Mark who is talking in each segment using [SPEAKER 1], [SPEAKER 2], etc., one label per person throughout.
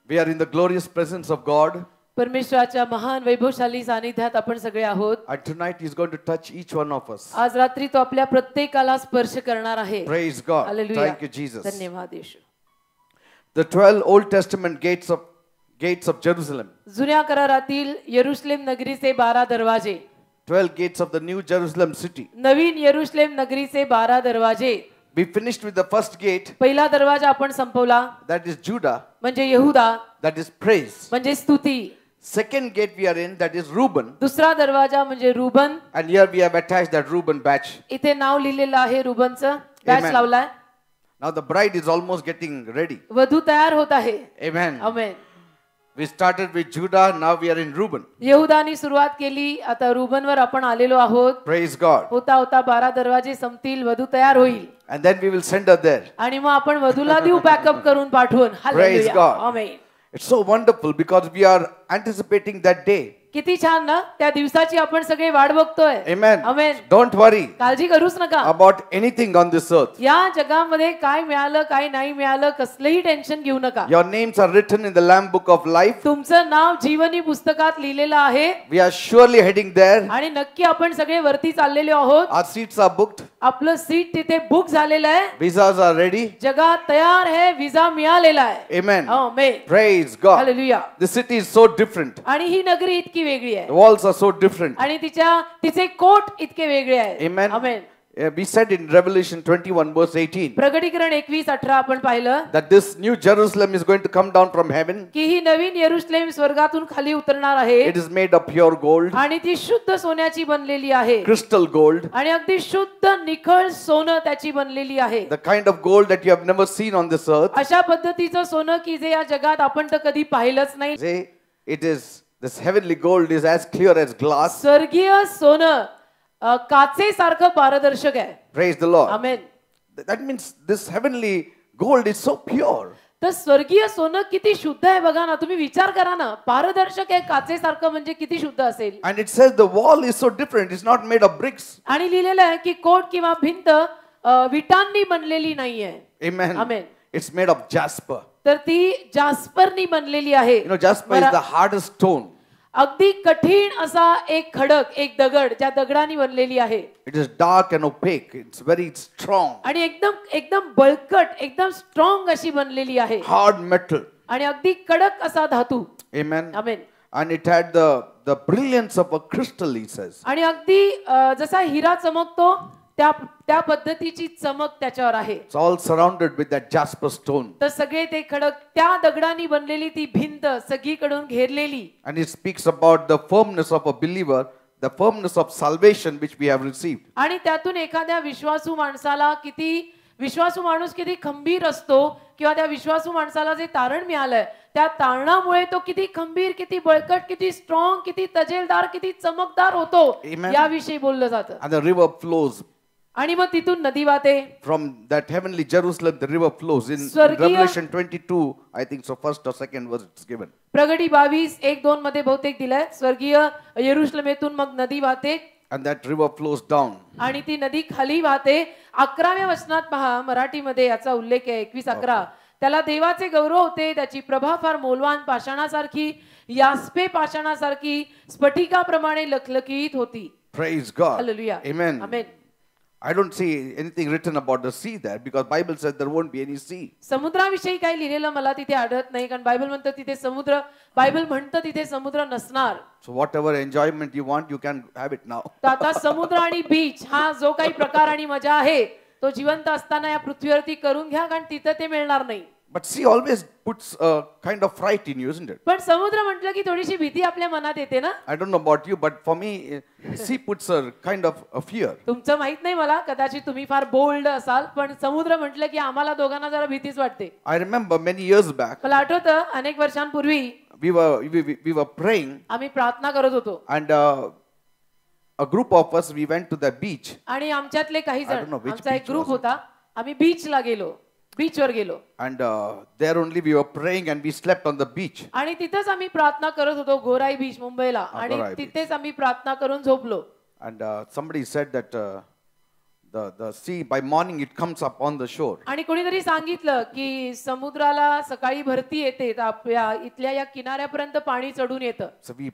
[SPEAKER 1] We are in the glorious presence of God.
[SPEAKER 2] परमेश्वराच्या महान वैभवशाली सानिध्यात आपण सगळे आहोत.
[SPEAKER 1] And tonight He is going to touch each one of us.
[SPEAKER 2] आज रात्री तो आपल्या प्रत्येकाला स्पर्श करणार आहे.
[SPEAKER 1] Praise God.
[SPEAKER 2] Hallelujah.
[SPEAKER 1] Thank you, Jesus.
[SPEAKER 2] धन्यवाद येशू.
[SPEAKER 1] The 12 Old Testament gates of Jerusalem.
[SPEAKER 2] जुन्या करारातील यरुशलेम नगरीचे 12 दरवाजे.
[SPEAKER 1] 12 gates of the New Jerusalem city.
[SPEAKER 2] नवीन यरुशलेम नगरीचे 12 दरवाजे.
[SPEAKER 1] We finished with the first gate.
[SPEAKER 2] पहिला दरवाजा आपण संपवला.
[SPEAKER 1] That is Judah.
[SPEAKER 2] म्हणजे यहुदा.
[SPEAKER 1] That is praise.
[SPEAKER 2] म्हणजे स्तुती.
[SPEAKER 1] Second gate we are in, that is Reuben.
[SPEAKER 2] दुसरा दरवाजा म्हणजे Ruban.
[SPEAKER 1] And here we have attached that Reuben badge.
[SPEAKER 2] इथे नाव लिहिलेलं आहे रुबनचं. बॅच लावलाय.
[SPEAKER 1] Now the bride is almost getting ready.
[SPEAKER 2] वधू तयार होत आहे.
[SPEAKER 1] Amen.
[SPEAKER 2] Amen.
[SPEAKER 1] We started with Judah, now we are in Reuben.
[SPEAKER 2] यहुदानी सुरुवात केली, आता रुबनवर आपण आलेलो आहोत.
[SPEAKER 1] Praise God.
[SPEAKER 2] होता होता 12 दरवाजे संपतील, वधू तयार होईल.
[SPEAKER 1] And then we will send her there.
[SPEAKER 2] आणि मग आपण वधूला देऊ पॅकअप करून पाठवून.
[SPEAKER 1] Praise God.
[SPEAKER 2] Amen.
[SPEAKER 1] It's so wonderful because we are anticipating that day.
[SPEAKER 2] किती छान ना, त्या दिवसाची आपण सगळे वाट बघतोय.
[SPEAKER 1] Amen.
[SPEAKER 2] आमेन.
[SPEAKER 1] Don't worry
[SPEAKER 2] काळजी करूच नका.
[SPEAKER 1] about anything on this earth.
[SPEAKER 2] या जगामध्ये काय मिळालं काय नाही मिळालं कसलेही टेन्शन घेऊ नका.
[SPEAKER 1] Your names are written in the Lamb book of life.
[SPEAKER 2] तुमचं नाव जीवनी पुस्तकात लिहिलेलं आहे.
[SPEAKER 1] We are surely heading there.
[SPEAKER 2] आणि नक्की आपण सगळे वरती चाललेले आहोत.
[SPEAKER 1] Our seats are booked.
[SPEAKER 2] आपलं सीट तिथे बुक झालेलं आहे.
[SPEAKER 1] Visas are ready.
[SPEAKER 2] जगा तयार आहे, विजा मिळालेला आहे.
[SPEAKER 1] Amen.
[SPEAKER 2] Amen.
[SPEAKER 1] Praise God.
[SPEAKER 2] Hallelujah.
[SPEAKER 1] The city is so different.
[SPEAKER 2] आणि ही नगरी इतकी वेगळी आहे.
[SPEAKER 1] The walls are so different.
[SPEAKER 2] आणि तिचे कोट इतके वेगळे आहेत.
[SPEAKER 1] Amen.
[SPEAKER 2] Amen.
[SPEAKER 1] We said in Revelation 21 verse 18
[SPEAKER 2] प्रकटीकरण 21:18 आपण पाहिलं
[SPEAKER 1] that this new Jerusalem is going to come down from heaven.
[SPEAKER 2] की ही नवीन यरुशलेम स्वर्गातून खाली उतरणार आहे.
[SPEAKER 1] It is made of pure gold.
[SPEAKER 2] आणि ती शुद्ध सोन्याची बनलेली आहे.
[SPEAKER 1] Crystal gold.
[SPEAKER 2] आणि अगदी शुद्ध निखळ सोनं त्याची बनलेली आहे.
[SPEAKER 1] The kind of gold that you have never seen on this earth.
[SPEAKER 2] अशा पद्धतीचं सोनं की जे या जगात आपण तर कधी पाहिलंच नाही.
[SPEAKER 1] Say it is, this heavenly gold is as clear as glass.
[SPEAKER 2] स्वर्गीय सोनं काचेसारखं पारदर्शक आहे.
[SPEAKER 1] Praise the Lord.
[SPEAKER 2] Amen.
[SPEAKER 1] That means this heavenly gold is so pure.
[SPEAKER 2] तर स्वर्गीय सोनं किती शुद्ध आहे बघा ना. तुम्ही विचार करा ना, पारदर्शक आहे काचेसारखं म्हणजे किती शुद्ध असेल.
[SPEAKER 1] And it says the wall is so different. It's not made of bricks.
[SPEAKER 2] आणि लिहिलेलं आहे की कोट किंवा भिंत विटांनी बनलेली नाहीये.
[SPEAKER 1] Amen.
[SPEAKER 2] Amen.
[SPEAKER 1] It's made of jasper.
[SPEAKER 2] तर ती जास्परनी बनलेली आहे.
[SPEAKER 1] You know, jasper is the hardest stone.
[SPEAKER 2] अगदी कठीण असा एक खडक, एक दगड ज्या दगडाने बनलेली आहे.
[SPEAKER 1] It is dark and opaque. It's very strong.
[SPEAKER 2] आणि एकदम बळकट, एकदम स्ट्रॉंग अशी बनलेली आहे.
[SPEAKER 1] Hard metal.
[SPEAKER 2] आणि अगदी कडक असा धातू.
[SPEAKER 1] Amen.
[SPEAKER 2] Amen.
[SPEAKER 1] And it had the brilliance of a crystal, he says.
[SPEAKER 2] आणि अगदी जसा हिरा चमकतो त्या पद्धतीची चमक त्याच्यावर आहे.
[SPEAKER 1] It's all surrounded with that jasper stone.
[SPEAKER 2] तर सगळे ते खडक त्या दगडांनी बनलेली ती भिंत सगळीकडून घेरलेली.
[SPEAKER 1] And it speaks about the firmness of a believer, the firmness of salvation which we have received.
[SPEAKER 2] आणि त्यातून एखाद्या विश्वासू माणूस किती खंबीर असतो किंवा त्या विश्वासू माणसाला जे तारण मिळालंय त्या तारणामुळे तो किती खंबीर, किती बळकट, किती स्ट्रॉंग, किती तजेलदार, किती चमकदार होतो याविषयी बोललं जातं.
[SPEAKER 1] And the river flows.
[SPEAKER 2] आणि मग तिथून नदी वाहते.
[SPEAKER 1] From that heavenly Jerusalem the river flows. In Revelation 22 I think so first or second verse it's given.
[SPEAKER 2] प्रगटी 22:1-2 मध्ये बहुतेक दिलाय. स्वर्गीय यरुशलेमेतून मग नदी वाहते.
[SPEAKER 1] And that river flows down.
[SPEAKER 2] आणि ती नदी खाली वाहते. 11व्या वचनात पहा, मराठीमध्ये याचा उल्लेख आहे 21:11. त्याला देवाचे गौरव होते, त्याची प्रभा फार मौल्यवान पाषाणासारखी, यास्पे पाषाणासारखी, स्फटिकाप्रमाणे लखलखीत होती.
[SPEAKER 1] Praise God.
[SPEAKER 2] Hallelujah.
[SPEAKER 1] Amen.
[SPEAKER 2] Amen.
[SPEAKER 1] I don't see anything written about the sea there because Bible says there won't be any sea.
[SPEAKER 2] समुद्राविषयी काही लिहिलेलं मला तिथे आढळत नाही, कारण बायबल म्हणतं तिथे समुद्र नसणार.
[SPEAKER 1] So whatever enjoyment you want you can have it now.
[SPEAKER 2] तर आता समुद्र आणि बीच हा जो काही प्रकार आणि मजा आहे तो जिवंत असताना या पृथ्वीवरती करून घ्या, कारण तिथे ते मिळणार नाही.
[SPEAKER 1] But sea always puts a kind of fright in you, isn't it?
[SPEAKER 2] पण समुद्र म्हटलं की थोडीशी भीती आपल्या मनात येते ना.
[SPEAKER 1] I don't know about you but for me sea puts a kind of a fear.
[SPEAKER 2] तुमचं माहित नाही मला, कदाचित तुम्ही फार बोल्ड असाल, पण समुद्र म्हटलं की आम्हाला दोघांना जरा भीतीच वाटते.
[SPEAKER 1] I remember many years back
[SPEAKER 2] मला आठवतं अनेक वर्षांपूर्वी
[SPEAKER 1] we were praying
[SPEAKER 2] आम्ही प्रार्थना करत होतो.
[SPEAKER 1] and a group of us we went to the beach.
[SPEAKER 2] आणि आमच्यातले काही
[SPEAKER 1] I don't
[SPEAKER 2] जण,
[SPEAKER 1] know which
[SPEAKER 2] आमचा एक
[SPEAKER 1] beach
[SPEAKER 2] ग्रुप
[SPEAKER 1] was it.
[SPEAKER 2] होता, आम्ही बीचला गेलो, बीचवर गेलो.
[SPEAKER 1] And there only we were praying and we slept on the beach.
[SPEAKER 2] आणि तिथेच आम्ही प्रार्थना करत होतो, गोराई बीच मुंबईला. आणि
[SPEAKER 1] गोराई
[SPEAKER 2] तिथेच आम्ही प्रार्थना करून झोपलो.
[SPEAKER 1] And somebody said that the sea, by morning it comes up on the shore.
[SPEAKER 2] आणि कोणीतरी सांगितलं की समुद्राला सकाळी भरती येते तर आपल्या इथल्या या किनाऱ्यापर्यंत पाणी चढून येतं.
[SPEAKER 1] So we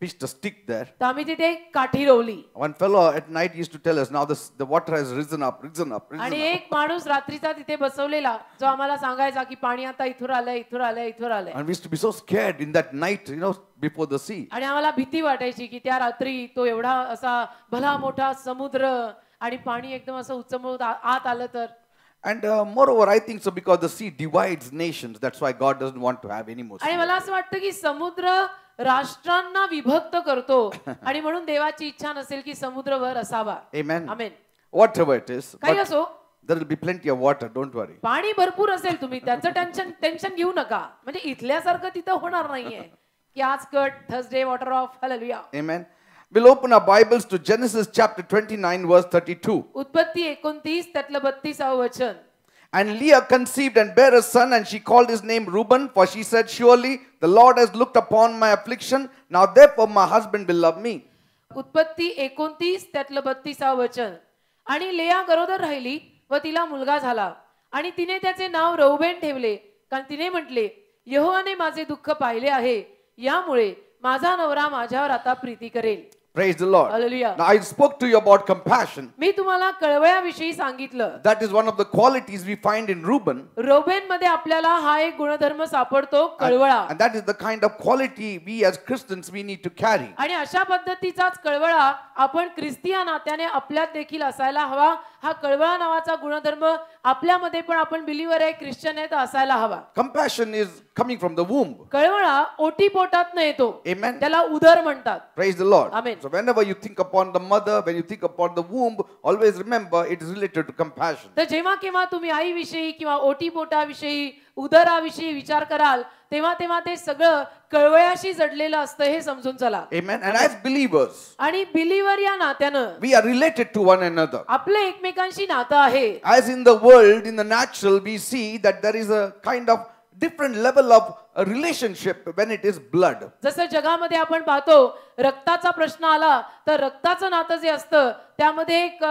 [SPEAKER 1] pitched a stick there.
[SPEAKER 2] तर आम्ही तिथे एक काठी रोवली.
[SPEAKER 1] One fellow at night used to tell us, now the water has risen up.
[SPEAKER 2] आणि एक माणूस रात्रीचा तिथे बसवलेला जो आम्हाला सांगायचा की पाणी आता इथून आलंय.
[SPEAKER 1] And we used to be so scared in that night, before the sea.
[SPEAKER 2] आणि आम्हाला भीती वाटायची की त्या रात्री तो एवढा असा भला मोठा समुद्र आणि पाणी एकदम असं उचमळून आत आलं तर.
[SPEAKER 1] And moreover, I think so because the sea divides nations. That's why God doesn't want to have any more sea.
[SPEAKER 2] आणि मला असं वाटतं की समुद्र राष्ट्रांना विभक्त करतो आणि म्हणून देवाची इच्छा नसेल की समुद्र वर असावा.
[SPEAKER 1] Amen.
[SPEAKER 2] Amen.
[SPEAKER 1] Whatever it is.
[SPEAKER 2] काही असो,
[SPEAKER 1] there will be plenty of water, don't worry.
[SPEAKER 2] पाणी भरपूर असेल, तुम्ही त्याचं टेन्शन घेऊ नका. म्हणजे इथल्यासारखं तिथं होणार नाहीये की आज cut Thursday water of. Hallelujah.
[SPEAKER 1] Amen. We'll open our Bibles to Genesis chapter 29 verse 32.
[SPEAKER 2] उत्पत्ती 29 त्यातलं 32व वचन.
[SPEAKER 1] And Leah conceived and bare a son, and she called his name Reuben, for she said, surely the Lord has looked upon my affliction, now therefore my husband will love me.
[SPEAKER 2] उत्पत्ती 29 त्यातलं 32व वचन. आणि लेया गरोदर राहिली व तिला मुलगा झाला आणि तिने त्याचे नाव रौबेन ठेवले, कारण तिने म्हटले, यहोवाने माझे दुःख पाहिले आहे, यामुळे माझा नवरा माझ्यावर आता प्रीती करेल.
[SPEAKER 1] Praise the Lord.
[SPEAKER 2] Hallelujah.
[SPEAKER 1] Now I spoke to you about compassion.
[SPEAKER 2] मी तुम्हाला कळवळ्याविषयी सांगितलं.
[SPEAKER 1] That is one of the qualities we find in Reuben.
[SPEAKER 2] रौबेन मध्ये आपल्याला हा एक गुणधर्म सापडतो, कळवळा.
[SPEAKER 1] And that is the kind of quality we as Christians we need to carry.
[SPEAKER 2] आणि अशा पद्धतीचाच कळवळा आपण ख्रिस्ती नात्याने आपल्यात देखील असायला हवा. हा कळवळा नावाचा गुणधर्म आपल्यामध्ये पण, आपण बिलीवर आहे, ख्रिश्चन आहे, तर असायला हवा.
[SPEAKER 1] Compassion is coming from the womb.
[SPEAKER 2] कळवळा ओटीपोटातनं येतो.
[SPEAKER 1] Amen.
[SPEAKER 2] त्याला उदर म्हणतात.
[SPEAKER 1] Praise the Lord.
[SPEAKER 2] Amen.
[SPEAKER 1] So whenever you think upon the mother, when you think upon the womb, always remember it is related to compassion.
[SPEAKER 2] तर जेव्हा केव्हा तुम्ही आईविषयी किंवा ओटीपोटाविषयी, उदराविषयी विचार कराल, तेव्हा तेव्हा ते सगळं कळवळ्याशी जडलेलं असतं, हे समजून चला.
[SPEAKER 1] Amen. And as believers,
[SPEAKER 2] आणि बिलीवर या नात्यानं
[SPEAKER 1] we are related to one another.
[SPEAKER 2] आपलं एकमेकांशी नातं आहे.
[SPEAKER 1] As in the world, in the natural, we see that there is a kind of different level of a relationship when it is blood.
[SPEAKER 2] जसं जगामध्ये आपण पाहतो, रक्ताचा प्रश्न आला तर रक्ताचं नातं जे असतं त्यामध्ये एक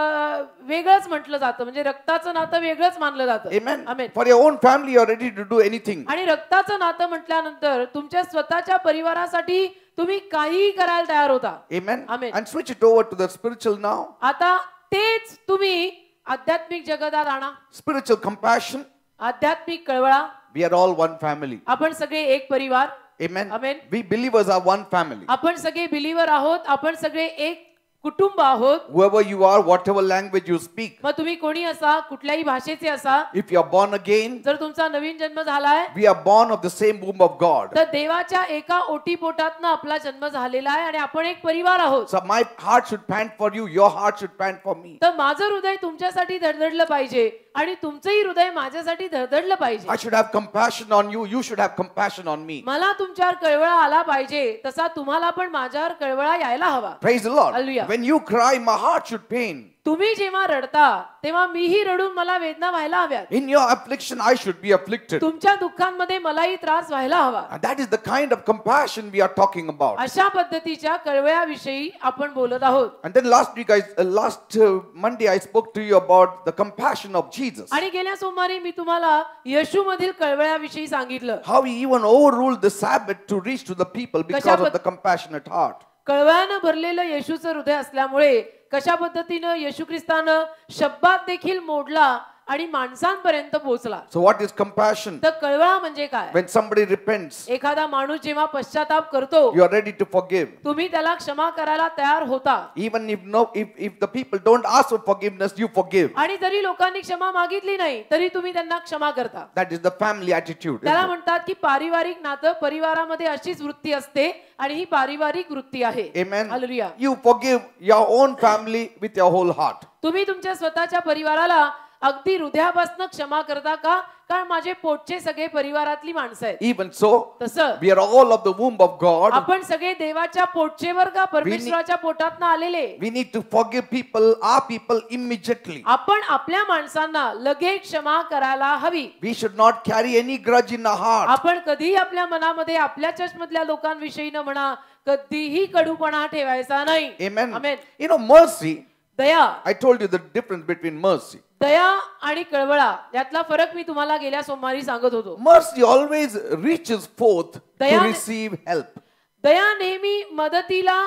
[SPEAKER 2] वेगळंच म्हटलं जातं, म्हणजे रक्ताचं नातं वेगळंच मानलं जातं.
[SPEAKER 1] Amen.
[SPEAKER 2] Amen.
[SPEAKER 1] For your own family, you are ready to do anything.
[SPEAKER 2] आणि रक्ताचं नातं म्हटल्यानंतर तुमच्या स्वतःच्या परिवारासाठी तुम्ही काहीही करायला तयार होता.
[SPEAKER 1] Amen.
[SPEAKER 2] Amen.
[SPEAKER 1] And switch it over to the spiritual now.
[SPEAKER 2] आता तेच तुम्ही आध्यात्मिक जगतात आणा.
[SPEAKER 1] Spiritual compassion.
[SPEAKER 2] आध्यात्मिक कळवळा.
[SPEAKER 1] We are all one family.
[SPEAKER 2] आपण सगळे एक परिवार.
[SPEAKER 1] Amen.
[SPEAKER 2] Amen.
[SPEAKER 1] We believers are one family.
[SPEAKER 2] आपण सगळे बिलीवर आहोत. आपण सगळे एक कुटुंब आहोत.
[SPEAKER 1] Whoever you are, whatever language you speak.
[SPEAKER 2] मग तुम्ही कोणी असा, कुठल्याही भाषेचे असा,
[SPEAKER 1] If you are born again,
[SPEAKER 2] जर तुमचा नवीन जन्म झालाय,
[SPEAKER 1] we are born of the same womb of God.
[SPEAKER 2] तर देवाच्या एका ओटीपोटातनं आपला जन्म झालेला आहे आणि आपण एक परिवार आहोत.
[SPEAKER 1] So my heart should pant for you, your heart should pant for me.
[SPEAKER 2] तर माझं हृदय तुमच्यासाठी धडधडलं पाहिजे आणि तुमचंही हृदय माझ्यासाठी धडधडलं पाहिजे.
[SPEAKER 1] I should have compassion on you, you should have compassion on me.
[SPEAKER 2] मला तुमच्यावर कळवळा आला पाहिजे, तसा तुम्हाला पण माझ्यावर कळवळा यायला हवा.
[SPEAKER 1] Praise the Lord.
[SPEAKER 2] Hallelujah.
[SPEAKER 1] When you cry, my heart should pain.
[SPEAKER 2] तुम्ही जेव्हा रडता तेव्हा मीही रडून मला वेदना व्हायला हव्यात.
[SPEAKER 1] In your affliction, I should be afflicted.
[SPEAKER 2] तुमच्या दुःखांमध्ये मलाही त्रास व्हायला हवा.
[SPEAKER 1] And that is the kind of compassion we are talking about.
[SPEAKER 2] अशा पद्धतीच्या कळवळ्याविषयी आपण बोलत आहोत.
[SPEAKER 1] And then last Monday I spoke to you about the compassion of Jesus.
[SPEAKER 2] आणि गेल्या सोमवारी मी तुम्हाला येशू मधील कळवळ्याविषयी सांगितलं.
[SPEAKER 1] How he even overruled the Sabbath to reach to the people because of the compassionate heart.
[SPEAKER 2] कळवळ्यानं भरलेलं येशूचं हृदय असल्यामुळे कशा पद्धतीनं येशू ख्रिस्तानं शब्दात देखील मोडला आणि माणसांपर्यंत पोहोचला.
[SPEAKER 1] So what is compassion?
[SPEAKER 2] तर कळवळा म्हणजे काय?
[SPEAKER 1] When somebody repents,
[SPEAKER 2] एखादा माणूस जेव्हा पश्चाताप करतो,
[SPEAKER 1] you are ready to forgive.
[SPEAKER 2] तुम्ही त्याला क्षमा करायला तयार होता.
[SPEAKER 1] Even if the people don't ask for forgiveness, you forgive.
[SPEAKER 2] आणि जरी लोकांनी क्षमा मागितली नाही तरी तुम्ही त्यांना क्षमा करता.
[SPEAKER 1] That is the family attitude.
[SPEAKER 2] त्याला म्हणतात की पारिवारिक नातं, परिवारामध्ये अशीच वृत्ती असते आणि ही पारिवारिक वृत्ती आहे.
[SPEAKER 1] Amen.
[SPEAKER 2] Hallelujah.
[SPEAKER 1] You forgive your own family with your whole heart.
[SPEAKER 2] तुम्ही तुमच्या स्वतःच्या परिवाराला अगदी हृदयापासून क्षमा करता का? कारण माझे पोटचे सगळे परिवारातली माणसं आहेत.
[SPEAKER 1] Even so,
[SPEAKER 2] तसं
[SPEAKER 1] we are all of the womb of God.
[SPEAKER 2] आपण सगळे देवाच्या पोटचे वर का, परमेश्वराच्या पोटातनं आलेले.
[SPEAKER 1] We need to forgive our people immediately.
[SPEAKER 2] आपण आपल्या माणसांना लगेच क्षमा करायला हवी.
[SPEAKER 1] We should not carry any grudge in our heart.
[SPEAKER 2] आपण कधीही आपल्या मनामध्ये आपल्या चर्चमधल्या लोकांविषयी न म्हणा कधीही कडूपणा ठेवायचा नाही.
[SPEAKER 1] Amen.
[SPEAKER 2] Amen.
[SPEAKER 1] You know, mercy
[SPEAKER 2] Daya
[SPEAKER 1] I told you the difference between mercy.
[SPEAKER 2] दया आणि कळवळा यातला फरक मी तुम्हाला गेल्या सोमवारी सांगत होतो.
[SPEAKER 1] Mercy always reaches forth to
[SPEAKER 2] Daya-
[SPEAKER 1] receive help.
[SPEAKER 2] दया नेहमी मदतीला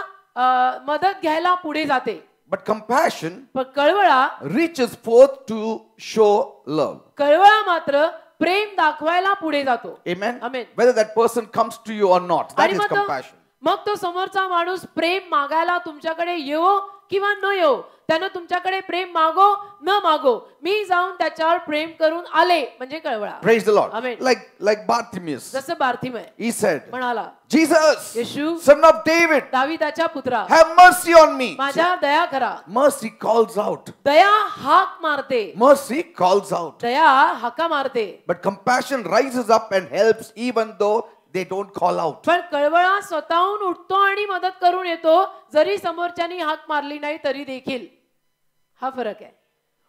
[SPEAKER 2] मदत घ्यायला पुढे जाते.
[SPEAKER 1] But compassion
[SPEAKER 2] पण कळवळा
[SPEAKER 1] reaches forth to show love.
[SPEAKER 2] कळवळा मात्र प्रेम दाखवायला पुढे जातो.
[SPEAKER 1] Amen?
[SPEAKER 2] Amen.
[SPEAKER 1] Whether that person comes to you or not, that
[SPEAKER 2] आणि
[SPEAKER 1] is compassion.
[SPEAKER 2] मग तो समोरचा माणूस प्रेम मागायला तुमच्याकडे येवो किंवा न येवो, त्यानं तुमच्याकडे प्रेम मागो न मागो, मी जाऊन त्याच्यावर प्रेम करून आले म्हणजे कळवळा.
[SPEAKER 1] Praise the Lord.
[SPEAKER 2] Amen.
[SPEAKER 1] Like Bartimaeus,
[SPEAKER 2] जसं बार्थिमय
[SPEAKER 1] he said,
[SPEAKER 2] म्हणाला,
[SPEAKER 1] Jesus,
[SPEAKER 2] Yeshu
[SPEAKER 1] son of David,
[SPEAKER 2] दाविदाच्या पुत्रा,
[SPEAKER 1] have mercy on me.
[SPEAKER 2] माझ्या दया करा.
[SPEAKER 1] Mercy calls out.
[SPEAKER 2] दया हाक मारते.
[SPEAKER 1] Mercy calls out.
[SPEAKER 2] दया हाका मारते.
[SPEAKER 1] But compassion rises up and helps even though they don't call out.
[SPEAKER 2] पण कळवळा स्वतःहून उठतो आणि मदत करून येतो, जरी समोरच्यानी हाक मारली नाही तरी देखील. हा फरक आहे.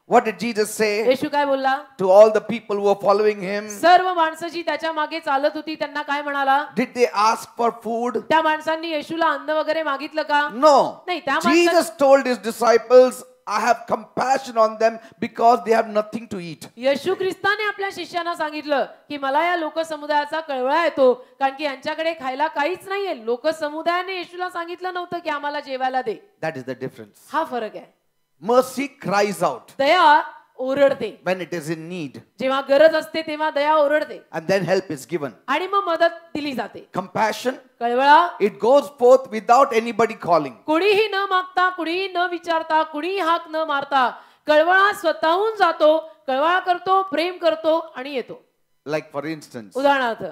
[SPEAKER 1] What did Jesus say
[SPEAKER 2] येशू काय बोलला?
[SPEAKER 1] to all the people who were following him?
[SPEAKER 2] सर्व माणसं जी त्याच्या मागे चालत होती त्यांना काय म्हणाला?
[SPEAKER 1] Did they ask for food?
[SPEAKER 2] त्या माणसांनी येशूला अन्न वगैरे मागितलं का?
[SPEAKER 1] No.
[SPEAKER 2] नाही, त्या
[SPEAKER 1] Jesus told his disciples, I have compassion on them because they have nothing to eat.
[SPEAKER 2] येशू ख्रिस्ताने आपल्या शिष्यांना सांगितलं की मला या लोकसमुदायाचा कळवळा येतो, कारण की यांच्याकडे खायला काहीच नाहीये. लोकसमुदायाने येशूला सांगितलं नव्हतं की आम्हाला जेवायला दे.
[SPEAKER 1] That is the difference.
[SPEAKER 2] हा फरक आहे.
[SPEAKER 1] Mercy cries out
[SPEAKER 2] दया ओरडते.
[SPEAKER 1] when it is in need,
[SPEAKER 2] जेव्हा गरज असते तेव्हा दया ओरडते
[SPEAKER 1] and then help is given.
[SPEAKER 2] आणि मग मदत दिली जाते.
[SPEAKER 1] Compassion,
[SPEAKER 2] कळवळा
[SPEAKER 1] it goes forth without anybody calling.
[SPEAKER 2] कुणीही न मागता, कुणीही न विचारता, कुणीही हाक न मारता कळवळा स्वतःहून जातो, कळवळा करतो, प्रेम करतो आणि येतो.
[SPEAKER 1] Like for instance,
[SPEAKER 2] उदाहरणार्थ,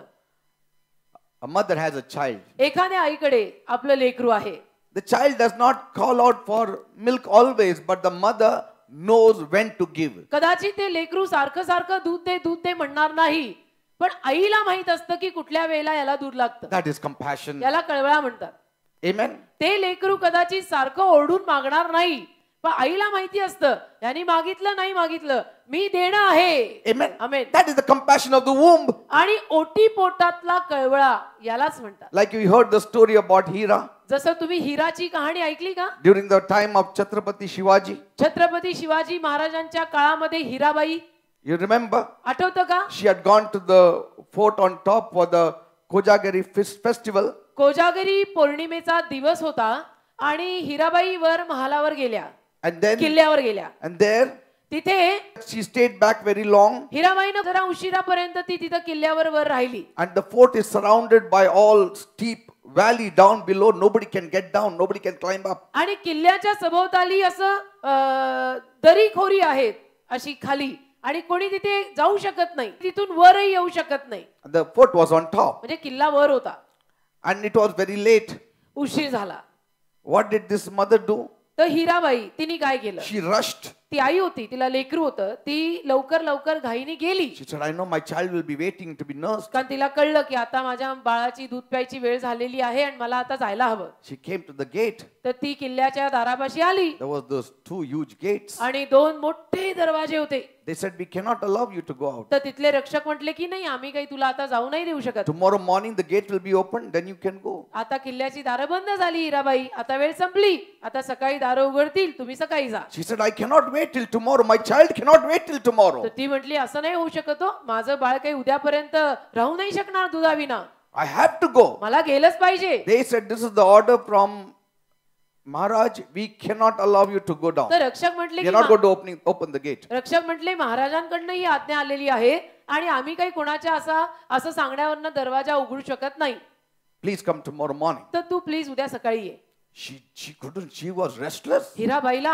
[SPEAKER 1] a mother has a child.
[SPEAKER 2] एखाद्या आईकडे आपलं लेकरू आहे.
[SPEAKER 1] The child does not call out for milk always, but the mother knows when to give.
[SPEAKER 2] कदाचित ते लेकरू सारखं सारखं दूध दे म्हणणार नाही, पण आईला माहित असतं की कुठल्या वेळेला याला दूध लागतं.
[SPEAKER 1] That is compassion.
[SPEAKER 2] याला कळवळा म्हणतात.
[SPEAKER 1] Amen.
[SPEAKER 2] ते लेकरू कदाचित सारखं ओरडून मागणार नाही, पण आईला माहिती असतं यांनी मागितलं नाही मागितलं मी देणं आहे.
[SPEAKER 1] Amen.
[SPEAKER 2] Amen.
[SPEAKER 1] That is the compassion of the womb.
[SPEAKER 2] आणि ओटी पोटातला कळवळा यालाच म्हणतात.
[SPEAKER 1] Like you heard the story about Hira
[SPEAKER 2] जसं तुम्ही हिराची कहाणी ऐकली का?
[SPEAKER 1] during the time of Chhatrapati Shivaji.
[SPEAKER 2] Chhatrapati Shivaji महाराजांच्या काळामध्ये हिराबाई,
[SPEAKER 1] You remember?
[SPEAKER 2] आठवतं का?
[SPEAKER 1] She had gone to the fort on top for the Kojagiri festival.
[SPEAKER 2] Kojagari पौर्णिमेचा दिवस होता आणि हिराबाई वर महालावर गेल्या,
[SPEAKER 1] And then,
[SPEAKER 2] किल्ल्यावर गेल्या.
[SPEAKER 1] and there,
[SPEAKER 2] तिथे
[SPEAKER 1] she stayed back very long.
[SPEAKER 2] हिराबाईनं जरा उशिरापर्यंत ती तिथं किल्ल्यावर वर राहिली.
[SPEAKER 1] And the fort is surrounded by all steep valley down below. Nobody can get down. Nobody can climb up.
[SPEAKER 2] आणि किल्ल्याच्या सभोवताली असं दरीखोरी आहेत अशी खाली, आणि कोणी तिथे जाऊ शकत नाही, तिथून वरही येऊ शकत नाही.
[SPEAKER 1] The fort was on top.
[SPEAKER 2] म्हणजे किल्ला वर होता.
[SPEAKER 1] And it was very late.
[SPEAKER 2] उशीर झाला.
[SPEAKER 1] What did this mother do?
[SPEAKER 2] तर हिराबाई तिने काय केलं?
[SPEAKER 1] She rushed.
[SPEAKER 2] ती आई होती, तिला लेकरू होतं, ती लवकर घाईने गेली.
[SPEAKER 1] She said, I know my child will be waiting to be nursed.
[SPEAKER 2] कारण तिला कळलं की आता माझ्या बाळाची दूध प्यायची वेळ झालेली आहे आणि मला आता जायला हवं.
[SPEAKER 1] She came to the gate.
[SPEAKER 2] तर ती किल्ल्याच्या दारापाशी आली
[SPEAKER 1] There was those two huge gates.
[SPEAKER 2] आणि दोन मोठे दरवाजे होते.
[SPEAKER 1] They said, we cannot allow you to go out.
[SPEAKER 2] तर तिथले रक्षक म्हटले की नाही, आम्ही काही तुला आता जाऊ नाही देऊ शकत.
[SPEAKER 1] Tomorrow morning the gate will be open, then you can go.
[SPEAKER 2] आता किल्ल्याची दारं बंद झाली हिराबाई, आता वेळ संपली, आता सकाळी दारं उघडतील, तुम्ही सकाळी जा.
[SPEAKER 1] She said, I cannot wait till tomorrow. My child cannot wait till tomorrow.
[SPEAKER 2] तर ती म्हटली असं नाही होऊ शकत हो, माझं बाळ काही उद्यापर्यंत राहू नाही शकणार दुधाविना,
[SPEAKER 1] I have to go.
[SPEAKER 2] मला गेलंच पाहिजे.
[SPEAKER 1] They said, this is the order from Maharaj. We cannot allow you to go down.
[SPEAKER 2] तर रक्षक म्हटले
[SPEAKER 1] We are
[SPEAKER 2] की
[SPEAKER 1] not going to open the gate.
[SPEAKER 2] रक्षक म्हटले महाराजांकडनं ही आज्ञा आलेली आहे आणि आम्ही काही कोणाच्या असं सांगण्यावरनं दरवाजा उघडू शकत नाही.
[SPEAKER 1] Please come tomorrow morning.
[SPEAKER 2] तर तू प्लीज उद्या सकाळी ये.
[SPEAKER 1] She couldn't. She was restless.
[SPEAKER 2] हिराबाईला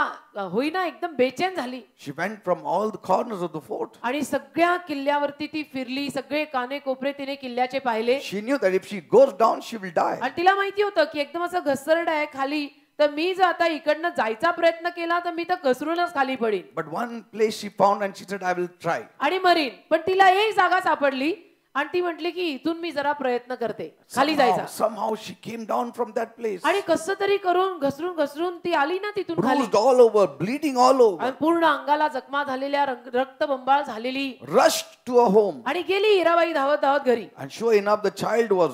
[SPEAKER 2] होईना एकदम बेचैन झाली
[SPEAKER 1] She went from all the corners of the fort.
[SPEAKER 2] आणि सगळ्या किल्ल्यावरती ती फिरली, सगळे काने कोपरे तिने किल्ल्याचे पाहिले.
[SPEAKER 1] She knew that if she goes down, she will die.
[SPEAKER 2] आणि तिला माहिती होतं की एकदम असं घसरड आहे खाली, तर मी जर आता इकडनं जायचा प्रयत्न केला तर मी तर घसरूनच खाली पडीन.
[SPEAKER 1] But one place she found and she said, I will try.
[SPEAKER 2] आणि मरीन. पण तिला एक जागा सापडली आणि ती म्हटली की इथून मी जरा प्रयत्न करते खाली जायचा.
[SPEAKER 1] Somehow she came down from that place.
[SPEAKER 2] आणि कसं तरी करून घसरून ती आली ना तिथून खाली.
[SPEAKER 1] Bruised all over, bleeding all over.
[SPEAKER 2] आणि पूर्ण अंगाला जखमा झालेल्या, रक्तबंबाळ झालेली,
[SPEAKER 1] Rushed to a home.
[SPEAKER 2] आणि गेली हिराबाई धावत घरी.
[SPEAKER 1] And sure enough, the child was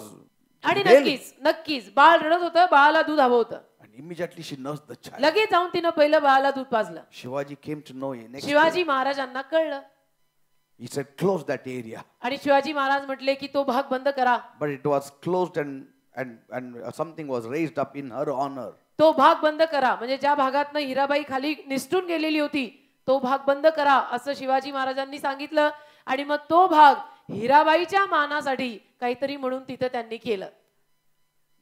[SPEAKER 2] आणि
[SPEAKER 1] wailing.
[SPEAKER 2] नक्कीच बाळ रडत होतं, बाळाला दूध हवं होतं.
[SPEAKER 1] And immediately she nursed the child.
[SPEAKER 2] लगेच जाऊन तिनं पहिलं बाळाला दूध पाजलं.
[SPEAKER 1] Shivaji came to know it. Next day,
[SPEAKER 2] Shivaji महाराजांना कळलं
[SPEAKER 1] he said, close that area.
[SPEAKER 2] आणि शिवाजी महाराज म्हटले की तो भाग बंद करा.
[SPEAKER 1] But it was closed and something was raised up in her honor.
[SPEAKER 2] तो भाग बंद करा म्हणजे ज्या भागातनं हिराबाई खाली निसटून गेलेली होती तो भाग बंद करा असं शिवाजी महाराजांनी सांगितलं. आणि मग तो भाग हिराबाईच्या मानासाठी काहीतरी म्हणून तिथं त्यांनी केलं.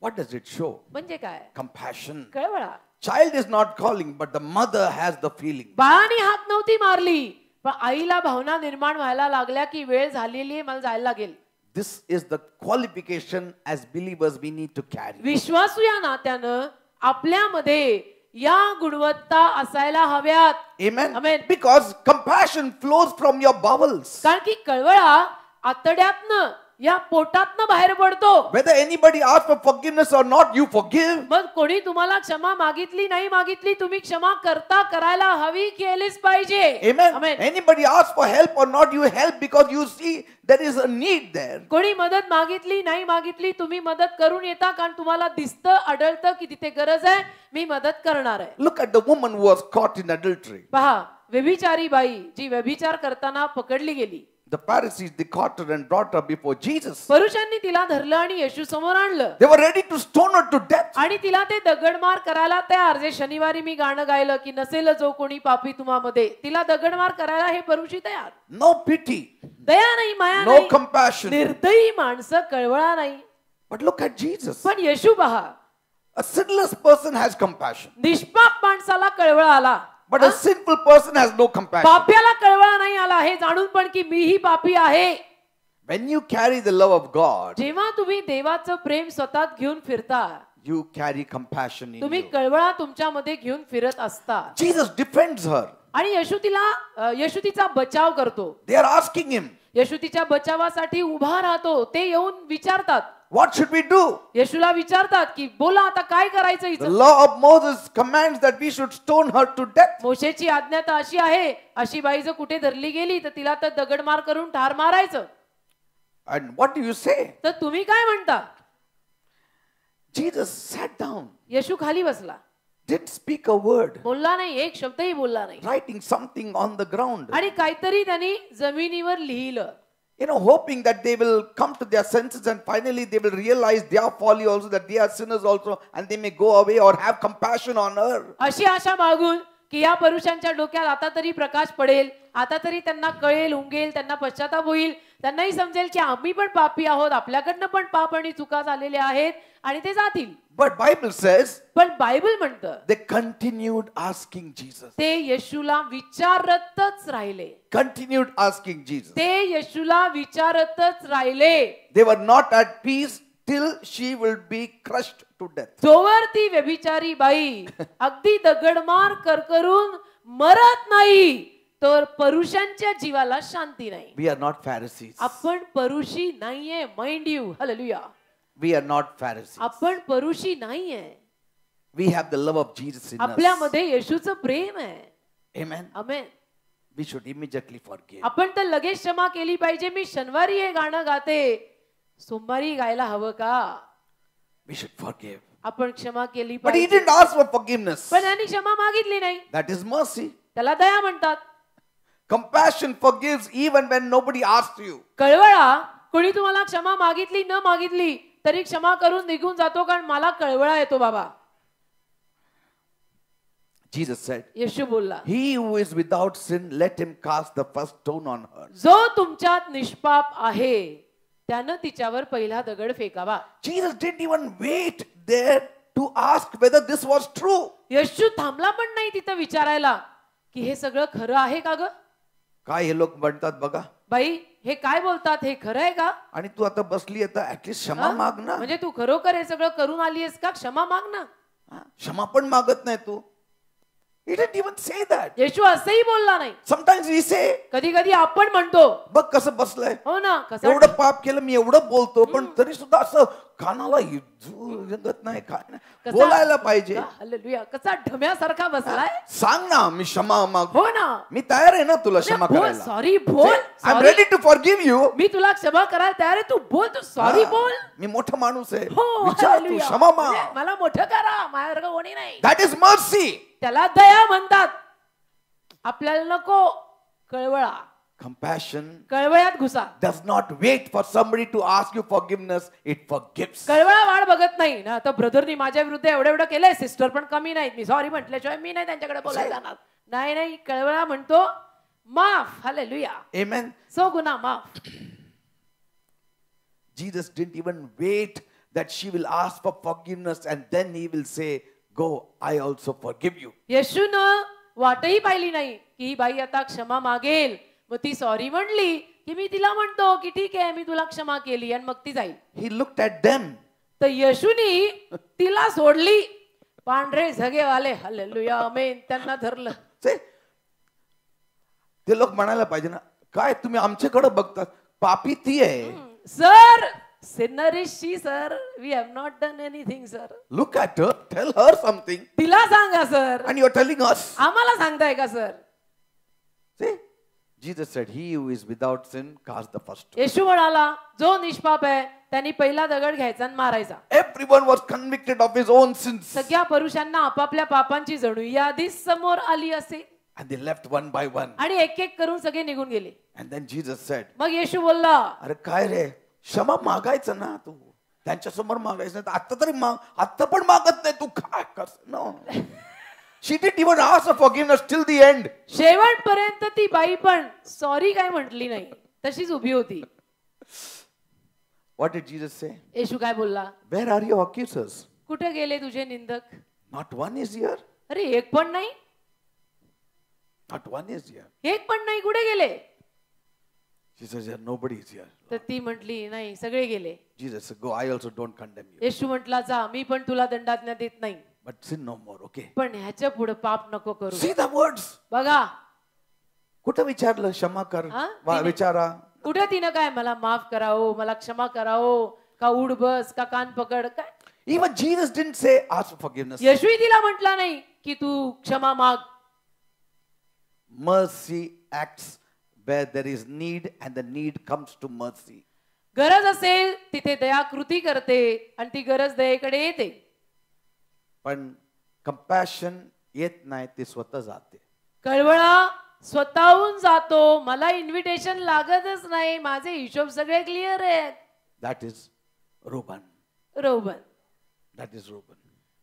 [SPEAKER 1] What does it show?
[SPEAKER 2] म्हणजे काय?
[SPEAKER 1] Compassion.
[SPEAKER 2] कळवळा.
[SPEAKER 1] Child is not calling, but the mother has the feeling.
[SPEAKER 2] बाळाने हाक नव्हती मारली पण आईला भावना निर्माण व्हायला लागल्या की वेळ झालेली आहे मला जायला लागेल.
[SPEAKER 1] This is the qualification as believers we need to carry.
[SPEAKER 2] विश्वासू या नात्यानं आपल्यामध्ये या गुणवत्ता असायला हव्यात.
[SPEAKER 1] Amen.
[SPEAKER 2] Amen.
[SPEAKER 1] Because compassion flows from your bowels.
[SPEAKER 2] कारण की कळवळा आतड्यातनं या पोटातनं बाहेर पडतो.
[SPEAKER 1] Whether anybody asks for forgiveness or not, you forgive.
[SPEAKER 2] मग कोणी तुम्हाला क्षमा मागितली नाही मागितली तुम्ही क्षमा करता करायला हवी केलीच पाहिजे.
[SPEAKER 1] Amen.
[SPEAKER 2] Amen.
[SPEAKER 1] Anybody asks for help or not, you help because you see there is a need there.
[SPEAKER 2] कोणी मदत मागितली नाही मागितली तुम्ही मदत करून येता कारण तुम्हाला दिसतं आढळतं की तिथे गरज आहे मी मदत करणार आहे.
[SPEAKER 1] Look at the woman who was caught in adultery.
[SPEAKER 2] पहा व्यभिचारी बाई जी व्यभिचार करताना पकडली गेली.
[SPEAKER 1] The Pharisees, they caught her and brought her before Jesus.
[SPEAKER 2] पुरुषांनी तिला धरलं आणि येशू समोर आणलं.
[SPEAKER 1] They were ready to stone her to death.
[SPEAKER 2] आणि तिला ते दगडमार करायला तयार. जे शनिवारी मी गाणं गायलं की नसेल जो कोणी पापी तुम्हामध्ये तिला दगडमार करायला हे पुरुषी तयार.
[SPEAKER 1] No pity.
[SPEAKER 2] दया नाही माया
[SPEAKER 1] No
[SPEAKER 2] नाही
[SPEAKER 1] compassion.
[SPEAKER 2] निर्दयी माणसं कळवळा नाही.
[SPEAKER 1] But look at Jesus.
[SPEAKER 2] पण येशू पहा
[SPEAKER 1] A sinless person has compassion.
[SPEAKER 2] निष्पाप माणसाला कळवळा आला.
[SPEAKER 1] But a sinful person has no compassion.
[SPEAKER 2] पाप्याला कळवळा नाही आला हे जाणून पण की मीही पापी आहे.
[SPEAKER 1] When you carry the love of God,
[SPEAKER 2] जेव्हा तुम्ही देवाचं प्रेम स्वतःत घेऊन फिरता
[SPEAKER 1] you carry compassion in
[SPEAKER 2] तुम्ही
[SPEAKER 1] you.
[SPEAKER 2] कळवळा तुमच्यामध्ये घेऊन फिरत असता.
[SPEAKER 1] Jesus defends her.
[SPEAKER 2] आणि येशू तिचा बचाव करतो.
[SPEAKER 1] They are asking him,
[SPEAKER 2] येशू तिच्या बचावासाठी उभा राहतो. ते येऊन विचारतात
[SPEAKER 1] what should we do?
[SPEAKER 2] येशूला विचारतात की बोला आता काय करायचं
[SPEAKER 1] The
[SPEAKER 2] हिचं.
[SPEAKER 1] law of Moses commands that we should stone her to death.
[SPEAKER 2] मोशेची आज्ञा तर अशी आहे अशी बाई जर कुठे धरली गेली तर तिला तर दगडमार करून ठार मारायचं.
[SPEAKER 1] And what do you say?
[SPEAKER 2] तर तुम्ही काय म्हणता?
[SPEAKER 1] Jesus sat down,
[SPEAKER 2] येशू खाली बसला.
[SPEAKER 1] didn't speak a word,
[SPEAKER 2] बोलला नाही एक शब्दही बोलला नाही.
[SPEAKER 1] writing something on the ground.
[SPEAKER 2] आणि काहीतरी त्यांनी जमिनीवर लिहिलं.
[SPEAKER 1] You know, hoping that they will come to their senses and finally they will realize their folly also, that they are sinners also, and they may go away or have compassion on her.
[SPEAKER 2] अशी आशा बाळगून की या पुरुषांच्या डोक्यात आता तरी प्रकाश पडेल, आता तरी त्यांना कळेल उमगेल, त्यांना पश्चाताप होईल, त्यांनाही समजेल की आम्ही पण पापी आहोत, आपल्याकडनं पण पाप आणि चुका झालेल्या आहेत आणि ते जातील.
[SPEAKER 1] But Bible says
[SPEAKER 2] पण बायबल म्हणतं
[SPEAKER 1] they continued asking Jesus.
[SPEAKER 2] ते येशूला विचारतच राहिले.
[SPEAKER 1] Continued asking Jesus.
[SPEAKER 2] ते येशूला विचारतच राहिले.
[SPEAKER 1] They were not at peace till she will be crushed to death.
[SPEAKER 2] जोवर ती व्यभिचारी बाई अगदी दगडमार करून मरत नाही तर परुषांच्या जीवाला शांती नाही.
[SPEAKER 1] We are not Pharisees.
[SPEAKER 2] आपण परुषी नाहीये. Mind you. Hallelujah.
[SPEAKER 1] We are not Pharisees.
[SPEAKER 2] आपण परुषी नाहीये.
[SPEAKER 1] We have the love of Jesus in us.
[SPEAKER 2] आपल्यामध्ये येशूचं प्रेम आहे.
[SPEAKER 1] Amen.
[SPEAKER 2] Amen.
[SPEAKER 1] We should immediately forgive.
[SPEAKER 2] आपण तर लगेच क्षमा केली पाहिजे. मी शनिवारी हे गाणं गाते सोमवारी गायला हवं का?
[SPEAKER 1] We should forgive.
[SPEAKER 2] आपण क्षमा केली
[SPEAKER 1] But he
[SPEAKER 2] पाहिजे.
[SPEAKER 1] didn't ask for forgiveness.
[SPEAKER 2] पण त्यांनी क्षमा मागितली नाही.
[SPEAKER 1] That is mercy.
[SPEAKER 2] त्याला दया म्हणतात.
[SPEAKER 1] Compassion forgives even when nobody asks you.
[SPEAKER 2] कळवळा कोणी तुम्हाला क्षमा मागितली न मागितली तरी क्षमा करून निघून जातो कारण मला कळवळा येतो बाबा.
[SPEAKER 1] Jesus said,
[SPEAKER 2] येशू बोलला
[SPEAKER 1] he who is without sin, let him cast the first stone on her.
[SPEAKER 2] जो तुमच्यात निष्पाप आहे त्यानं तिच्यावर पहिला दगड फेकावा.
[SPEAKER 1] Jesus didn't even wait there to ask whether this was true.
[SPEAKER 2] येशू थांबला पण नाही तिथं विचारायला की हे सगळं खरं आहे का ग?
[SPEAKER 1] काय हे लोक म्हणतात बघा,
[SPEAKER 2] बाई हे काय बोलतात हे खरं आहे का?
[SPEAKER 1] आणि तू आता बसली आता ऍटलीस्ट क्षमा माग ना.
[SPEAKER 2] म्हणजे तू खरोखर हे सगळं करून आली आहेस का? क्षमा माग ना.
[SPEAKER 1] क्षमा पण मागत नाही तू. He didn't even say that.
[SPEAKER 2] येशू असंही बोलला नाही.
[SPEAKER 1] Sometimes we say,
[SPEAKER 2] कधी कधी आपण म्हणतो
[SPEAKER 1] बघ कसं बसलंय,
[SPEAKER 2] हो ना कसं
[SPEAKER 1] एवढं पाप केलं मी, एवढं बोलतो पण तरी सुद्धा असं कानाला जगत नाही काय नाही बोलायला पाहिजे.
[SPEAKER 2] हालेलुया. कसा ढम्यासारखा बसलाय.
[SPEAKER 1] सांग ना मी क्षमा माग.
[SPEAKER 2] हो ना.
[SPEAKER 1] मी तयार आहे ना तुला क्षमा
[SPEAKER 2] बोल
[SPEAKER 1] करायला.
[SPEAKER 2] सॉरी बोल.
[SPEAKER 1] I am ready to forgive you.
[SPEAKER 2] मी तुला क्षमा करायला तयार आहे. तू बोल. तू सॉरी बोल.
[SPEAKER 1] मी मोठा माणूस आहे.
[SPEAKER 2] हो
[SPEAKER 1] विचार तू
[SPEAKER 2] हालेलुया.
[SPEAKER 1] क्षमा माग.
[SPEAKER 2] मला मोठं करा. माझ्यासारखं कोणी नाही.
[SPEAKER 1] That is mercy.
[SPEAKER 2] त्याला दया म्हणतात. आपल्याला नको कळवळा.
[SPEAKER 1] Compassion
[SPEAKER 2] कळवळ्यात घुसा.
[SPEAKER 1] does not wait for somebody to ask you forgiveness. It forgives.
[SPEAKER 2] कळवळा वाढ बघत नाही ना. तर ब्रदरनी माझ्या विरुद्ध एवढं केलंय. सिस्टर पण कमी नाहीत. मी सॉरी म्हटल्याशिवाय मी नाही त्यांच्याकडे बोलायला जाणार. नाही कळवळा म्हणतो माफ. हालेलुया.
[SPEAKER 1] Amen.
[SPEAKER 2] सो गुन्हा माफ.
[SPEAKER 1] Jesus didn't even wait that she will ask for forgiveness and then he will say, go, I also forgive you.
[SPEAKER 2] येशूनं वाटही पाहिली नाही की ही बाई आता क्षमा मागेल. मग ती सॉरी म्हणली की मी तिला म्हणतो की ठीक आहे मी तुला क्षमा केली आणि मग ती जाईल.
[SPEAKER 1] He looked at them.
[SPEAKER 2] तर येशूनी तिला सोडली. पांढरे झगेवाले हालेलुया आमेन त्यांना धरलं.
[SPEAKER 1] ते लोक म्हणायला पाहिजे ना काय तुम्ही आमच्याकडे बघतात पापी ती आहे.
[SPEAKER 2] Sir sinner is she sir. We have not done anything sir.
[SPEAKER 1] Look at her. Tell her something.
[SPEAKER 2] तिला सांगा sir.
[SPEAKER 1] And you are telling us.
[SPEAKER 2] आम्हाला सांगताय का sir.
[SPEAKER 1] See? Jesus said, he who is without sin cast the first.
[SPEAKER 2] येशू म्हणाला जो निष्पाप आहे त्यांनी पहिला दगड घ्यायचा आणि मारायचा.
[SPEAKER 1] Everyone was convicted of his own sins.
[SPEAKER 2] सगळ्या पुरुषांना आपापल्या पापांची जणू यादी समोर आली असेल.
[SPEAKER 1] And they left one by one.
[SPEAKER 2] आणि एक एक करून सगळे निघून गेले.
[SPEAKER 1] And then Jesus said,
[SPEAKER 2] मग येशू बोलला
[SPEAKER 1] अरे काय रे क्षमा मागायचं ना तू त्यांच्या समोर मागायचं नाही आता तरी माग. आता पण मागत नाही तू काय कर. No. She didn't even ask for forgiveness till the end.
[SPEAKER 2] शेवटपर्यंत ती बाई पण सॉरी काय म्हटली नाही. तशीच उभी होती.
[SPEAKER 1] What did Jesus say?
[SPEAKER 2] येशू काय बोलला.
[SPEAKER 1] Where are your accusers?
[SPEAKER 2] कुठे गेले तुझे निंदक.
[SPEAKER 1] Not one is here.
[SPEAKER 2] अरे एक पण नाही.
[SPEAKER 1] Not one is here.
[SPEAKER 2] एक पण नाही. कुठे गेले.
[SPEAKER 1] She says, yeah, nobody is here.
[SPEAKER 2] तर ती म्हटली नाही सगळे गेले.
[SPEAKER 1] Jesus said, go, I also don't condemn you.
[SPEAKER 2] येशू म्हटला जा मी पण तुला दंडाज्ञा देत नाही.
[SPEAKER 1] But sin no more, okay?
[SPEAKER 2] पण ह्याच्या पुढे पाप नको करू.
[SPEAKER 1] See the words.
[SPEAKER 2] बघा
[SPEAKER 1] कुठं विचारलं क्षमा कर
[SPEAKER 2] हा?
[SPEAKER 1] विचारा.
[SPEAKER 2] कुठे तिनं काय मला माफ करावो मला क्षमा करावो का उड बस का कान पकड काय.
[SPEAKER 1] Even Jesus didn't say ask for forgiveness.
[SPEAKER 2] येशूही तिला म्हटला नाही की तू क्षमा माग.
[SPEAKER 1] Mercy acts where there is need and the need comes to mercy.
[SPEAKER 2] गरज असेल तिथे दया कृती करते आणि ती गरज दयेकडे येते.
[SPEAKER 1] पण compassion येत नाही ते स्वतः जाते.
[SPEAKER 2] कळवळा स्वतःहून जातो. मला इन्व्हिटेशन लागतच नाही. माझे हिशोब सगळे क्लिअर आहेत.
[SPEAKER 1] That is Reuben.
[SPEAKER 2] Reuben.
[SPEAKER 1] That is Reuben.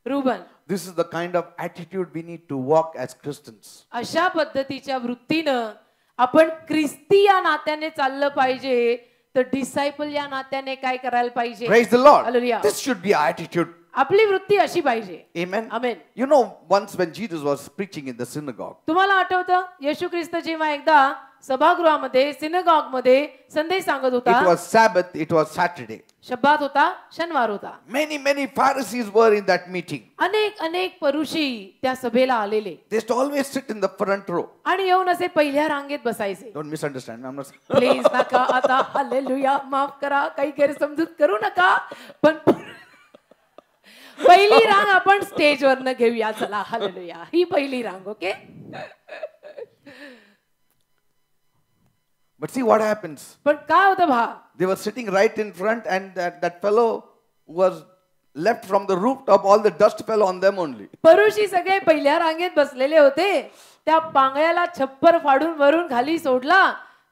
[SPEAKER 2] Reuben.
[SPEAKER 1] This is the kind of attitude we need to walk as Christians.
[SPEAKER 2] अशा पद्धतीच्या वृत्तीनं आपण ख्रिस्ती या नात्याने चाललं पाहिजे. तर डिसायपल या नात्याने काय करायला पाहिजे.
[SPEAKER 1] Praise the Lord.
[SPEAKER 2] Hallelujah.
[SPEAKER 1] This should be our attitude.
[SPEAKER 2] आपली वृत्ती अशी पाहिजे.
[SPEAKER 1] Amen.
[SPEAKER 2] Amen.
[SPEAKER 1] You know, once when Jesus was preaching in the synagogue,
[SPEAKER 2] तुम्हाला आठवतं येशू ख्रिस्त जेव्हा एकदा सभागृहामध्ये सिनगॉग मध्ये संदेश सांगत होता.
[SPEAKER 1] it was Sabbath, it was Saturday.
[SPEAKER 2] शब्बात होता शनिवार होता.
[SPEAKER 1] Many Pharisees were in that meeting.
[SPEAKER 2] अनेक परुषी त्या सभेला आलेले.
[SPEAKER 1] They used to always sit in the front row.
[SPEAKER 2] आणि येऊन असे पहिल्या रांगेत बसायचे.
[SPEAKER 1] Don't misunderstand. I'm not.
[SPEAKER 2] Please नका आता हालेलुया माफ करा काही गैरसमजूत करू नका. पण पहिली रांग आपण स्टेजवरनं घेऊया चला. हालेलुया ही पहिली रांग. Okay.
[SPEAKER 1] But see what happens.
[SPEAKER 2] पण काय होतं भा.
[SPEAKER 1] They were sitting right in front and that fellow was left from the rooftop. All the dust fell on them only.
[SPEAKER 2] परुषी सगळे पहिल्या रांगेत बसलेले होते. त्या पांगळ्याला छप्पर फाडून वरून खाली सोडला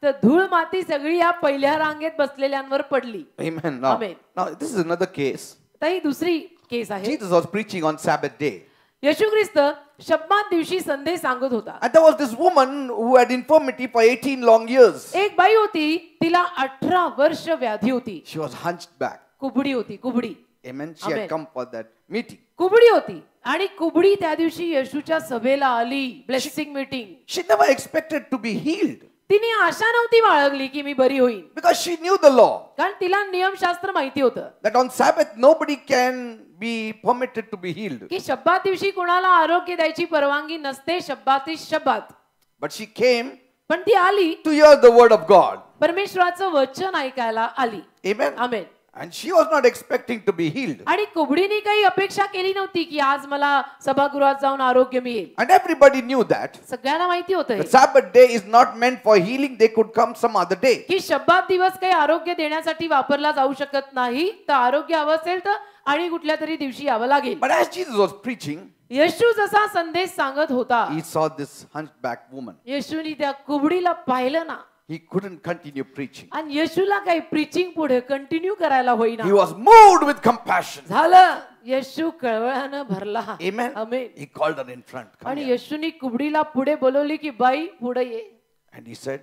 [SPEAKER 2] तर धूळ माती सगळी या पहिल्या रांगेत बसलेल्यांवर पडली.
[SPEAKER 1] Amen. Now this is another case.
[SPEAKER 2] तर ही दुसरी केस आहे.
[SPEAKER 1] Jesus was preaching on Sabbath day.
[SPEAKER 2] येशू ख्रिस्त शब्बात दिवशी संदेश सांगत होता.
[SPEAKER 1] And there was this woman who had infirmity for 18 long years.
[SPEAKER 2] एक बाई होती तिला 18 वर्ष व्याधी होती.
[SPEAKER 1] She was hunched back.
[SPEAKER 2] कुबडी होती कुबडी.
[SPEAKER 1] Amen. She had come for that meeting.
[SPEAKER 2] कुबडी होती आणि कुबडी त्या दिवशी येशूच्या सभेला आली. Blessing meeting.
[SPEAKER 1] She never expected to be healed.
[SPEAKER 2] तिने आशा नव्हती बाळगली की मी बरी होईन.
[SPEAKER 1] Because she knew the law.
[SPEAKER 2] कारण तिला नियमशास्त्र माहिती होतं.
[SPEAKER 1] That on Sabbath nobody can be permitted to be healed.
[SPEAKER 2] की शब्बात दिवशी कोणाला आरोग्य द्यायची परवानगी नसते. शब्बाती शब्बात.
[SPEAKER 1] But she came
[SPEAKER 2] पण ती आली
[SPEAKER 1] to hear the word of God.
[SPEAKER 2] परमेश्वराचं वचन ऐकायला आली.
[SPEAKER 1] Amen.
[SPEAKER 2] Amen.
[SPEAKER 1] And she was not expecting to be healed.
[SPEAKER 2] आणि कुबडीने काही अपेक्षा केली नव्हती की आज मला सभागृहात जाऊन आरोग्य मिळेल.
[SPEAKER 1] And everybody knew that.
[SPEAKER 2] सगळ्यांना माहिती होतं
[SPEAKER 1] The Sabbath day is not meant for healing. They could come some other day.
[SPEAKER 2] की शब्दात दिवस काही आरोग्य देण्यासाठी वापरला जाऊ शकत नाही. तर आरोग्य हवं असेल तर आणि कुठल्या तरी दिवशी यावं लागेल.
[SPEAKER 1] But as Jesus was preaching,
[SPEAKER 2] येशू जसा संदेश सांगत होता,
[SPEAKER 1] he saw this hunchback woman.
[SPEAKER 2] येशूनी त्या कुबडीला पाहिलं ना.
[SPEAKER 1] He couldn't continue preaching.
[SPEAKER 2] आणि येशूला काही प्रीचिंग पुढे कंटिन्यू करायला होईना.
[SPEAKER 1] He was moved with compassion.
[SPEAKER 2] झालं. येशू कळवळ्यानं भरला.
[SPEAKER 1] Amen.
[SPEAKER 2] Amen.
[SPEAKER 1] He called her in front. Come
[SPEAKER 2] आणि
[SPEAKER 1] here.
[SPEAKER 2] येशूनी कुबडीला पुढे बोलवली की बाई पुढे ये.
[SPEAKER 1] And he said,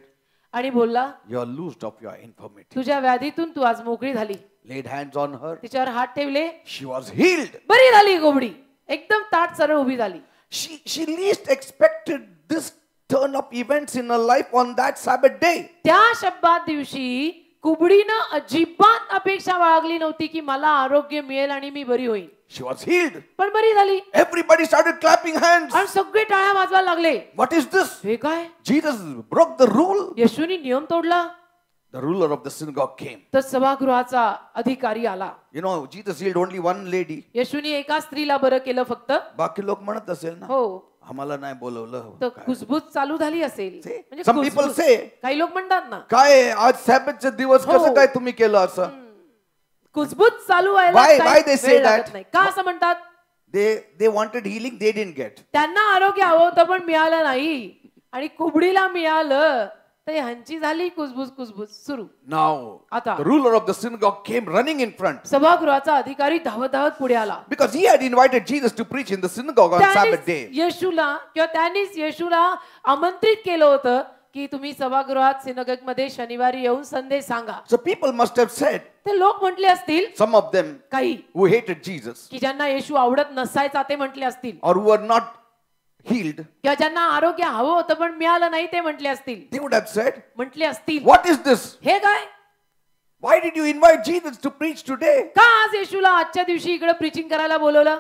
[SPEAKER 2] आणि बोलला,
[SPEAKER 1] you are loosed of your infirmity.
[SPEAKER 2] तुझ्या व्याधीतून तू आज मोकळी झाली.
[SPEAKER 1] Laid hands on her.
[SPEAKER 2] तिच्यावर हात ठेवले,
[SPEAKER 1] She was healed.
[SPEAKER 2] बरी झाली कुबडी. एकदम ताट सरळ उभी झाली.
[SPEAKER 1] She least expected this turn of events in her life on that Sabbath day.
[SPEAKER 2] त्या शब्दात दिवशी कुबडीनं अजिबात अपेक्षा बाळगली नव्हती की मला आरोग्य मिळेल आणि मी बरी होईल.
[SPEAKER 1] She was healed.
[SPEAKER 2] पण बरी झाली.
[SPEAKER 1] Everybody started clapping hands.
[SPEAKER 2] आणि सगळे टाळ्या वाजवायला लागले.
[SPEAKER 1] What is this?
[SPEAKER 2] हे काय?
[SPEAKER 1] Jesus broke the rule.
[SPEAKER 2] येशूनी नियम तोडला.
[SPEAKER 1] The ruler of the synagogue came.
[SPEAKER 2] तर सभागृहाचा अधिकारी आला.
[SPEAKER 1] You know, Jesus healed only one lady.
[SPEAKER 2] येशूनी एका स्त्रीला बरं केलं फक्त.
[SPEAKER 1] बाकी लोक म्हणत असेल ना,
[SPEAKER 2] हो.
[SPEAKER 1] आम्हाला नाही बोलवलं.
[SPEAKER 2] तर कुजबूज चालू झाली असेल.
[SPEAKER 1] See,
[SPEAKER 2] म्हणजे
[SPEAKER 1] some people
[SPEAKER 2] कुजबूज.
[SPEAKER 1] say,
[SPEAKER 2] काही लोक म्हणतात ना,
[SPEAKER 1] काय आज सॅबतचे दिवस
[SPEAKER 2] हो.
[SPEAKER 1] कसं काय तुम्ही केलं असं?
[SPEAKER 2] कुजबूज चालू व्हायला
[SPEAKER 1] Why
[SPEAKER 2] काही
[SPEAKER 1] they say
[SPEAKER 2] वेळ लागत
[SPEAKER 1] that?
[SPEAKER 2] नाही. का असं म्हणतात?
[SPEAKER 1] They wanted healing, they didn't get.
[SPEAKER 2] त्यांना आरोग्य हवं होतं पण मिळालं नाही. आणि कुबडीला मिळालं तर ह्यांची झाली कुजबूज सुरू.
[SPEAKER 1] Now,
[SPEAKER 2] आता.
[SPEAKER 1] the ruler of the synagogue came running in front.
[SPEAKER 2] सभागृहाचा अधिकारी धावत धावत पुढे आला.
[SPEAKER 1] Because he had invited Jesus to preach in the synagogue on Sabbath day.
[SPEAKER 2] येशूला किंवा त्यांनीच येशूला आमंत्रित केलं होतं की तुम्ही सभागृहात सिनगॉग मध्ये शनिवारी येऊन संदेश सांगा.
[SPEAKER 1] So people must have said,
[SPEAKER 2] ते लोक म्हटले असतील,
[SPEAKER 1] some of them
[SPEAKER 2] काही
[SPEAKER 1] who hated Jesus
[SPEAKER 2] की ज्यांना येशू आवडत नसायचा ते म्हटले असतील,
[SPEAKER 1] or who were not healed,
[SPEAKER 2] किंवा ज्यांना आरोग्य हवं होतं पण मिळालं नाही ते म्हटले असतील.
[SPEAKER 1] they would have said,
[SPEAKER 2] म्हटले असतील,
[SPEAKER 1] what is this?
[SPEAKER 2] हे काय?
[SPEAKER 1] Why did you invite Jesus to preach today?
[SPEAKER 2] का आज येशूला आजच्या दिवशी इकडे प्रीचिंग करायला बोलवलं?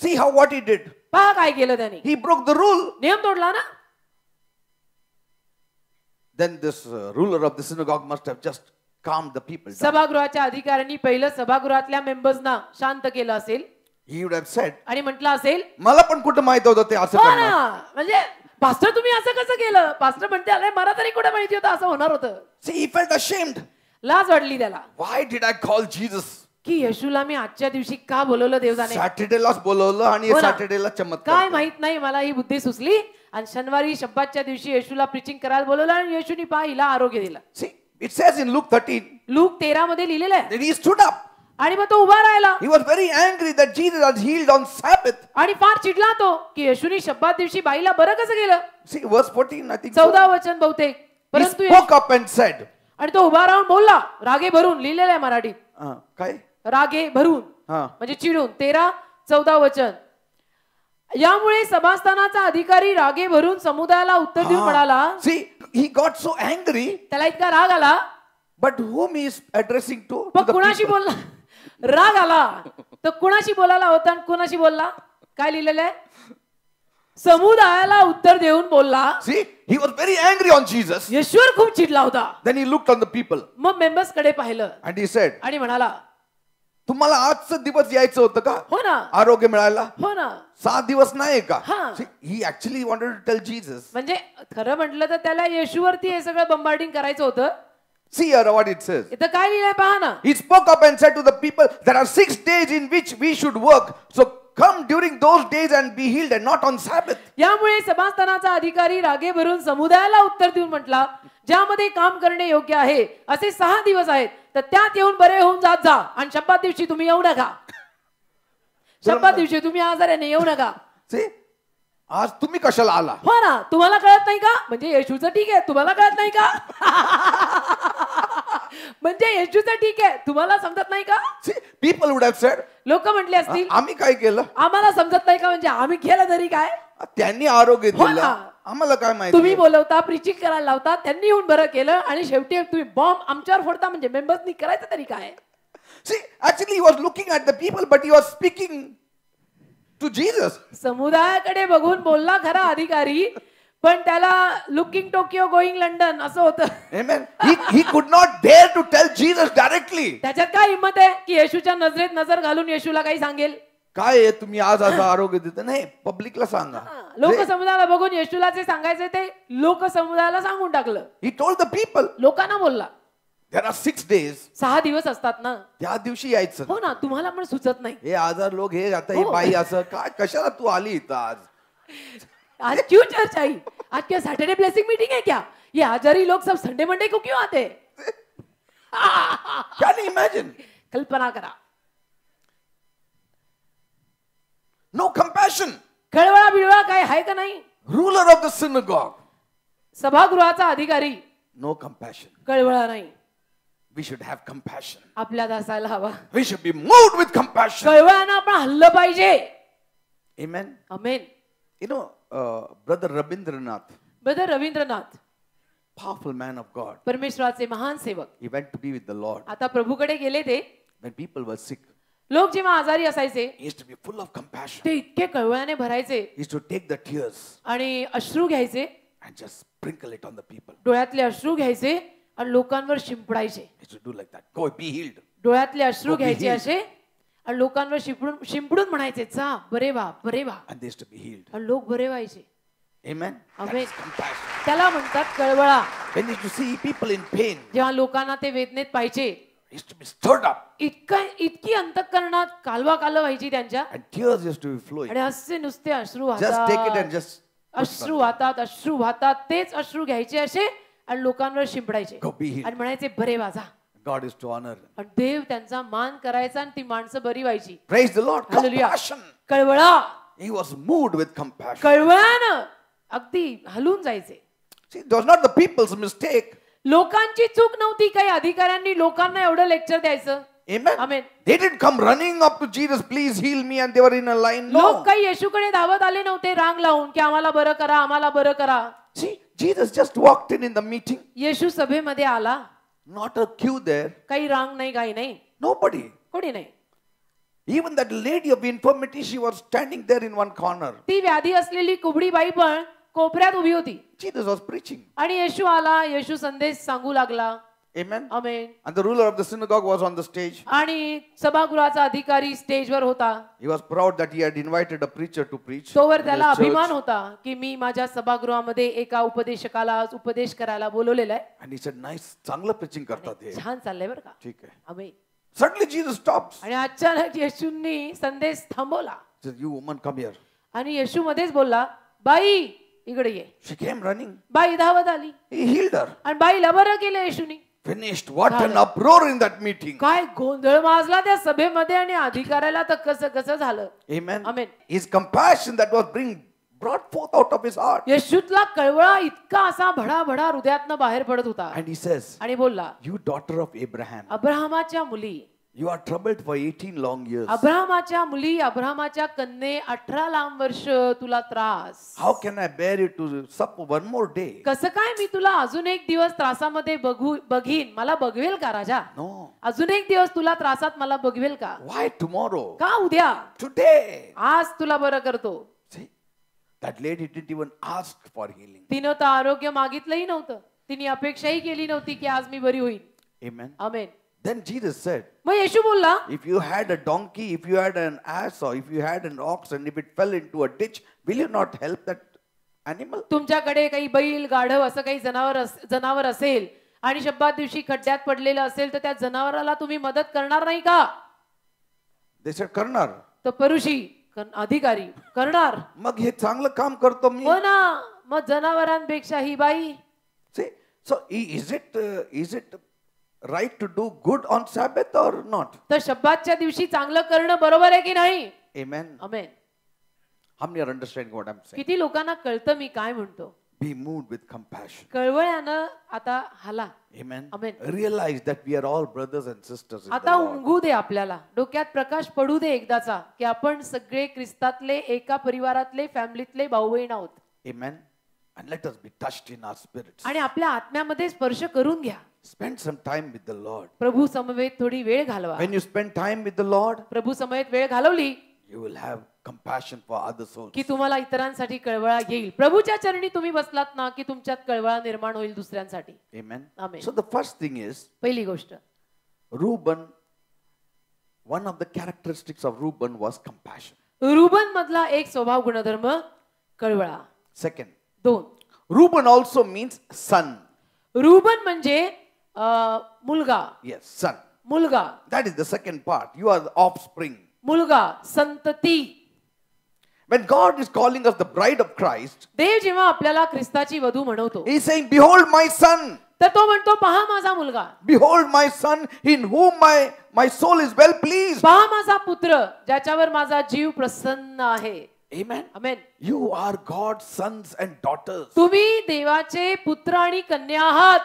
[SPEAKER 1] See how what he did.
[SPEAKER 2] पहा काय केलं त्याने.
[SPEAKER 1] He broke the rule.
[SPEAKER 2] नियम तोडला ना.
[SPEAKER 1] Then this ruler of the synagogue must have just calmed the people down.
[SPEAKER 2] सभागृहाच्या अधिकाऱ्यांनी पहिलं सभागृहातल्या मेंबर्सना शांत केलं असेल.
[SPEAKER 1] He would have said,
[SPEAKER 2] आणि म्हटलं असेल,
[SPEAKER 1] मला पण कुठं माहित होतं ते असं
[SPEAKER 2] हो
[SPEAKER 1] करणार.
[SPEAKER 2] ना, म्हणजे पास्टर तुम्ही असं कसं केलं? पास्टर म्हणते अरे मला तरी कुठे माहिती होतं असं होणार होतं.
[SPEAKER 1] See, he felt ashamed.
[SPEAKER 2] लाज वाटली त्याला
[SPEAKER 1] Why did I call Jesus?
[SPEAKER 2] की येशूला मी आजच्या दिवशी का बोलवलं देवजाने.
[SPEAKER 1] सॅटर्डेलाच बोलवलं आणि
[SPEAKER 2] हो ना.
[SPEAKER 1] सॅटर्डेला चमत्कार.
[SPEAKER 2] काय माहित नाही मला ही बुद्धी सुचली आणि शनिवारी शब्दाच्या दिवशी येशूला प्रीचिंग करायला बोलवलं आणि येशूनी पहा हिला आरोग्य दिलं.
[SPEAKER 1] See, it says in Luke 13
[SPEAKER 2] look 13 मध्ये लिहिलेलं आहे.
[SPEAKER 1] that he stood up.
[SPEAKER 2] आणि मग तो उभा राहिला
[SPEAKER 1] He was very angry that Jesus had healed on Sabbath.
[SPEAKER 2] आणि फार चिडला तो की येशूनी शब्दात दिवशी बाईला बरं कसं केलं.
[SPEAKER 1] See, verse 14, I think.
[SPEAKER 2] 14 वचन बहुतेक.
[SPEAKER 1] He
[SPEAKER 2] परंतु
[SPEAKER 1] spoke up and said,
[SPEAKER 2] आणि तो उभा राहून बोलला रागे भरून. लिहिलेलं आहे मराठीत
[SPEAKER 1] काय?
[SPEAKER 2] रागे भरून म्हणजे चिडून. 13-14 वचन. यामुळे सभास्थानाचा अधिकारी रागे भरून समुदायाला उत्तर देऊन म्हणाला.
[SPEAKER 1] See, he got so angry,
[SPEAKER 2] त्याला इतका राग आला.
[SPEAKER 1] but whom he is addressing to? To
[SPEAKER 2] मग
[SPEAKER 1] the
[SPEAKER 2] कुणाशी
[SPEAKER 1] people.
[SPEAKER 2] बोलला? राग आला तर कुणाशी बोलायला होता आणि कुणाशी बोलला? काय लिहिलेलं आहे? समुदायाला उत्तर देऊन बोलला.
[SPEAKER 1] See, he was very angry on Jesus.
[SPEAKER 2] येशूवर खूप चिडला होता.
[SPEAKER 1] Then he looked on the people
[SPEAKER 2] मग मेंबर्स कडे पाहिलं
[SPEAKER 1] and he said,
[SPEAKER 2] आणि म्हणाला,
[SPEAKER 1] तुम्हाला आजचं दिवस यायचं होतं का
[SPEAKER 2] हो ना,
[SPEAKER 1] आरोग्य मिळायला?
[SPEAKER 2] हो ना.
[SPEAKER 1] 7 दिवस नाही का?
[SPEAKER 2] हा.
[SPEAKER 1] See, he actually wanted to tell Jesus.
[SPEAKER 2] म्हणजे खरं म्हटलं तर त्याला येशूवरती हे सगळं बंबार्डिंग करायचं होतं.
[SPEAKER 1] See here what it says.
[SPEAKER 2] इथं काय लिहिलंय पहा ना.
[SPEAKER 1] He spoke up and said to the people, there are 6 days in which we should work. So come during those days and be healed and not on Sabbath.
[SPEAKER 2] यामुळे सभास्थानाचा अधिकारी रागे भरून समुदायाला उत्तर देऊन म्हटला, ज्यामध्ये काम करणे योग्य आहे असे 6 दिवस आहेत तर त्यात येऊन बरे होऊन जात जा आणि शब्दात दिवशी तुम्ही येऊ नका. शब्दात दिवशी तुम्ही आजाराने येऊ नका.
[SPEAKER 1] See, आज तुम्ही कशाला आला?
[SPEAKER 2] हो ना. तुम्हाला कळत नाही का? म्हणजे येशूचं ठीक आहे, तुम्हाला कळत नाही का? म्हणजे येशूचं ठीक आहे, तुम्हाला समजत नाही का?
[SPEAKER 1] See, people would have said,
[SPEAKER 2] लोक म्हटले असतील,
[SPEAKER 1] आम्ही काय केलं?
[SPEAKER 2] आम्हाला समजत नाही का? म्हणजे आम्ही केलं तरी काय?
[SPEAKER 1] त्यांनी आरोग्य
[SPEAKER 2] हो
[SPEAKER 1] दिलं,
[SPEAKER 2] ना.
[SPEAKER 1] आम्हाला काय माहिती?
[SPEAKER 2] तुम्ही बोलवता, प्रीचिंग करायला लावता, त्यांनी येऊन बरं केलं आणि शेवटी तुम्ही बॉम्ब आमच्यावर फोडता. म्हणजे मेंबर्सनी करायचं तरी काय?
[SPEAKER 1] See, actually he was looking at the people, but he was speaking to Jesus.
[SPEAKER 2] समुदायाकडे बघून बोलला खरा अधिकारी, पण त्याला लुकिंग टोकियो गोईंग लंडन असं होतं.
[SPEAKER 1] Amen. He could not dare to tell Jesus directly.
[SPEAKER 2] त्याच्यात काय हिंमत आहे की येशूच्या नजरेत नजर घालून येशूला काही सांगेल.
[SPEAKER 1] काय आहे तुम्ही आज असं आरोग्य देता नाही पब्लिकला सांगा.
[SPEAKER 2] लोकसमुदायाला बघून येशूला जे सांगायचं ते लोकसमुदायाला सांगून टाकलं.
[SPEAKER 1] He told the people.
[SPEAKER 2] लोकांना बोलला.
[SPEAKER 1] There are 6 days.
[SPEAKER 2] 6 दिवस असतात ना.
[SPEAKER 1] त्या दिवशी यायचं.
[SPEAKER 2] हो ना, तुम्हाला पण सुचत नाही.
[SPEAKER 1] हे आजार लोक हे आता ही बाई असं काय कशाला तू आली इथं आज.
[SPEAKER 2] आज क्यों चर्च आई? आज क्या सैटरडे ब्लेसिंग मीटिंग है क्या? ये आजारी लोग सब संडे मंडे को क्यों आते?
[SPEAKER 1] Can you imagine?
[SPEAKER 2] कल्पना करा.
[SPEAKER 1] No compassion.
[SPEAKER 2] कळवळा बिळवळा काय आहे का नाही?
[SPEAKER 1] Ruler of the synagogue.
[SPEAKER 2] सभागृहाचा अधिकारी.
[SPEAKER 1] No compassion.
[SPEAKER 2] कळवळा नाही.
[SPEAKER 1] We should have compassion.
[SPEAKER 2] आपल्यात असायला हवा.
[SPEAKER 1] We should be moved with compassion.
[SPEAKER 2] कळवळानं आपण हल्लं पाहिजे.
[SPEAKER 1] Amen.
[SPEAKER 2] Amen.
[SPEAKER 1] You know, Brother Rabindranath,
[SPEAKER 2] brother Rabindranath,
[SPEAKER 1] powerful man of God.
[SPEAKER 2] परमेश्वराचे महान सेवक,
[SPEAKER 1] He went to be with the Lord.
[SPEAKER 2] आता प्रभूकडे गेले ते.
[SPEAKER 1] When people were sick,
[SPEAKER 2] लोक जेव्हा आजारी असायचे
[SPEAKER 1] he used to be full of compassion.
[SPEAKER 2] ते इतके कळवळ्याने भरायचे
[SPEAKER 1] He used to take the tears
[SPEAKER 2] आणि अश्रू घ्यायचे,
[SPEAKER 1] and just sprinkle it on the people.
[SPEAKER 2] डोळ्यातले अश्रू घ्यायचे आणि लोकांवर शिंपडायचे.
[SPEAKER 1] He used to do like that. Go, be healed.
[SPEAKER 2] डोळ्यातले अश्रू
[SPEAKER 1] Oh, be
[SPEAKER 2] घ्यायचे
[SPEAKER 1] healed.
[SPEAKER 2] असे आणि लोकांवर शिंपडून म्हणायचे जा बरे व्हा बरे व्हा,
[SPEAKER 1] And they used to be healed.
[SPEAKER 2] आणि लोक बरे व्हायचे.
[SPEAKER 1] Amen.
[SPEAKER 2] Amen.
[SPEAKER 1] That's compassion.
[SPEAKER 2] त्याला म्हणतात कळवळा.
[SPEAKER 1] When you used to see people in pain,
[SPEAKER 2] जेव्हा लोकांना ते वेदनेत पाहिजे,
[SPEAKER 1] he used to be stirred up.
[SPEAKER 2] इतकी अंतःकरणात कालवा व्हायची त्यांच्या,
[SPEAKER 1] And tears used to be flowing.
[SPEAKER 2] आणि असे नुसते अश्रू
[SPEAKER 1] Just take it and
[SPEAKER 2] वाहतात,
[SPEAKER 1] just
[SPEAKER 2] अश्रू वाहतात, अश्रू वाहतात. तेच अश्रू घ्यायचे असे आणि लोकांवर शिंपडायचे
[SPEAKER 1] Go be healed.
[SPEAKER 2] आणि म्हणायचे बरे वाजा.
[SPEAKER 1] God is to honor.
[SPEAKER 2] आणि देव त्यांचा मान करायचा आणि ती माणसं बरी व्हायची.
[SPEAKER 1] Praise the Lord.
[SPEAKER 2] Hallelujah.
[SPEAKER 1] Compassion.
[SPEAKER 2] कळवळा.
[SPEAKER 1] He was moved with compassion.
[SPEAKER 2] कळवळानं अगदी हलून जायचे.
[SPEAKER 1] See, it was not the people's mistake.
[SPEAKER 2] लोकांची चूक नव्हती. काही अधिकाऱ्यांनी लोकांना एवढं लेक्चर द्यायचं.
[SPEAKER 1] Amen.
[SPEAKER 2] Amen.
[SPEAKER 1] They didn't come running up to Jesus, please heal me, and they were in a line.
[SPEAKER 2] लोक
[SPEAKER 1] No.
[SPEAKER 2] काही येशूकडे धावत आले नव्हते रांग लावून की आम्हाला बरं करा, आम्हाला बरं करा.
[SPEAKER 1] See, Jesus just walked in the meeting.
[SPEAKER 2] येशू सभेमध्ये आला.
[SPEAKER 1] Not a queue there.
[SPEAKER 2] काही रांग नाही, काही नाही,
[SPEAKER 1] Nobody.
[SPEAKER 2] कोणी नाही.
[SPEAKER 1] Even that lady of infirmity, she was standing there in one corner.
[SPEAKER 2] ती व्याधी असलेली कुबडी बाई पण कोपऱ्यात उभी होती.
[SPEAKER 1] Jesus was preaching.
[SPEAKER 2] आणि येशू आला. येशू संदेश सांगू लागला.
[SPEAKER 1] Amen.
[SPEAKER 2] Amen.
[SPEAKER 1] And the ruler of the synagogue was on the stage.
[SPEAKER 2] आणि सभागृहाचा अधिकारी स्टेजवर होता.
[SPEAKER 1] He was proud that he had invited a preacher to preach.
[SPEAKER 2] तोवर
[SPEAKER 1] in
[SPEAKER 2] त्याला
[SPEAKER 1] his church.
[SPEAKER 2] अभिमान होता की मी माझ्या सभागृहामध्ये एका उपदेशकाला आज उपदेश करायला बोलवलेलं आहे.
[SPEAKER 1] And he said, nice, चांगलं preaching करतात हे.
[SPEAKER 2] छान चाललंय बरं का.
[SPEAKER 1] ठीक आहे.
[SPEAKER 2] आमेन.
[SPEAKER 1] Suddenly Jesus stops.
[SPEAKER 2] आणि अचानक येशूंनी संदेश थांबवला.
[SPEAKER 1] He says, you woman, come here.
[SPEAKER 2] आणि येशू मध्येच बोलला, बाई इकडे ये.
[SPEAKER 1] She came running.
[SPEAKER 2] बाई धावत आली
[SPEAKER 1] He healed her.
[SPEAKER 2] आणि बाईला बरं केलं येशूनी.
[SPEAKER 1] Finished. What an uproar in that meeting.
[SPEAKER 2] काय गोंधळ माजला त्या सभेमध्ये आणि अधिकाऱ्याला तर कसं कसं झालं.
[SPEAKER 1] Amen.
[SPEAKER 2] Amen.
[SPEAKER 1] His compassion that was brought forth out of his heart.
[SPEAKER 2] येशूतला कळवळा इतका असा भडाभडा हृदयातनं बाहेर पडत होता.
[SPEAKER 1] And he says,
[SPEAKER 2] आणि बोलला,
[SPEAKER 1] you daughter of Abraham,
[SPEAKER 2] अब्राहमाच्या मुली,
[SPEAKER 1] you are troubled for 18 long years.
[SPEAKER 2] अब्राहमाच्या मुली, अब्राहमाच्या कन्ये, 18 लांब वर्ष तुला त्रास.
[SPEAKER 1] How can I bear you to suffer one more day?
[SPEAKER 2] कसं काय मी तुला अजून एक दिवस त्रासामध्ये बघीन. मला बघवेल का राजा?
[SPEAKER 1] No.
[SPEAKER 2] अजून एक दिवस तुला त्रासात मला बघवेल का?
[SPEAKER 1] Why tomorrow?
[SPEAKER 2] का उद्या?
[SPEAKER 1] Today.
[SPEAKER 2] आज तुला बरं करतो.
[SPEAKER 1] See, that lady didn't even ask for healing.
[SPEAKER 2] तिनं तर आरोग्य मागितलंही नव्हतं. तिने अपेक्षाही केली नव्हती की आज मी बरी होईल.
[SPEAKER 1] Amen.
[SPEAKER 2] आमेन.
[SPEAKER 1] Then Jesus said,
[SPEAKER 2] मग येशू बोलला,
[SPEAKER 1] if you had a donkey, if you had an ass, or if you had an ox, and if it fell into a ditch, will you not help that animal?
[SPEAKER 2] तुमच्याकडे काही बैल, गाढव असं काही जनावर असेल आणि शब्दात दिवशी खड्ड्यात पडलेलं असेल तर त्या जनावराला तुम्ही मदत करणार नाही का?
[SPEAKER 1] They said, करणार.
[SPEAKER 2] तर परुषी अधिकारी करणार.
[SPEAKER 1] मग हे चांगलं काम करतो मी.
[SPEAKER 2] हो ना. मग जनावरांपेक्षा ही बाई.
[SPEAKER 1] See, so is it right to do good on Sabbath or not?
[SPEAKER 2] तर शब्दाच्या दिवशी चांगलं करणं बरोबर आहे की नाही?
[SPEAKER 1] Amen.
[SPEAKER 2] Amen.
[SPEAKER 1] How many are understanding what I'm saying?
[SPEAKER 2] किती लोकांना कळतं मी काय म्हणतो?
[SPEAKER 1] Be moved with compassion.
[SPEAKER 2] कळवळ्यानं आता हाला.
[SPEAKER 1] Amen.
[SPEAKER 2] Amen.
[SPEAKER 1] Realize that we are all brothers and sisters in the
[SPEAKER 2] आता
[SPEAKER 1] Lord.
[SPEAKER 2] उंगू दे आपल्याला, डोक्यात प्रकाश पडू दे एकदाचा की आपण सगळे ख्रिस्तातले, एका परिवारातले, फॅमिलीतले भाऊ बहीण आहोत.
[SPEAKER 1] Amen. And let us be touched in our spirits.
[SPEAKER 2] आणि आपल्या आत्म्यामध्ये स्पर्श करून घ्या.
[SPEAKER 1] Spend some time with the Lord.
[SPEAKER 2] प्रभू समवेत थोडी वेळ घालवा.
[SPEAKER 1] When you spend time with the Lord,
[SPEAKER 2] प्रभू समवेत वेळ घालवली,
[SPEAKER 1] you will have compassion for other souls.
[SPEAKER 2] की तुम्हाला इतरांसाठी कळवळा येईल. प्रभूच्या चरणी तुम्ही बसलात ना की तुमच्यात कळवळा निर्माण होईल दुसऱ्यांसाठी.
[SPEAKER 1] Amen.
[SPEAKER 2] Amen.
[SPEAKER 1] So the first thing is,
[SPEAKER 2] पहिली गोष्ट,
[SPEAKER 1] Reuben, one of the characteristics of Reuben was compassion.
[SPEAKER 2] Ruban मधला एक स्वभाव गुणधर्म कळवळा.
[SPEAKER 1] Second,
[SPEAKER 2] 2,
[SPEAKER 1] Reuben also means son.
[SPEAKER 2] Ruban म्हणजे मुलगा.
[SPEAKER 1] Yes, son.
[SPEAKER 2] मुलगा.
[SPEAKER 1] That is the second part. You are the offspring.
[SPEAKER 2] मुलगा, संतती.
[SPEAKER 1] When God is calling us the bride of Christ,
[SPEAKER 2] देव जेव्हा आपल्याला ख्रिस्ताची वधू म्हणवतो,
[SPEAKER 1] He is saying, behold my son.
[SPEAKER 2] तर तो म्हणतो पहा माझा मुलगा.
[SPEAKER 1] Behold my son in whom my soul is well pleased.
[SPEAKER 2] पहा माझा पुत्र ज्याच्यावर माझा जीव प्रसन्न आहे.
[SPEAKER 1] Amen.
[SPEAKER 2] Amen.
[SPEAKER 1] You are God's sons and daughters.
[SPEAKER 2] तुम्ही देवाचे पुत्र आणि कन्या आहात.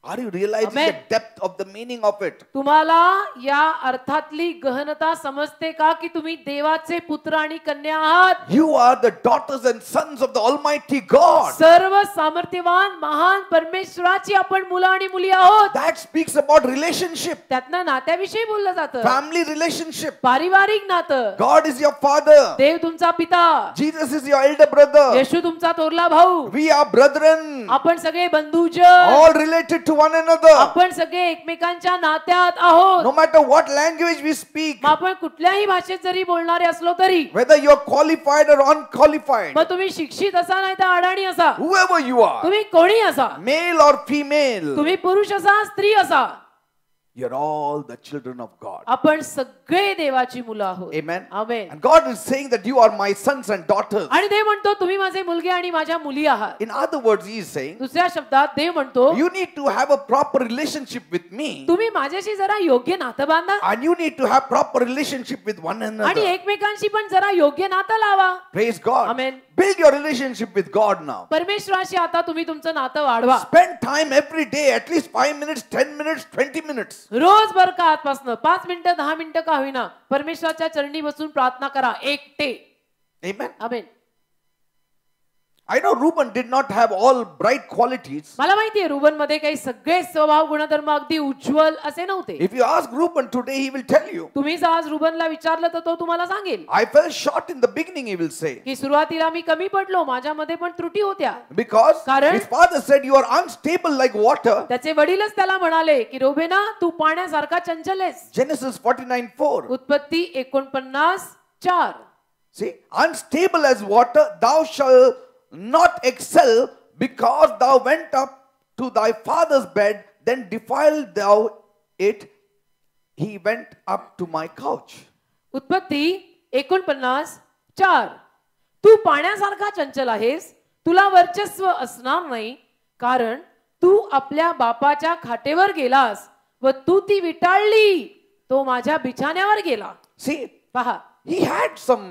[SPEAKER 1] Are you realizing
[SPEAKER 2] Amen.
[SPEAKER 1] the depth of the meaning of it?
[SPEAKER 2] तुम्हाला या अर्थातली गहनता समजते का की तुम्ही देवाचे पुत्र आणि कन्या आहात.
[SPEAKER 1] You are the daughters and sons of the Almighty God.
[SPEAKER 2] सर्व सामर्थ्यवान महान परमेश्वराची आपण मुलं आणि मुली आहोत.
[SPEAKER 1] That speaks about relationship,
[SPEAKER 2] त्यातनं नात्याविषयी बोललं जातं.
[SPEAKER 1] family relationship.
[SPEAKER 2] पारिवारिक नातं.
[SPEAKER 1] God is your father.
[SPEAKER 2] देव तुमचा पिता.
[SPEAKER 1] Jesus is your elder brother.
[SPEAKER 2] येशू तुमचा थोरला भाऊ.
[SPEAKER 1] We are brethren,
[SPEAKER 2] आपण सगळे बंधुजन.
[SPEAKER 1] all related to one another.
[SPEAKER 2] आपण सगळे एकमेकांच्या नात्यात आहोत.
[SPEAKER 1] No matter what language we speak,
[SPEAKER 2] मग आपण कुठल्याही भाषेत जरी बोलणारे असलो तरी,
[SPEAKER 1] whether you are qualified or unqualified,
[SPEAKER 2] मग तुम्ही शिक्षित असा नाही तर अडाणी असा,
[SPEAKER 1] whoever you are,
[SPEAKER 2] तुम्ही कोणी असा,
[SPEAKER 1] male or female,
[SPEAKER 2] तुम्ही पुरुष असा स्त्री असा,
[SPEAKER 1] you're all the children of God.
[SPEAKER 2] आपण सगळे देवाची मुलं आहोत.
[SPEAKER 1] Amen.
[SPEAKER 2] Amen.
[SPEAKER 1] And God is saying that you are my sons and daughters.
[SPEAKER 2] आणि देव म्हणतो तुम्ही माझे मुलगे आणि माझ्या मुली आहात.
[SPEAKER 1] In other words, He is saying,
[SPEAKER 2] दुसऱ्या शब्दात देव म्हणतो
[SPEAKER 1] you need to have a proper relationship with me,
[SPEAKER 2] तुम्ही माझ्याशी जरा योग्य नातं बांधा
[SPEAKER 1] and you need to have proper relationship with one
[SPEAKER 2] आणि
[SPEAKER 1] another.
[SPEAKER 2] एकमेकांशी पण जरा योग्य नातं लावा.
[SPEAKER 1] Praise God.
[SPEAKER 2] Amen.
[SPEAKER 1] Build your relationship with God now.
[SPEAKER 2] परमेश्वराशी आता तुम्ही तुमचं नातं वाढवा.
[SPEAKER 1] Spend time every day, at least 5 minutes, 10 minutes, 20 minutes.
[SPEAKER 2] रोज बर का आजपासून 5 मिनिटं 10 मिनिटं का होईना परमेश्वराच्या चरणी बसून प्रार्थना करा एकटे.
[SPEAKER 1] Amen.
[SPEAKER 2] Amen.
[SPEAKER 1] I know Reuben did not have all bright qualities.
[SPEAKER 2] मला माहितीये रुबन मध्ये काही सगळे स्वभाव गुणधर्म अगदी उज्ज्वल असे नव्हते.
[SPEAKER 1] If you ask Reuben today, he will tell you.
[SPEAKER 2] तुम्ही आज रुबनला विचारलं तर तो तुम्हाला सांगेल
[SPEAKER 1] I fell short in the beginning, he will say.
[SPEAKER 2] की सुरुवातीला मी कमी पडलो, माझ्यामध्ये पण त्रुटी होत्या.
[SPEAKER 1] Because
[SPEAKER 2] कारण
[SPEAKER 1] his father said, you are unstable like water.
[SPEAKER 2] त्याचे वडीलच त्याला म्हणाले की रोबेना तू पाण्यासारखा चंचल आहेस.
[SPEAKER 1] Genesis 49:4.
[SPEAKER 2] उत्पत्ती 49:4.
[SPEAKER 1] See, unstable as water, thou shalt not excel, because thou went up to thy father's bed, then defiled thou it. He went up to my couch.
[SPEAKER 2] उत्पत्ती 49:4. तू पाण्यासारखा चंचल आहेस, तुला वर्चस्व असणार नाही, कारण तू आपल्या बापाच्या खाटेवर गेलास व तू ती विटाळली, तो माझ्या बिछाण्यावर गेला.
[SPEAKER 1] See,
[SPEAKER 2] पहा,
[SPEAKER 1] he had some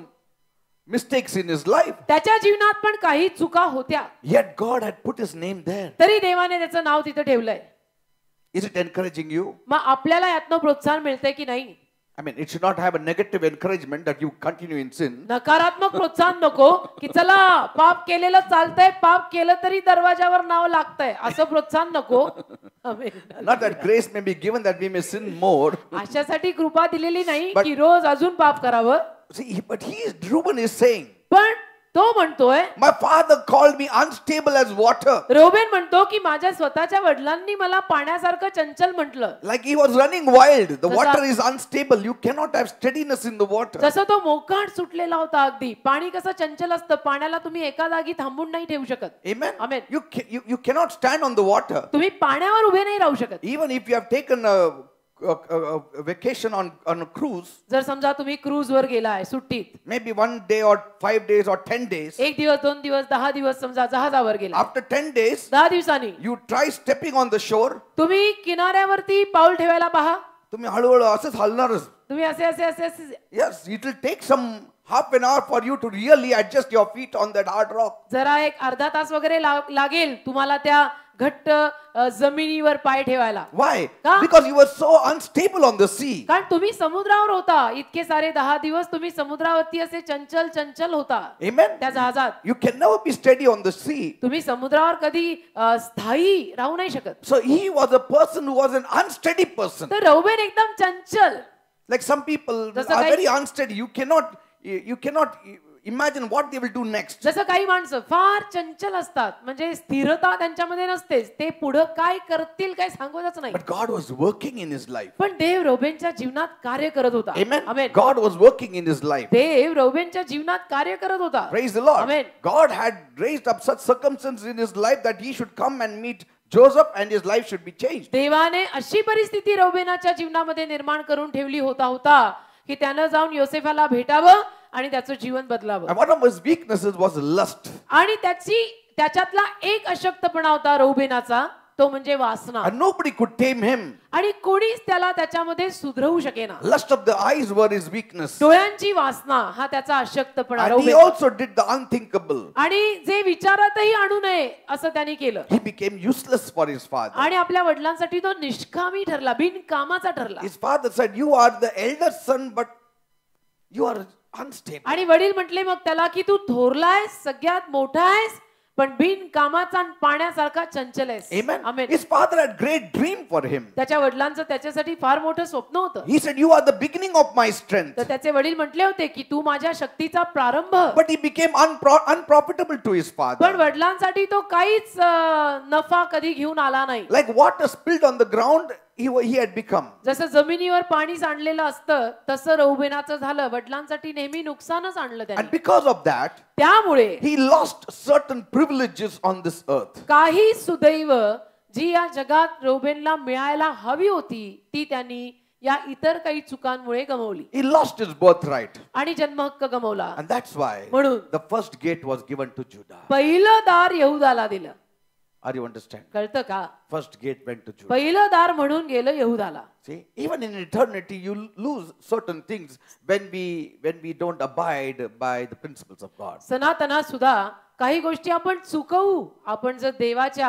[SPEAKER 1] mistakes in his life,
[SPEAKER 2] त्याच्या जीवनात पण काही चुका होत्या,
[SPEAKER 1] yet God had put his name there.
[SPEAKER 2] तरी देवाने त्याचं नाव तिथे ठेवलंय.
[SPEAKER 1] Is it encouraging you?
[SPEAKER 2] मग आपल्याला यातनं प्रोत्साहन मिळतंय की नाही?
[SPEAKER 1] I mean, it should not have a negative encouragement that you continue in sin.
[SPEAKER 2] नकारात्मक प्रोत्साहन नको की चला पाप केलेलं चालतंय, पाप केलं तरी दरवाजावर नाव लागतंय, असं प्रोत्साहन नको.
[SPEAKER 1] Not that grace may be given that we may sin more.
[SPEAKER 2] अशासाठी कृपा दिलेली नाही
[SPEAKER 1] But-
[SPEAKER 2] की रोज अजून पाप करावं.
[SPEAKER 1] See, but Reuben is saying,
[SPEAKER 2] पण तो म्हणतोय,
[SPEAKER 1] my father called me unstable as water.
[SPEAKER 2] रोबेन म्हणतो की माझ्या स्वतःच्या वडिलांनी मला पाण्यासारखं चंचल म्हटलं.
[SPEAKER 1] Like he was running wild. The
[SPEAKER 2] Jasa-
[SPEAKER 1] water is unstable. You cannot have steadiness in the water.
[SPEAKER 2] जसं तो मोकाट सुटलेला होता अगदी. पाणी कसं चंचल असतं, पाण्याला तुम्ही एका जागी थांबून नाही ठेवू शकत.
[SPEAKER 1] Amen.
[SPEAKER 2] Amen.
[SPEAKER 1] You cannot stand on the water.
[SPEAKER 2] तुम्ही पाण्यावर उभे नाही राहू शकत.
[SPEAKER 1] Even if you have taken a vacation on a cruise,
[SPEAKER 2] जर समजा तुम्ही क्रूज वर गेलाय सुट्टीत,
[SPEAKER 1] maybe 1 day or 5 days or 10 days.
[SPEAKER 2] 1 दिवस 2 दिवस 10 दिवस समजा जहाजावर गेला,
[SPEAKER 1] After 10 days,
[SPEAKER 2] 10 दिवसांनी
[SPEAKER 1] you try stepping on the shore.
[SPEAKER 2] तुम्ही किनाऱ्यावरती पाऊल ठेवायला पहा.
[SPEAKER 1] तुम्ही हळूहळू असंच हलणारच.
[SPEAKER 2] तुम्ही असे असे असे असे
[SPEAKER 1] Yes, it will take some half an hour for you to really adjust your feet on that hard rock.
[SPEAKER 2] जरा एक अर्धा तास वगैरे लागेल तुम्हाला त्या घट्ट जमिनीवर पाय ठेवायला.
[SPEAKER 1] Why?
[SPEAKER 2] का?
[SPEAKER 1] Because you were so unstable on the sea.
[SPEAKER 2] कारण तुम्ही समुद्रावर होता. इतके सारे 10 दिवस तुम्ही समुद्रावरती असे चंचल चंचल होता.
[SPEAKER 1] Amen.
[SPEAKER 2] त्या जहाजात
[SPEAKER 1] You can never be steady on the sea.
[SPEAKER 2] तुम्ही समुद्रावर कधी स्थायी राहू नाही शकत.
[SPEAKER 1] So he was a person who was an unsteady person.
[SPEAKER 2] तर रौबेन एकदम चंचल.
[SPEAKER 1] Like some people
[SPEAKER 2] जसं
[SPEAKER 1] are
[SPEAKER 2] काही-
[SPEAKER 1] very unsteady. You cannot you cannot imagine what they will do next.
[SPEAKER 2] जसं काही माणसं फार चंचल असतात, म्हणजे स्थिरता त्यांच्यामध्ये नसतेच, ते पुढे काय करतील काय सांगतच नाही.
[SPEAKER 1] But God was working in his life.
[SPEAKER 2] पण देव रोबेनच्या जीवनात कार्य करत होता.
[SPEAKER 1] Amen.
[SPEAKER 2] Amen.
[SPEAKER 1] God was working in his life.
[SPEAKER 2] देव रोबेनच्या जीवनात कार्य करत होता.
[SPEAKER 1] Praise the Lord.
[SPEAKER 2] Amen.
[SPEAKER 1] God had raised up such circumstances in his life that he should come and meet Joseph and his life should be changed.
[SPEAKER 2] देवाने अशी परिस्थिती रोबेनाच्या जीवनामध्ये निर्माण करून ठेवली होता की त्यानं जाऊन योसेफाला भेटावं आणि त्याचं जीवन बदलावं.
[SPEAKER 1] And one of his weaknesses was lust.
[SPEAKER 2] आणि त्याच्यातला एक अशक्तपणा होता रोबेनाचा, तो म्हणजे वासना.
[SPEAKER 1] And nobody could tame him.
[SPEAKER 2] आणि कोणीच त्याला त्याच्यामध्ये सुधरवू शकेना.
[SPEAKER 1] Lust of the eyes were his weakness.
[SPEAKER 2] डोळ्यांची वासना हा त्याचा अशक्तपणा.
[SPEAKER 1] And he also did the unthinkable.
[SPEAKER 2] आणि जे विचारातही आणू नये असं त्याने केलं.
[SPEAKER 1] He became useless for his father.
[SPEAKER 2] आणि आपल्या वडिलांसाठी तो निष्कामी ठरला, बिनकामाचा ठरला.
[SPEAKER 1] His father said, "You are the elder son, but you are unstable."
[SPEAKER 2] आणि वडील म्हटले मग त्याला की तू थोरला आहेस, सगळ्यात मोठा आहेस, पण बिनकामाचा पाण्यासारखा चंचल आहेस.
[SPEAKER 1] Amen.
[SPEAKER 2] Amen.
[SPEAKER 1] His father had great dream for him.
[SPEAKER 2] त्याच्या वडिलांचं त्याच्यासाठी फार मोठं स्वप्न होतं.
[SPEAKER 1] He said, "You are the beginning of my strength."
[SPEAKER 2] तर त्याचे वडील म्हटले होते की तू माझ्या शक्तीचा प्रारंभ.
[SPEAKER 1] But he became unprofitable to his
[SPEAKER 2] पण
[SPEAKER 1] father.
[SPEAKER 2] वडिलांसाठी तो काहीच नफा कधी घेऊन आला नाही.
[SPEAKER 1] Like water spilled on the ground, he had become.
[SPEAKER 2] जसं जमिनीवर पाणी सांडलेलं असतं तसं रौबेनाचं झालं. वडिलांसाठी नेहमी नुकसानच आणलं
[SPEAKER 1] And
[SPEAKER 2] त्याने.
[SPEAKER 1] because of that,
[SPEAKER 2] त्यामुळे
[SPEAKER 1] he lost certain privileges on this earth.
[SPEAKER 2] काही सुदैव जी या जगात रौबेनला मिळायला हवी होती ती त्यांनी या इतर काही चुकांमुळे गमावली.
[SPEAKER 1] He lost his birthright.
[SPEAKER 2] आणि जन्महक्क गमावला.
[SPEAKER 1] And that's why
[SPEAKER 2] म्हणून
[SPEAKER 1] the first gate was given to Judah.
[SPEAKER 2] पहिलं दार यहुदाला दिलं.
[SPEAKER 1] Are you understand?
[SPEAKER 2] कळतं का?
[SPEAKER 1] First gate went to Judah.
[SPEAKER 2] पहिलं दार म्हणून गेलं यहुदाला.
[SPEAKER 1] See, even in eternity, you lose certain things when we don't abide by the principles of God.
[SPEAKER 2] सनातनात सुद्धा काही गोष्टी आपण चुकवू, आपण जर देवाच्या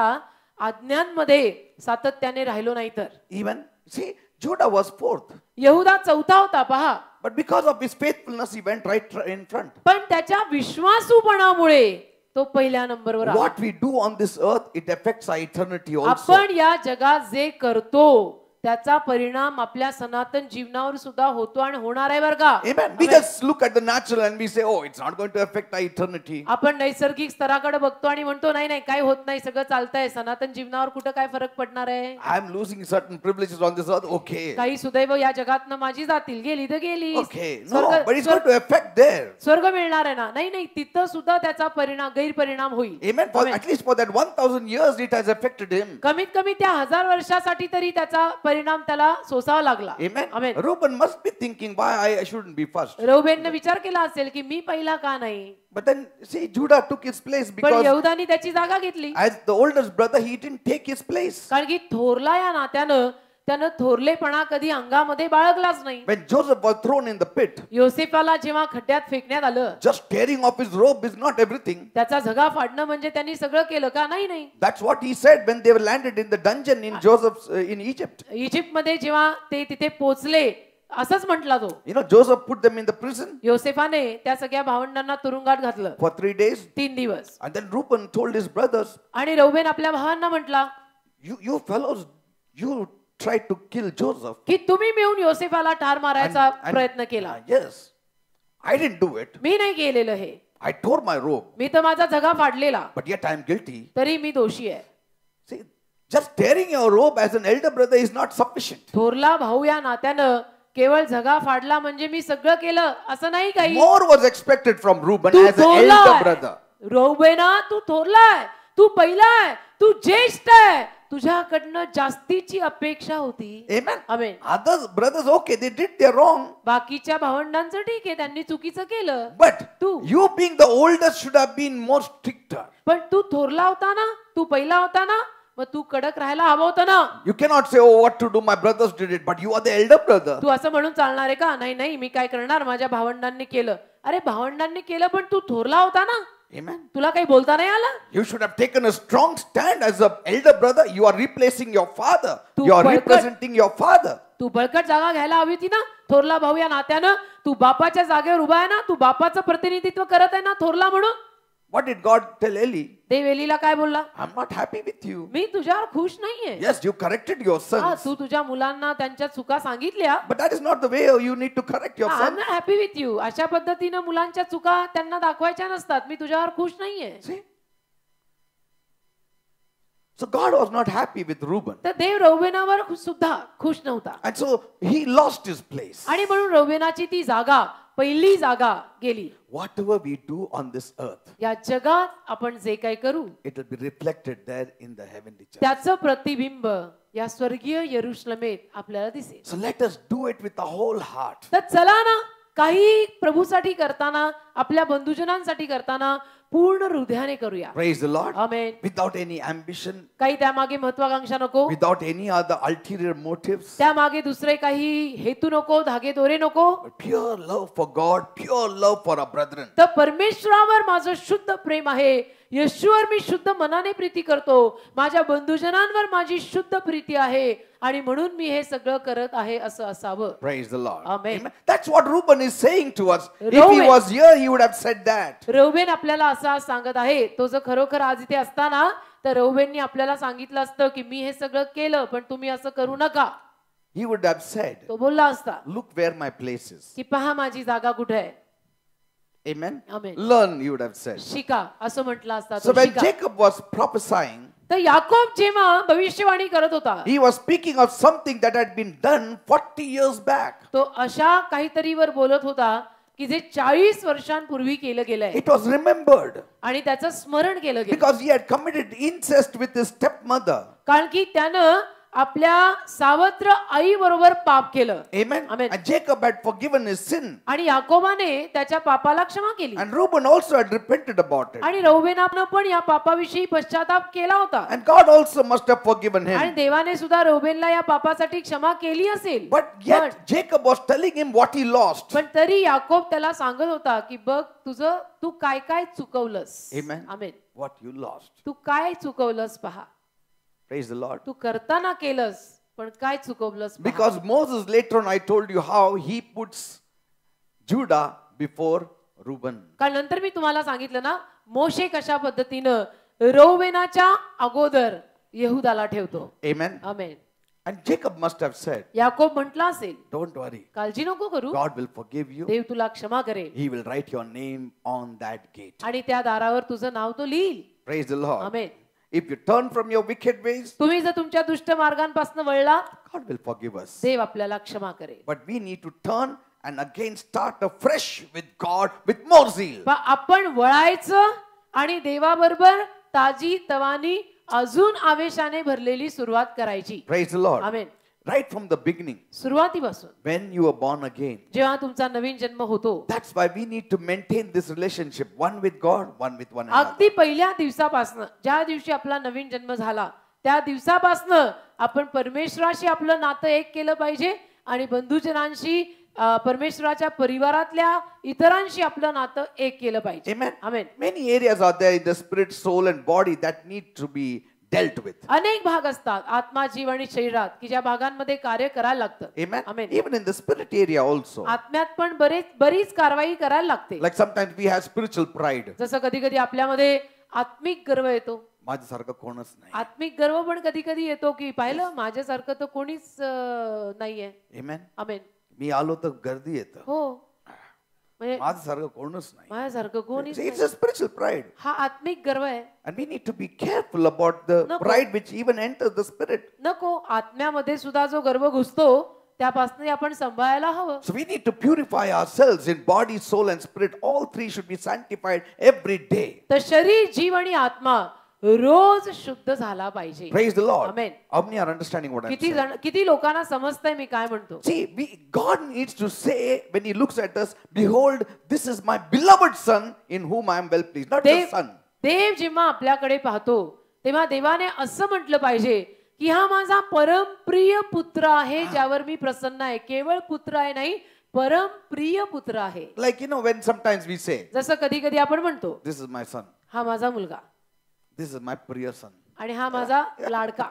[SPEAKER 2] आज्ञांमध्ये सातत्याने राहिलो नाही तर.
[SPEAKER 1] Even, see, Judah was fourth.
[SPEAKER 2] यहुदा चौथा होता पहा.
[SPEAKER 1] But because of his faithfulness, he went right in front.
[SPEAKER 2] पण त्याच्या विश्वासूपणामुळे तो पहिल्या नंबरवर आला.
[SPEAKER 1] What we do on this earth, it affects our eternity also.
[SPEAKER 2] आपण या जगात जे करतो त्याचा परिणाम आपल्या सनातन जीवनावर सुद्धा होतो आणि होणार आहे बरं का.
[SPEAKER 1] Amen. We just look at the natural and we say, "Oh, it's not going to affect our eternity."
[SPEAKER 2] आपण नैसर्गिक स्तराकडे बघतो आणि म्हणतो नाही नाही काय होत नाही, सगळं चालतंय, सनातन जीवनावर कुठं काय फरक पडणार आहे.
[SPEAKER 1] I am losing certain privileges on this earth. Okay.
[SPEAKER 2] काही सुदैव या जगातनं माझी जातील, गेली तर गेली.
[SPEAKER 1] Okay. No, but it's going to affect there.
[SPEAKER 2] स्वर्ग मिळणार आहे ना. नाही नाही, तिथं सुद्धा त्याचा परिणाम, गैरपरिणाम होईल.
[SPEAKER 1] Amen. For at least for that 1000 years, it has affected him.
[SPEAKER 2] कमीत कमी त्या 1000 वर्षासाठी तरी त्याचा परिणाम त्याला सोसावा लागला.
[SPEAKER 1] Amen.
[SPEAKER 2] Amen.
[SPEAKER 1] Reuben must be thinking, why I shouldn't be first.
[SPEAKER 2] रौबेनने विचार केला असेल की मी पहिला का नाही.
[SPEAKER 1] But then see, Judah took his place
[SPEAKER 2] पण
[SPEAKER 1] because
[SPEAKER 2] यहुदानी त्याची जागा घेतली.
[SPEAKER 1] as the oldest brother, he didn't take his place.
[SPEAKER 2] कारण की थोरला या नात्यानं त्यानं थोरलेपणा कधी अंगामध्ये बाळगलाच नाही.
[SPEAKER 1] When Joseph was thrown in the pit,
[SPEAKER 2] योसेफाला जेव्हा खड्ड्यात फेकण्यात आलं,
[SPEAKER 1] just tearing off his robe is not everything.
[SPEAKER 2] त्याचा झगा फाडणं म्हणजे त्यांनी सगळं केलं का? नाही नाही.
[SPEAKER 1] That's what he said when they were landed in the dungeon in in Egypt.
[SPEAKER 2] इजिप्तमध्ये जेव्हा ते तिथे पोहोचले असंच म्हटला तो.
[SPEAKER 1] You know, Joseph put them in the prison
[SPEAKER 2] योसेफाने त्या सगळ्या भावंडांना तुरुंगात घातलं
[SPEAKER 1] for 3 days.
[SPEAKER 2] 3 दिवस.
[SPEAKER 1] And then Reuben told his brothers,
[SPEAKER 2] आणि रौबेन आपल्या भावांना म्हटला,
[SPEAKER 1] you fellows, you tried to kill Joseph.
[SPEAKER 2] की तुम्ही मिळून योसेफाला ठार मारायचा प्रयत्न केला.
[SPEAKER 1] Yes, I didn't do it.
[SPEAKER 2] मी नाही केलेलं हे.
[SPEAKER 1] I tore my robe,
[SPEAKER 2] मी तर माझा झगा फाडलेला,
[SPEAKER 1] but yet I am guilty.
[SPEAKER 2] तरी मी दोषी आहे.
[SPEAKER 1] See, just tearing your robe as an elder brother is not sufficient.
[SPEAKER 2] थोरला भाऊ या नात्यानं केवळ झगा फाडला म्हणजे मी सगळं केलं असं नाही काही.
[SPEAKER 1] More was expected from Reuben
[SPEAKER 2] Tu
[SPEAKER 1] as an
[SPEAKER 2] थोरला
[SPEAKER 1] elder
[SPEAKER 2] आहे.
[SPEAKER 1] brother.
[SPEAKER 2] रौबेना तू थोरला आहे, तू पहिला आहे, तू ज्येष्ठ आहे, तुझ्याकडनं जास्तीची अपेक्षा होती.
[SPEAKER 1] Amen.
[SPEAKER 2] Amen.
[SPEAKER 1] Others brothers, okay, they did their wrong.
[SPEAKER 2] बाकीच्या भावंडांचं ठीक आहे, त्यांनी चुकीचं केलं.
[SPEAKER 1] But
[SPEAKER 2] Tu
[SPEAKER 1] you being the oldest should have been more stricter.
[SPEAKER 2] पण तू थोरला होता ना, तू पहिला होता ना, मग तू कडक राहायला हवं होतं ना.
[SPEAKER 1] You cannot say, "Oh, what to do? My brothers did it," but you are the elder brother.
[SPEAKER 2] तू असं म्हणून चालणार आहे का? नाही नाही, मी काय करणार, माझ्या भावंडांनी केलं. अरे भावंडांनी केलं पण तू थोरला होता ना.
[SPEAKER 1] Amen.
[SPEAKER 2] तुला काही बोलता नाही आलं.
[SPEAKER 1] You should have taken a strong stand as an elder brother. You are replacing your father.
[SPEAKER 2] Tu
[SPEAKER 1] You are
[SPEAKER 2] बळकट-
[SPEAKER 1] representing your father.
[SPEAKER 2] तू बळकट जागा घ्यायला हवी होती ना. थोरला भाऊ या नात्यानं तू बापाच्या जागेवर उभा आहे ना, तू बापाचं प्रतिनिधित्व करत आहे ना थोरला म्हणून.
[SPEAKER 1] What did God tell Eli?
[SPEAKER 2] देव एलीला काय बोलला?
[SPEAKER 1] I'm not happy with you.
[SPEAKER 2] मी तुझ्यावर खुश नाहीये.
[SPEAKER 1] Yes, you corrected your
[SPEAKER 2] हा,
[SPEAKER 1] sons.
[SPEAKER 2] तू तुझ्या मुलांना त्यांच्या चुका सांगितल्या.
[SPEAKER 1] But that is not the way you need to correct your
[SPEAKER 2] I'm
[SPEAKER 1] sons.
[SPEAKER 2] not happy with you. अशा पद्धतीने मुलांच्या चुका त्यांना दाखवायच्या नसतात. मी तुझ्यावर खुश नाहीये.
[SPEAKER 1] See? So God was not happy with Reuben.
[SPEAKER 2] तर देव रौबेनावर सुद्धा खुश नव्हता.
[SPEAKER 1] And so he lost his place.
[SPEAKER 2] आणि म्हणून रौबेनाची ती जागा, पहिली जागा गेली.
[SPEAKER 1] Whatever we do on this earth,
[SPEAKER 2] या जगात आपण जे काही करू
[SPEAKER 1] it will be reflected there in the heavenly church.
[SPEAKER 2] त्याचं प्रतिबिंब या स्वर्गीय यरुशलेमेत आपल्याला दिसेल.
[SPEAKER 1] So let us do it with the whole heart.
[SPEAKER 2] तर चला ना, काही प्रभूसाठी करताना, आपल्या बंधुजनांसाठी करताना पूर्ण हृदयाने करूया.
[SPEAKER 1] Praise the Lord.
[SPEAKER 2] Amen.
[SPEAKER 1] Without any ambition,
[SPEAKER 2] काही त्यामागे महत्वाकांक्षा नको,
[SPEAKER 1] without any other ulterior motives,
[SPEAKER 2] त्यामागे दुसरे काही हेतू नको, धागे दोरे नको.
[SPEAKER 1] but pure love for God, pure love for our brethren.
[SPEAKER 2] तर परमेश्वरावर माझं शुद्ध प्रेम आहे. येशूवर मी शुद्ध मनाने प्रीती करतो. माझ्या बंधुजनांवर माझी शुद्ध प्रीती आहे आणि म्हणून मी हे सगळं करत आहे असं असावं.
[SPEAKER 1] Praise the Lord.
[SPEAKER 2] Amen.
[SPEAKER 1] That's what Reuben is saying to us. If he
[SPEAKER 2] Reuben.
[SPEAKER 1] was here, he would have said that.
[SPEAKER 2] रौबेन आपल्याला असं आज सांगत आहे. तो जर खरोखर आज इथे असताना तर रौबेननी आपल्याला सांगितलं असतं की मी हे सगळं केलं पण तुम्ही असं करू नका.
[SPEAKER 1] He would have said,
[SPEAKER 2] तो बोलला असता
[SPEAKER 1] look where my place is.
[SPEAKER 2] की पहा माझी जागा कुठे आहे.
[SPEAKER 1] Amen.
[SPEAKER 2] Amen.
[SPEAKER 1] Learn, he would have said.
[SPEAKER 2] शिका असं म्हटलं असता.
[SPEAKER 1] So
[SPEAKER 2] तो
[SPEAKER 1] when
[SPEAKER 2] शिका.
[SPEAKER 1] Jacob was prophesying,
[SPEAKER 2] तर याकोब जेव्हा भविष्यवाणी करत होता
[SPEAKER 1] he was speaking of something that had been done 40 years back.
[SPEAKER 2] तो अशा काहीतरीवर बोलत होता की जे 40 वर्षांपूर्वी केलं गेलंय
[SPEAKER 1] It was remembered
[SPEAKER 2] आणि त्याचं स्मरण केलं गेलं.
[SPEAKER 1] because he had committed incest with his stepmother.
[SPEAKER 2] कारण की त्यानं आपल्या सावत्र आई बरोबर पाप केलं.
[SPEAKER 1] Amen.
[SPEAKER 2] Amen.
[SPEAKER 1] And Jacob had forgiven his sin.
[SPEAKER 2] आणि याकोबाने त्याच्या पापाला क्षमा केली.
[SPEAKER 1] And Reuben also had repented about it.
[SPEAKER 2] आणि रौबेनानं पण या पापाविषयी पश्चाताप केला होता.
[SPEAKER 1] And God also must have forgiven
[SPEAKER 2] आणि
[SPEAKER 1] him.
[SPEAKER 2] देवाने सुद्धा रौबेनला या पापासाठी क्षमा केली असेल.
[SPEAKER 1] But yet Jacob was telling him what he lost.
[SPEAKER 2] पण तरी याकोब त्याला सांगत होता की बघ तुझं तू काय काय चुकवलंस.
[SPEAKER 1] Amen.
[SPEAKER 2] Amen.
[SPEAKER 1] What you lost.
[SPEAKER 2] तू काय चुकवलंस पहा.
[SPEAKER 1] Praise the Lord.
[SPEAKER 2] तू करताना केलंस पण काय चुकवलंस पहा.
[SPEAKER 1] Because Moses, later on I told you how he puts Judah before Reuben.
[SPEAKER 2] कारण नंतर मी तुम्हाला सांगितलं ना मोशे कशा पद्धतीनं रौबेनाच्या अगोदर यहुदाला ठेवतो.
[SPEAKER 1] Amen.
[SPEAKER 2] Amen.
[SPEAKER 1] And Jacob must have said,
[SPEAKER 2] Yakob म्हटला असेल
[SPEAKER 1] don't worry.
[SPEAKER 2] काळजी नको करू,
[SPEAKER 1] God will forgive you.
[SPEAKER 2] देव तुला क्षमा करेल
[SPEAKER 1] He will write your name on that gate.
[SPEAKER 2] आणि त्या दारावर तुझं नाव तो लिहिल.
[SPEAKER 1] Praise the Lord.
[SPEAKER 2] Amen.
[SPEAKER 1] If you turn from your wicked ways,
[SPEAKER 2] तुम्ही जर तुमच्या दुष्ट मार्गांपासून वळला
[SPEAKER 1] God will forgive us.
[SPEAKER 2] देव आपल्याला क्षमा करेल.
[SPEAKER 1] But we need to turn and again start afresh with God with more zeal.
[SPEAKER 2] पण आपण वळायचं आणि देवाबरोबर ताजी तवानी अजून आवेशाने भरलेली सुरुवात करायची.
[SPEAKER 1] Praise the Lord.
[SPEAKER 2] Amen.
[SPEAKER 1] Right from the beginning,
[SPEAKER 2] सुरुवातीपासून
[SPEAKER 1] when you were born again.
[SPEAKER 2] जेव्हा तुमचा नवीन जन्म होतो
[SPEAKER 1] That's why we need to maintain this relationship, one with God, one with one another.
[SPEAKER 2] अगदी पहिल्या दिवसापासनं ज्या दिवशी आपला नवीन जन्म झाला त्या दिवसापासनं आपण परमेश्वराशी आपलं नातं एक केलं पाहिजे आणि बंधुजनांशी परमेश्वराच्या परिवारातल्या इतरांशी आपलं नातं एक केलं पाहिजे.
[SPEAKER 1] Amen.
[SPEAKER 2] Amen.
[SPEAKER 1] Many areas are there in the spirit, soul, and body that need to be dealt with.
[SPEAKER 2] अनेक भाग असतात आत्मा जीव आणि शरीरात की ज्या भागांमध्ये कार्य करायला लागतं.
[SPEAKER 1] Amen.
[SPEAKER 2] Amen.
[SPEAKER 1] Even in the spirit area also.
[SPEAKER 2] आत्म्यात पण बरीच कारवाई करायला लागते.
[SPEAKER 1] Like sometimes we have spiritual pride.
[SPEAKER 2] जसं कधी कधी आपल्यामध्ये आत्मिक गर्व येतो.
[SPEAKER 1] माझ्यासारखं कोणच नाही.
[SPEAKER 2] आत्मिक गर्व पण कधी कधी येतो की पाहिलं माझ्यासारखं तर कोणीच नाहीये.
[SPEAKER 1] Amen.
[SPEAKER 2] आमेन.
[SPEAKER 1] मी आलो तर गर्दी येतं.
[SPEAKER 2] हो म्हणजे
[SPEAKER 1] माझ्यासारखं कोणच नाही.
[SPEAKER 2] माझ्यासारखं कोणीच
[SPEAKER 1] It's
[SPEAKER 2] नाही.
[SPEAKER 1] a spiritual pride.
[SPEAKER 2] हा आत्मिक गर्व आहे.
[SPEAKER 1] And we need to be careful about the
[SPEAKER 2] नको.
[SPEAKER 1] pride which even enters the spirit.
[SPEAKER 2] नको आत्म्यामध्ये सुद्धा जो गर्व घुसतो त्यापासून आपण सांभाळायला हवं.
[SPEAKER 1] So we need to purify ourselves in body, soul, and spirit. All three should be sanctified every day.
[SPEAKER 2] तर शरीर जीव आणि आत्मा रोज शुद्ध झाला पाहिजे.
[SPEAKER 1] Praise the Lord.
[SPEAKER 2] Amen.
[SPEAKER 1] How many are understanding what I'm saying?
[SPEAKER 2] किती लोकांना समजतंय मी काय म्हणतो.
[SPEAKER 1] See, God needs to say when He looks at us, behold, this is my beloved son in whom I am well pleased. Not just son.
[SPEAKER 2] देव जेव्हा आपल्याकडे पाहतो तेव्हा देवाने असं म्हटलं पाहिजे की हा माझा परमप्रिय पुत्र आहे ज्यावर मी प्रसन्न आहे. केवळ पुत्र आहे नाही परमप्रिय पुत्र आहे.
[SPEAKER 1] Like, when sometimes we say,
[SPEAKER 2] जसं कधी कधी आपण म्हणतो
[SPEAKER 1] this is my son,
[SPEAKER 2] हा माझा मुलगा
[SPEAKER 1] this is my priya son.
[SPEAKER 2] आणि हा माझा लाडका.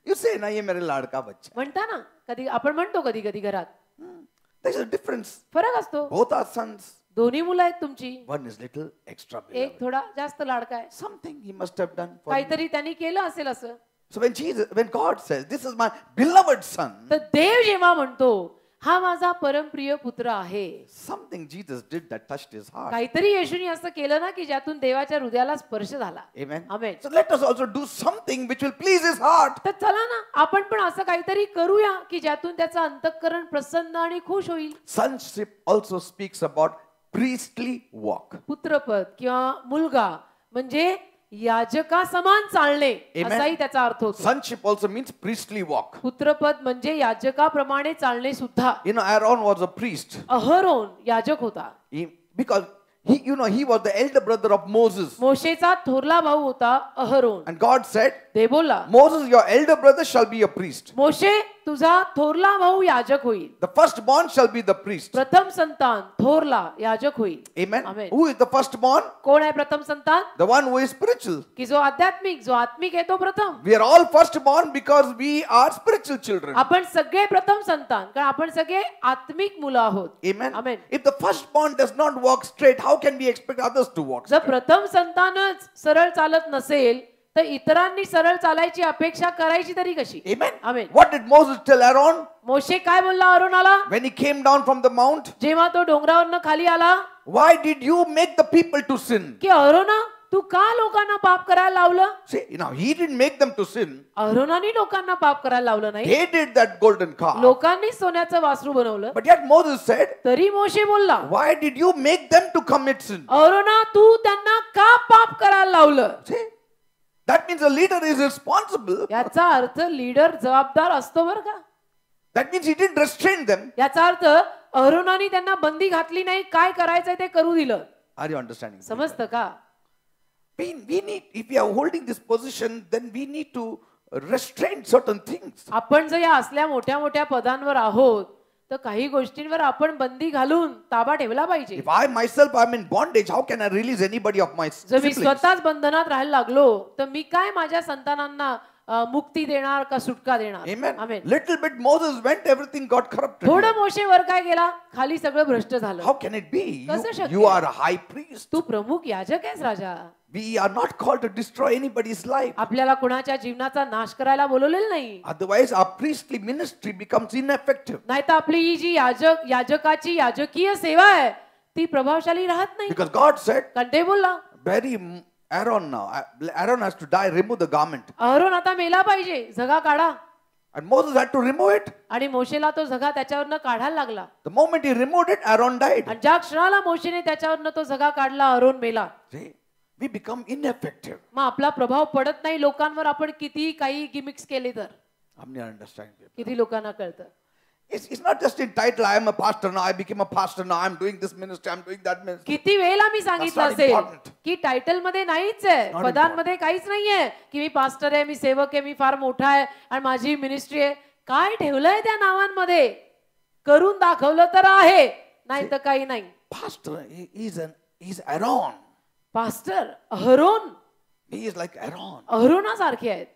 [SPEAKER 1] You say, na ye mere ladka bachcha.
[SPEAKER 2] म्हणता ना कधी आपण म्हणतो कधी कधी घरात
[SPEAKER 1] There's a difference.
[SPEAKER 2] फरक असतो.
[SPEAKER 1] Both are sons.
[SPEAKER 2] दोन्ही मुलं आहेत तुमची,
[SPEAKER 1] One is little extra
[SPEAKER 2] एक
[SPEAKER 1] beloved.
[SPEAKER 2] थोडा जास्त लाडका आहे,
[SPEAKER 1] Something he must have done for you.
[SPEAKER 2] काहीतरी त्यांनी केलं असेल असं.
[SPEAKER 1] So when God says, "This is my beloved son,"
[SPEAKER 2] तर देव जेव्हा म्हणतो हा माझा परमप्रिय पुत्र आहे,
[SPEAKER 1] something Jesus did that touched his heart.
[SPEAKER 2] काहीतरी येशूनी असं केलं ना की ज्यातून देवाच्या हृदयाला स्पर्श झाला.
[SPEAKER 1] Amen.
[SPEAKER 2] Amen.
[SPEAKER 1] So let us also do something which will please his heart.
[SPEAKER 2] तर चला ना आपण पण असं काहीतरी करूया की ज्यातून त्याचं अंतःकरण प्रसन्न आणि खुश होईल.
[SPEAKER 1] Sonship also speaks about priestly walk.
[SPEAKER 2] पुत्रपद किंवा मुलगा म्हणजे याजका समान चालणे
[SPEAKER 1] Amen.
[SPEAKER 2] असाही त्याचा अर्थ होतो.
[SPEAKER 1] Sonship also means priestly walk.
[SPEAKER 2] पुत्रपद म्हणजे याजकाप्रमाणे चालणे सुद्धा.
[SPEAKER 1] Aaron was a priest.
[SPEAKER 2] Aaron याजक होता.
[SPEAKER 1] Because he was the elder brother of Moses.
[SPEAKER 2] मोशेचा थोरला भाऊ होता अहरोन.
[SPEAKER 1] And God said,
[SPEAKER 2] ते बोलला
[SPEAKER 1] Moses, your elder brother shall be a priest.
[SPEAKER 2] मोशे तुझा थोरला भाऊ याजक होईल.
[SPEAKER 1] The firstborn shall be the priest.
[SPEAKER 2] प्रथम संतान थोरला याजक होईल.
[SPEAKER 1] Amen.
[SPEAKER 2] Amen.
[SPEAKER 1] Who is the firstborn?
[SPEAKER 2] कोण आहे प्रथम संतान?
[SPEAKER 1] The one who is spiritual.
[SPEAKER 2] की जो आध्यात्मिक, जो आत्मिक आहे तो प्रथम.
[SPEAKER 1] We are all firstborn because we are spiritual children.
[SPEAKER 2] आपण सगळे प्रथम संतान कारण आपण सगळे आत्मिक मुलं आहोत.
[SPEAKER 1] Amen.
[SPEAKER 2] Amen.
[SPEAKER 1] If the firstborn does not walk straight, how can we expect others to walk
[SPEAKER 2] जर
[SPEAKER 1] straight?
[SPEAKER 2] प्रथम संतानच सरळ चालत नसेल तर इतरांनी सरळ चालायची अपेक्षा करायची तरी कशी?
[SPEAKER 1] Amen.
[SPEAKER 2] Amen.
[SPEAKER 1] What did Moses tell Aaron
[SPEAKER 2] मोशे काय बोलला अहरोनाला
[SPEAKER 1] when he came down from the mount?
[SPEAKER 2] जेव्हा तो डोंगरावरनं खाली आला
[SPEAKER 1] Why did you make the people to sin?
[SPEAKER 2] की अहरोना तू का लोकांना पाप करायला लावलं?
[SPEAKER 1] See, he didn't make them to sin.
[SPEAKER 2] अहरोनाने लोकांना पाप करायला लावलं नाही,
[SPEAKER 1] They did that golden calf.
[SPEAKER 2] लोकांनी सोन्याचं वासरू बनवलं.
[SPEAKER 1] But yet Moses said,
[SPEAKER 2] तरी मोशे बोलला
[SPEAKER 1] why did you make them to commit sin?
[SPEAKER 2] अहरोना तू त्यांना का पाप करायला लावलं?
[SPEAKER 1] See, that means a leader is responsible.
[SPEAKER 2] याचा अर्थ लीडर जबाबदार असतो बरं का.
[SPEAKER 1] That means he didn't restrain them.
[SPEAKER 2] याचा अर्थ अहरोनाने त्यांना बंदी घातली नाही, काय करायचंय ते करू दिलं.
[SPEAKER 1] Are you understanding?
[SPEAKER 2] समजतं का?
[SPEAKER 1] We need, if we are holding this position, then we need to restrain certain things.
[SPEAKER 2] आपण जर या असल्या मोठ्या मोठ्या पदांवर आहोत तर काही गोष्टींवर आपण बंदी घालून ताबा ठेवला पाहिजे.
[SPEAKER 1] If I myself am in bondage, how can I release anybody of my
[SPEAKER 2] जर मी
[SPEAKER 1] siblings?
[SPEAKER 2] स्वतःच बंधनात राहायला लागलो तर मी काय माझ्या संतानांना मुक्ती देणार का सुटका देणार?
[SPEAKER 1] Amen.
[SPEAKER 2] आमेन.
[SPEAKER 1] Little bit Moses went, everything got corrupted.
[SPEAKER 2] थोडं मोशे वर काय गेला, खाली सगळं भ्रष्ट झालं.
[SPEAKER 1] How can it be?
[SPEAKER 2] कसं शक्य?
[SPEAKER 1] You are a high priest.
[SPEAKER 2] तू प्रमुख याजक आहेस राजा.
[SPEAKER 1] We are not called to destroy anybody's life.
[SPEAKER 2] आपल्याला कुणाच्या जीवनाचा नाश करायला बोलवलेलं नाही.
[SPEAKER 1] Otherwise, our priestly ministry becomes ineffective.
[SPEAKER 2] नाहीतर आपली ही जी याजकाची याजकीय सेवा आहे ती प्रभावशाली राहत नाही.
[SPEAKER 1] Because God said,
[SPEAKER 2] कारण ते बोलला
[SPEAKER 1] bury Aaron now. Aaron has to die, remove the garment.
[SPEAKER 2] Aaron आता मेला पाहिजे, झगा काढा.
[SPEAKER 1] And Moses had to remove it.
[SPEAKER 2] आणि मोशेला तो झगा त्याच्यावरनं काढायला लागला.
[SPEAKER 1] The moment he removed it, Aaron died.
[SPEAKER 2] आणि ज्या क्षणाला मोशेने त्याच्यावरनं तो झगा काढला अहरोन मेला.
[SPEAKER 1] See, we become ineffective.
[SPEAKER 2] मग आपला प्रभाव पडत नाही लोकांवर, आपण किती काही गिमिक्स केले तर.
[SPEAKER 1] I'm not understanding.
[SPEAKER 2] किती लोकांना कळतं.
[SPEAKER 1] It's not just in title, I am a pastor now, I became a pastor now, I'm doing this ministry, I'm doing that ministry.
[SPEAKER 2] किती वेळेला मी सांगितलं
[SPEAKER 1] That's not
[SPEAKER 2] असेल
[SPEAKER 1] important.
[SPEAKER 2] की टायटल मध्ये नाहीच आहे,
[SPEAKER 1] Not
[SPEAKER 2] पदांमध्ये काहीच नाहीये की मी पास्टर आहे, मी सेवक आहे, मी फार मोठा आहे आणि माझी मिनिस्ट्री आहे. काय ठेवलंय त्या नावांमध्ये? करून दाखवलं तर आहे, नाही तर काही नाही.
[SPEAKER 1] Pastor, he's Aaron.
[SPEAKER 2] Pastor Aaron,
[SPEAKER 1] He is like Aaron,
[SPEAKER 2] अहरोनासारखे आहेत.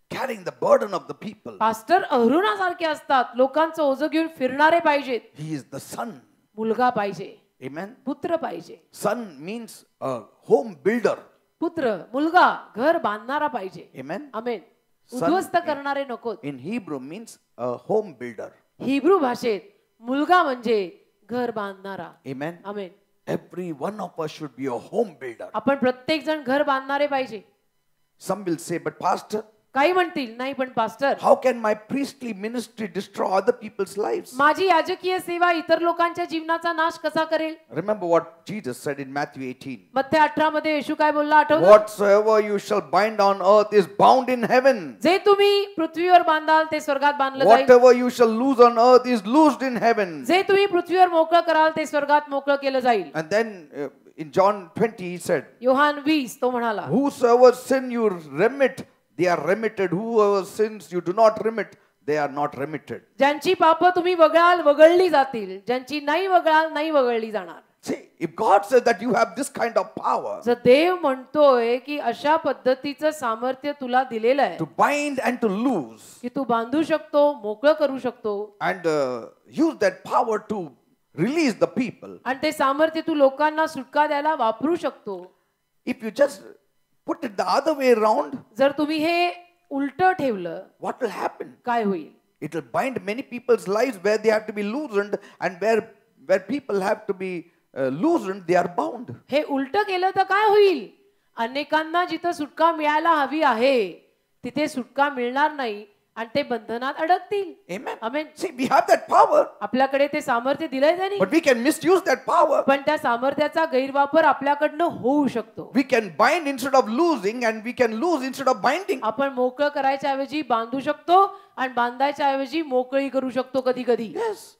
[SPEAKER 1] carrying the burden of the people.
[SPEAKER 2] Pastor अहरोनासारखे असतात, लोकांचं ओझं घेऊन फिरणारे पाहिजेत.
[SPEAKER 1] He is the son.
[SPEAKER 2] मुलगा पाहिजे,
[SPEAKER 1] Amen.
[SPEAKER 2] पुत्र पाहिजे.
[SPEAKER 1] Son means a home builder.
[SPEAKER 2] पुत्र, मुलगा घर बांधणारा पाहिजे.
[SPEAKER 1] Amen.
[SPEAKER 2] आमेन.
[SPEAKER 1] Son
[SPEAKER 2] उद्ध्वस्त करणारे नकोत.
[SPEAKER 1] In Hebrew means a home builder.
[SPEAKER 2] Hebrew भाषेत मुलगा म्हणजे घर बांधणारा.
[SPEAKER 1] Amen.
[SPEAKER 2] Amen.
[SPEAKER 1] Every one of us should be a home builder.
[SPEAKER 2] आपण प्रत्येक जण घर बांधणारे पाहिजे.
[SPEAKER 1] Some will say, but pastor,
[SPEAKER 2] काही म्हणतील नाही पण pastor,
[SPEAKER 1] how can my priestly ministry destroy other people's lives?
[SPEAKER 2] माझी याजकीय सेवा इतर लोकांच्या जीवनाचा नाश कसा करेल?
[SPEAKER 1] Remember what Jesus said in Matthew 18.
[SPEAKER 2] मत्ते 18 मध्ये येशू काय बोलला आठवतं?
[SPEAKER 1] Whatsoever you shall bind on earth is bound in heaven.
[SPEAKER 2] जे तुम्ही पृथ्वीवर बांधाल ते स्वर्गात बांधलं जाईल.
[SPEAKER 1] Whatever you shall loose on earth is loosed in heaven.
[SPEAKER 2] जे तुम्ही पृथ्वीवर मोकळं कराल ते स्वर्गात मोकळं केलं जाईल.
[SPEAKER 1] And then in John 20 he said,
[SPEAKER 2] Yohan 20 तो म्हणाला,
[SPEAKER 1] whosoever sin you remit, they are remitted. Whoever sins you do not remit, they are not remitted.
[SPEAKER 2] ज्यांची पाप तुम्ही वगळाल वगळली जातील, ज्यांची नाही वगळाल नाही वगळली जाणार.
[SPEAKER 1] See, if God says that you have this kind of power
[SPEAKER 2] जर देव म्हणतोय की अशा पद्धतीचं सामर्थ्य तुला दिलेलं आहे
[SPEAKER 1] to bind and to loose
[SPEAKER 2] की तू बांधू शकतो, मोकळं करू शकतो
[SPEAKER 1] and use that power to release the people,
[SPEAKER 2] आणि ते सामर्थ्य तू लोकांना सुटका द्यायला वापरू शकतो.
[SPEAKER 1] if you just put it the other way around,
[SPEAKER 2] जर तुम्ही हे उलट ठेवलं
[SPEAKER 1] what will happen?
[SPEAKER 2] काय होईल?
[SPEAKER 1] It will bind many people's lives where they have to be loosened, and where people have to be loosened, they are bound.
[SPEAKER 2] हे उलट केलं तर काय होईल? अनेकांना जिथं सुटका मिळायला हवी आहे तिथे सुटका मिळणार नाही आणि ते बंधनात अडकतील.
[SPEAKER 1] Amen.
[SPEAKER 2] Amen.
[SPEAKER 1] See, we have that power,
[SPEAKER 2] आपल्याकडे ते सामर्थ्य दिलंय त्यांनी,
[SPEAKER 1] but we can misuse that power.
[SPEAKER 2] पण त्या सामर्थ्याचा गैरवापर आपल्याकडनं होऊ शकतो.
[SPEAKER 1] We can bind instead of losing, and we can lose instead of binding.
[SPEAKER 2] आपण मोकळं करायच्या ऐवजी बांधू शकतो आणि बांधायच्या ऐवजी मोकळी करू शकतो. कधी कधी
[SPEAKER 1] Yes.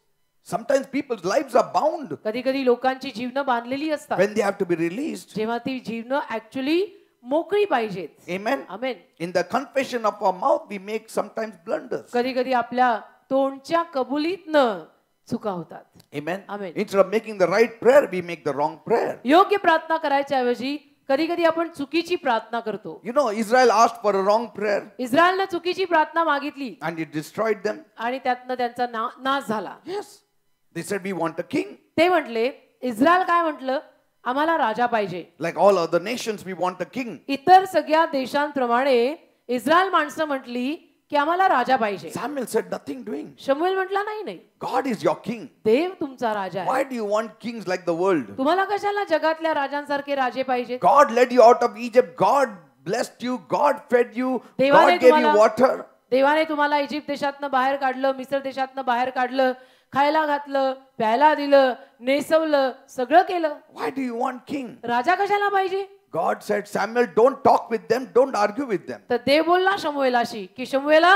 [SPEAKER 1] Sometimes people's lives are bound
[SPEAKER 2] कधी कधी लोकांची जीवनं बांधलेली असतात
[SPEAKER 1] when they have to be released.
[SPEAKER 2] जेव्हा ती जीवनं ऍक्च्युली मोकळी पाहिजेत.
[SPEAKER 1] Amen.
[SPEAKER 2] Amen.
[SPEAKER 1] In the confession of our mouth, we make sometimes blunders.
[SPEAKER 2] कधी कधी आपल्या तोंडच्या कबुलीतनं चुका होतात.
[SPEAKER 1] Amen.
[SPEAKER 2] Amen.
[SPEAKER 1] Instead of making the right prayer, we make the wrong prayer.
[SPEAKER 2] योग्य प्रार्थना करायच्या ऐवजी कधी कधी आपण चुकीची प्रार्थना करतो.
[SPEAKER 1] You know, Israel asked for a wrong prayer,
[SPEAKER 2] इस्रायलनं चुकीची प्रार्थना मागितली
[SPEAKER 1] and it destroyed them.
[SPEAKER 2] आणि त्यातनं त्यांचा नाश झाला.
[SPEAKER 1] Yes. They said, we want a king.
[SPEAKER 2] ते म्हटले, इस्रायल काय म्हटलं, आम्हाला राजा पाहिजे.
[SPEAKER 1] Like all other nations, we want a king.
[SPEAKER 2] इतर सगळ्या देशांप्रमाणे इस्रायल माणसं म्हटली की आम्हाला राजा पाहिजे.
[SPEAKER 1] Samuel said, nothing doing.
[SPEAKER 2] शमूएल म्हटला, नाही नाही,
[SPEAKER 1] God is your king.
[SPEAKER 2] देव तुमचा राजा आहे.
[SPEAKER 1] Why do you want kings like the world?
[SPEAKER 2] तुम्हाला कशाला जगातल्या राजांसारखे राजे पाहिजे?
[SPEAKER 1] God led you out of Egypt. God blessed you. God fed you.
[SPEAKER 2] देवाने
[SPEAKER 1] God gave you
[SPEAKER 2] तुम्हाला-
[SPEAKER 1] water.
[SPEAKER 2] देवाने तुम्हाला इजिप्त देशातनं बाहेर काढलं, मिस्र देशातनं बाहेर काढलं, खायला घातलं, प्यायला दिलं, नेसवलं, सगळं केलं.
[SPEAKER 1] Why do you want king?
[SPEAKER 2] राजा कशाला पाहिजे?
[SPEAKER 1] God said, Samuel, don't talk with them. Don't argue with them.
[SPEAKER 2] तर देव बोलला शमूएलाशी की शमूएला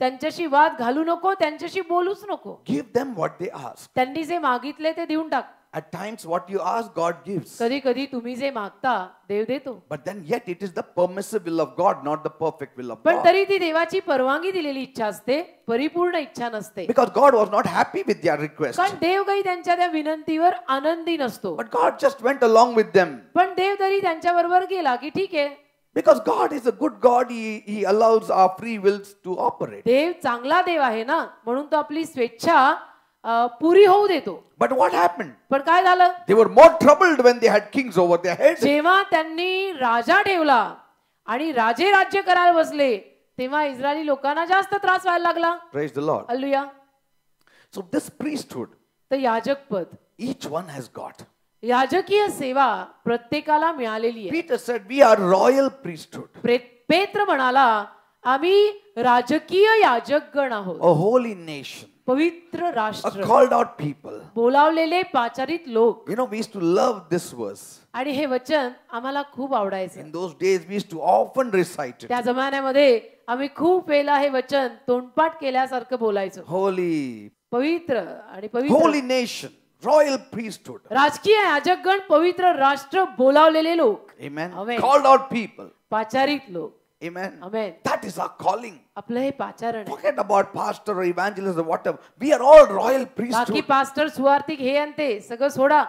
[SPEAKER 2] त्यांच्याशी वाद घालू नको, त्यांच्याशी बोलूच नको.
[SPEAKER 1] Give them what they ask.
[SPEAKER 2] त्यांनी जे मागितले ते देऊन टाक.
[SPEAKER 1] At times, what you ask, God gives.
[SPEAKER 2] कधी कधी तुम्ही जे मागता देव देतो,
[SPEAKER 1] But then yet it is the permissive will of God, not the perfect will of
[SPEAKER 2] पण
[SPEAKER 1] God.
[SPEAKER 2] तरी ती देवाची परवानगी दिलेली इच्छा असते, परिपूर्ण इच्छा नसते.
[SPEAKER 1] Because God was not happy with their request.
[SPEAKER 2] कारण देव काही त्यांच्या त्या विनंतीवर आनंदी नसतो.
[SPEAKER 1] But God just went along with them.
[SPEAKER 2] पण देव तरी त्यांच्या बरोबर गेला की ठीक आहे,
[SPEAKER 1] Because God is a good God, He allows our free wills to operate.
[SPEAKER 2] देव चांगला देव आहे ना, म्हणून तो आपली स्वेच्छा पुरी होऊ देतो.
[SPEAKER 1] But what happened?
[SPEAKER 2] पण काय झालं,
[SPEAKER 1] They were more troubled when they had kings over their heads.
[SPEAKER 2] जेव्हा त्यांनी राजा ठेवला आणि राजे राज्य करायला बसले तेव्हा इस्रायली लोकांना जास्त त्रास व्हायला लागला.
[SPEAKER 1] Praise the Lord.
[SPEAKER 2] Hallelujah.
[SPEAKER 1] So this priesthood,
[SPEAKER 2] तर याजक पद,
[SPEAKER 1] each one has got.
[SPEAKER 2] याजकीय सेवा प्रत्येकाला मिळालेली आहे.
[SPEAKER 1] Peter said, we are royal priesthood,
[SPEAKER 2] पेत्र म्हणाला, आम्ही राजकीय याजक गण आहोत,
[SPEAKER 1] a holy nation,
[SPEAKER 2] पवित्र
[SPEAKER 1] a
[SPEAKER 2] राष्ट्र,
[SPEAKER 1] called out people.
[SPEAKER 2] बोलावलेले पाचारित लोक.
[SPEAKER 1] You know, we used to love this verse.
[SPEAKER 2] आणि हे वचन आम्हाला खूप आवडायचं.
[SPEAKER 1] In those days, we used to often recite it.
[SPEAKER 2] त्या जमान्यामध्ये आम्ही खूप वेळा हे वचन तोंडपाठ केल्यासारखं बोलायचो.
[SPEAKER 1] Holy,
[SPEAKER 2] पवित्र आणि पवित्र
[SPEAKER 1] holy nation, royal priesthood.
[SPEAKER 2] राजकीय याजकगण, पवित्र राष्ट्र, बोलावलेले लोक,
[SPEAKER 1] Amen.
[SPEAKER 2] Amen.
[SPEAKER 1] Called out people.
[SPEAKER 2] पाचारित लोक.
[SPEAKER 1] Amen.
[SPEAKER 2] Amen.
[SPEAKER 1] That is our calling.
[SPEAKER 2] आपलं हे पाचारण आहे.
[SPEAKER 1] Forget about pastor or evangelist or whatever. We are all royal
[SPEAKER 2] बाकी
[SPEAKER 1] priesthood.
[SPEAKER 2] पास्टर, सुवार्तिक, हे आणि ते सगळं सोडा,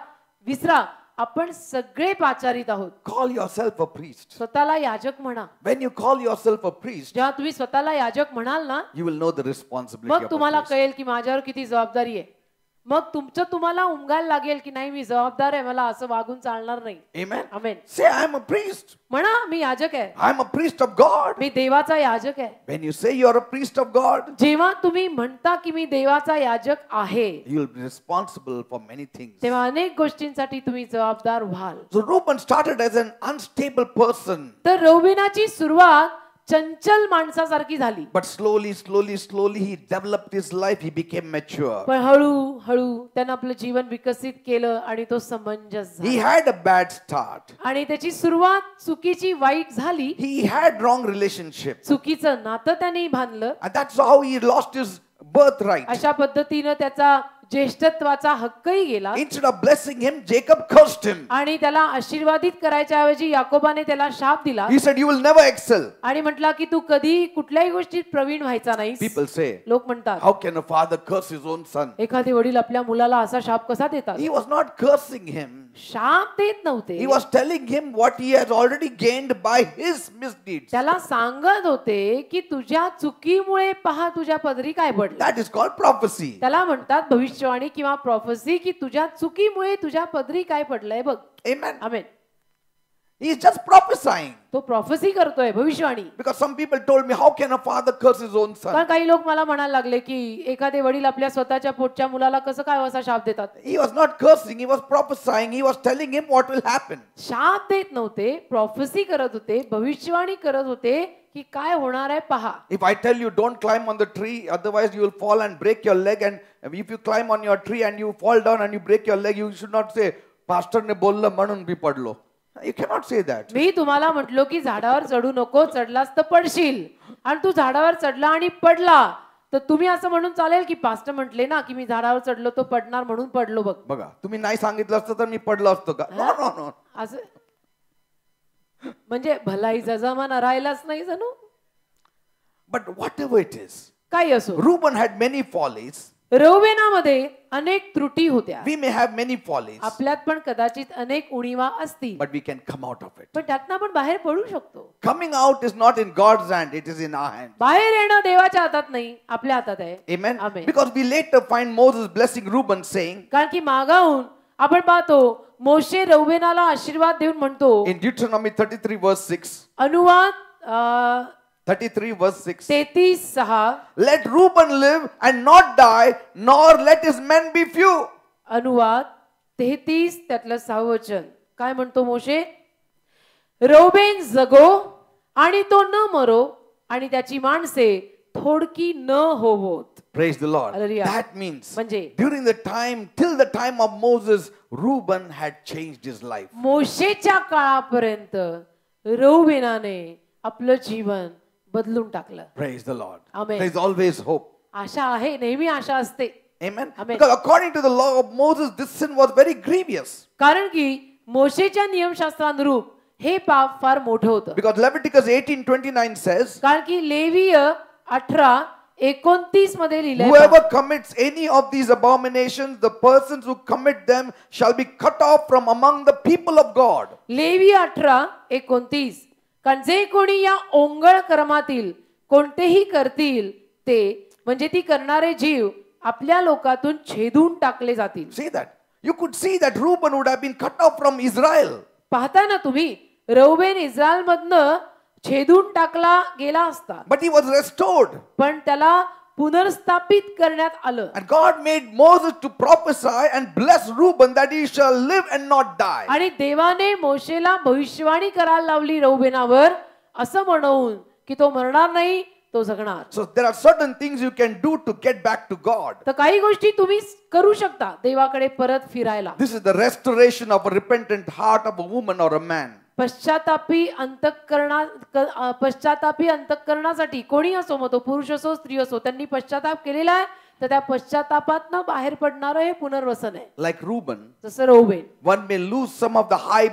[SPEAKER 2] विसरा. आपण सगळे पाचारित आहोत.
[SPEAKER 1] Call yourself a priest.
[SPEAKER 2] स्वतःला याजक म्हणा.
[SPEAKER 1] When you call yourself a priest,
[SPEAKER 2] जेव्हा तुम्ही स्वतःला याजक म्हणाल ना,
[SPEAKER 1] you will know the responsibility
[SPEAKER 2] मग
[SPEAKER 1] of a
[SPEAKER 2] तुम्हाला
[SPEAKER 1] priest.
[SPEAKER 2] कळेल की माझ्यावर किती जबाबदारी आहे. मग तुमचं तुम्हाला उमगायला लागेल की नाही, मी जबाबदार आहे, मला असं वागून चालणार नाही.
[SPEAKER 1] Amen.
[SPEAKER 2] Amen.
[SPEAKER 1] Say, I am a priest.
[SPEAKER 2] म्हणा, मी याजक आहे,
[SPEAKER 1] I am a priest of God.
[SPEAKER 2] मी देवाचा याजक आहे.
[SPEAKER 1] When you say you are a priest of God,
[SPEAKER 2] जेव्हा तुम्ही म्हणता की मी देवाचा याजक आहे,
[SPEAKER 1] you will be responsible for many things.
[SPEAKER 2] तेव्हा अनेक गोष्टींसाठी तुम्ही जबाबदार व्हाल.
[SPEAKER 1] So Reuben started as an unstable person,
[SPEAKER 2] तर रौबीनाची सुरुवात चंचल माणसासारखी झाली,
[SPEAKER 1] but slowly he developed his life. He became mature.
[SPEAKER 2] पण हळूहळू त्यानं आपलं जीवन विकसित केलं आणि तो समंजस
[SPEAKER 1] He
[SPEAKER 2] झाला.
[SPEAKER 1] had a bad start.
[SPEAKER 2] आणि त्याची सुरुवात चुकीची, वाईट झाली.
[SPEAKER 1] He had wrong relationship,
[SPEAKER 2] चुकीचं नातं त्याने बांधलं.
[SPEAKER 1] and that's how he lost his birthright.
[SPEAKER 2] अशा पद्धतीनं त्याचा ज्येष्ठत्वाचा हक्कही गेला.
[SPEAKER 1] Instead of blessing him, Jacob cursed him.
[SPEAKER 2] आणि त्याला आशीर्वादित करायच्या ऐवजी याकोबाने त्याला शाप दिला
[SPEAKER 1] He said, you will never excel.
[SPEAKER 2] आणि म्हटला की तू कधी कुठल्याही गोष्टीत प्रवीण व्हायचा नाहीस.
[SPEAKER 1] People say,
[SPEAKER 2] लोक म्हणतात,
[SPEAKER 1] how can a father curse his own son?
[SPEAKER 2] एखादे वडील आपल्या मुलाला असा शाप कसा देतात?
[SPEAKER 1] He was not cursing him.
[SPEAKER 2] शाप देत नव्हते,
[SPEAKER 1] He was telling him what he has already gained by his misdeeds.
[SPEAKER 2] त्याला सांगत होते की तुझ्या चुकीमुळे पहा तुझ्या पदरी काय पडलं.
[SPEAKER 1] That is called prophecy.
[SPEAKER 2] त्याला म्हणतात भविष्य भविष्यवाणी किंवा प्रॉफसी की तुझ्या चुकीमुळे तुझ्या पदरी काय पडलंय बघ.
[SPEAKER 1] Amen.
[SPEAKER 2] Amen.
[SPEAKER 1] He is just prophesying.
[SPEAKER 2] तो प्रॉफसी करतोय, भविष्यवाणी.
[SPEAKER 1] Because some people told me, how can a father curse his own son?
[SPEAKER 2] कारण काही लोक मला म्हणायला लागले की एखादे वडील आपल्या स्वतःच्या पोटच्या मुलाला कसं काय असा शाप देतात.
[SPEAKER 1] He was not cursing, he was prophesying, he was telling him what will happen.
[SPEAKER 2] शाप देत नव्हते, प्रॉफसी करत होते, भविष्यवाणी करत होते की काय होणार आहे पहा.
[SPEAKER 1] If I tell you don't climb on the tree, otherwise you will fall and break your leg, and if you climb on your tree and you fall down and you break your leg, you should not say, pastor ने बोललं म्हणून मी पडलो. You cannot say that.
[SPEAKER 2] मी तुम्हाला म्हटलो की झाडावर चढू नको, चढलास तर पडशील, आणि तू झाडावर चढला आणि पडला, तर तुम्ही असं म्हणून चालेल की पास्टर म्हटले ना की मी झाडावर चढलो तो पडणार म्हणून पडलो बघ.
[SPEAKER 1] बघा, तुम्ही नाही सांगितलं असतं तर मी पडलो असतो का? No no no.
[SPEAKER 2] असं म्हणजे भलाईचा जमाना राहिलाच नाही जणू.
[SPEAKER 1] But whatever it is,
[SPEAKER 2] काही असो,
[SPEAKER 1] Reuben had many follies.
[SPEAKER 2] रौबेनामध्ये अनेक त्रुटी होत्या.
[SPEAKER 1] We may have many follies,
[SPEAKER 2] आपल्यात पण कदाचित अनेक उणीवा असतील,
[SPEAKER 1] but we can come out of it.
[SPEAKER 2] पण त्यातनं आपण बाहेर पडू शकतो.
[SPEAKER 1] Coming out is not in God's hand, it is in our hand.
[SPEAKER 2] बाहेर येणं देवाच्या हातात नाही, आपल्या हातात आहे.
[SPEAKER 1] Amen.
[SPEAKER 2] Amen.
[SPEAKER 1] Because we later find Moses blessing Reuben, saying
[SPEAKER 2] कारण की मागाहून आपण पाहतो मोशे रौबेनाला आशीर्वाद देऊन म्हणतो.
[SPEAKER 1] in Deuteronomy 33 verse 6,
[SPEAKER 2] अनुवाद
[SPEAKER 1] 33 verse 6,
[SPEAKER 2] 33:6.
[SPEAKER 1] let Reuben live and not die, nor let his men be few.
[SPEAKER 2] अनुवाद 33 त्यातलं 6 वचन काय म्हणतो मोशे? रौबेन जगो आणि तो न मरो, आणि त्याची माणसे थोडकी न होवोत.
[SPEAKER 1] Praise the Lord.
[SPEAKER 2] Hallelujah.
[SPEAKER 1] That means
[SPEAKER 2] म्हणजे
[SPEAKER 1] during the time, till the time of Moses, Reuben had changed his life.
[SPEAKER 2] मोशेच्या काळापर्यंत रौबेनाने आपलं जीवन बदलून टाकलं.
[SPEAKER 1] Praise the Lord.
[SPEAKER 2] Amen.
[SPEAKER 1] There is always hope.
[SPEAKER 2] आशा आहे, नेहमी आशा असते.
[SPEAKER 1] Amen.
[SPEAKER 2] Amen.
[SPEAKER 1] Because according to the law of Moses, this sin was very grievous.
[SPEAKER 2] कारण की मोशेच्या नियमशास्त्रानुरूप हे पाप फार मोठं होतं.
[SPEAKER 1] Because Leviticus 18:29 says,
[SPEAKER 2] कारण की लेवीय 18:29 मध्ये लिहिलंय,
[SPEAKER 1] whoever commits any of these abominations, the persons who commit them shall be cut off from among the people of God.
[SPEAKER 2] Levi 18:29. कारण जे कोणी या ओंगळ कर्मातील कोणतेही करतील ते म्हणजे ती करणारे जीव आपल्या लोकातून छेदून टाकले जातील.
[SPEAKER 1] See that? You could see that Reuben would have been cut off from Israel.
[SPEAKER 2] पाहता ना तुम्ही, रौबेन इस्रायल मधनं छेदून टाकला गेला असता,
[SPEAKER 1] But he was restored.
[SPEAKER 2] पण त्याला पुनर्स्थापित करण्यात आलं.
[SPEAKER 1] And God made Moses to prophesy and bless Reuben that he shall live and not die.
[SPEAKER 2] आणि देवाने मोशेला भविष्यवाणी करायला लावली रौबेनावर, असं म्हणून की तो मरणार नाही, तो जगणार.
[SPEAKER 1] So there are certain things you can do to get back to God.
[SPEAKER 2] तर काही गोष्टी तुम्ही करू शकता देवाकडे परत फिरायला.
[SPEAKER 1] This is the restoration of a repentant heart of a woman or a man.
[SPEAKER 2] पश्चातापी अंतःकरणासाठी कोणी असो, मग तो पुरुष असो स्त्री असो, त्यांनी पश्चाताप केलेला आहे, तर त्या पश्चातापातनं बाहेर पडणारं हे पुनर्वसन आहे.
[SPEAKER 1] Like Reuben,
[SPEAKER 2] जसं रौबेन.
[SPEAKER 1] one may lose some of the high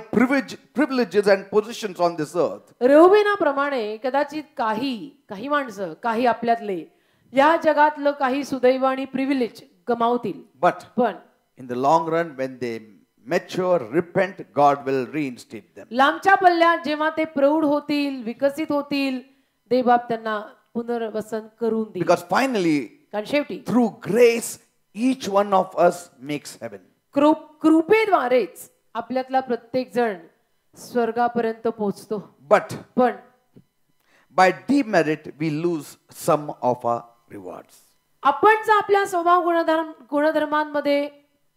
[SPEAKER 1] privileges and positions on this earth.
[SPEAKER 2] रौबेनाप्रमाणे कदाचित काही माणसं, काही आपल्यातले या जगातलं काही सुदैव आणि प्रिव्हिलेज गमावतील.
[SPEAKER 1] But
[SPEAKER 2] पण
[SPEAKER 1] in the long run, when they mature, repent, God will reinstate them.
[SPEAKER 2] लांबच्या पल्ल्यात जेव्हा ते प्रौढ होतील, विकसित होतील, देवबाप त्यांना पुनर्वसन करून देईल.
[SPEAKER 1] Because finally,
[SPEAKER 2] कारण शेवटी
[SPEAKER 1] through grace, each one of us makes heaven.
[SPEAKER 2] कृपेद्वारेच आपल्यातला प्रत्येक जण स्वर्गापर्यंत पोहोचतो.
[SPEAKER 1] But
[SPEAKER 2] पण
[SPEAKER 1] by demerit, we lose some of our rewards.
[SPEAKER 2] आपण जर आपल्या स्वभाव गुणधर्मांमध्ये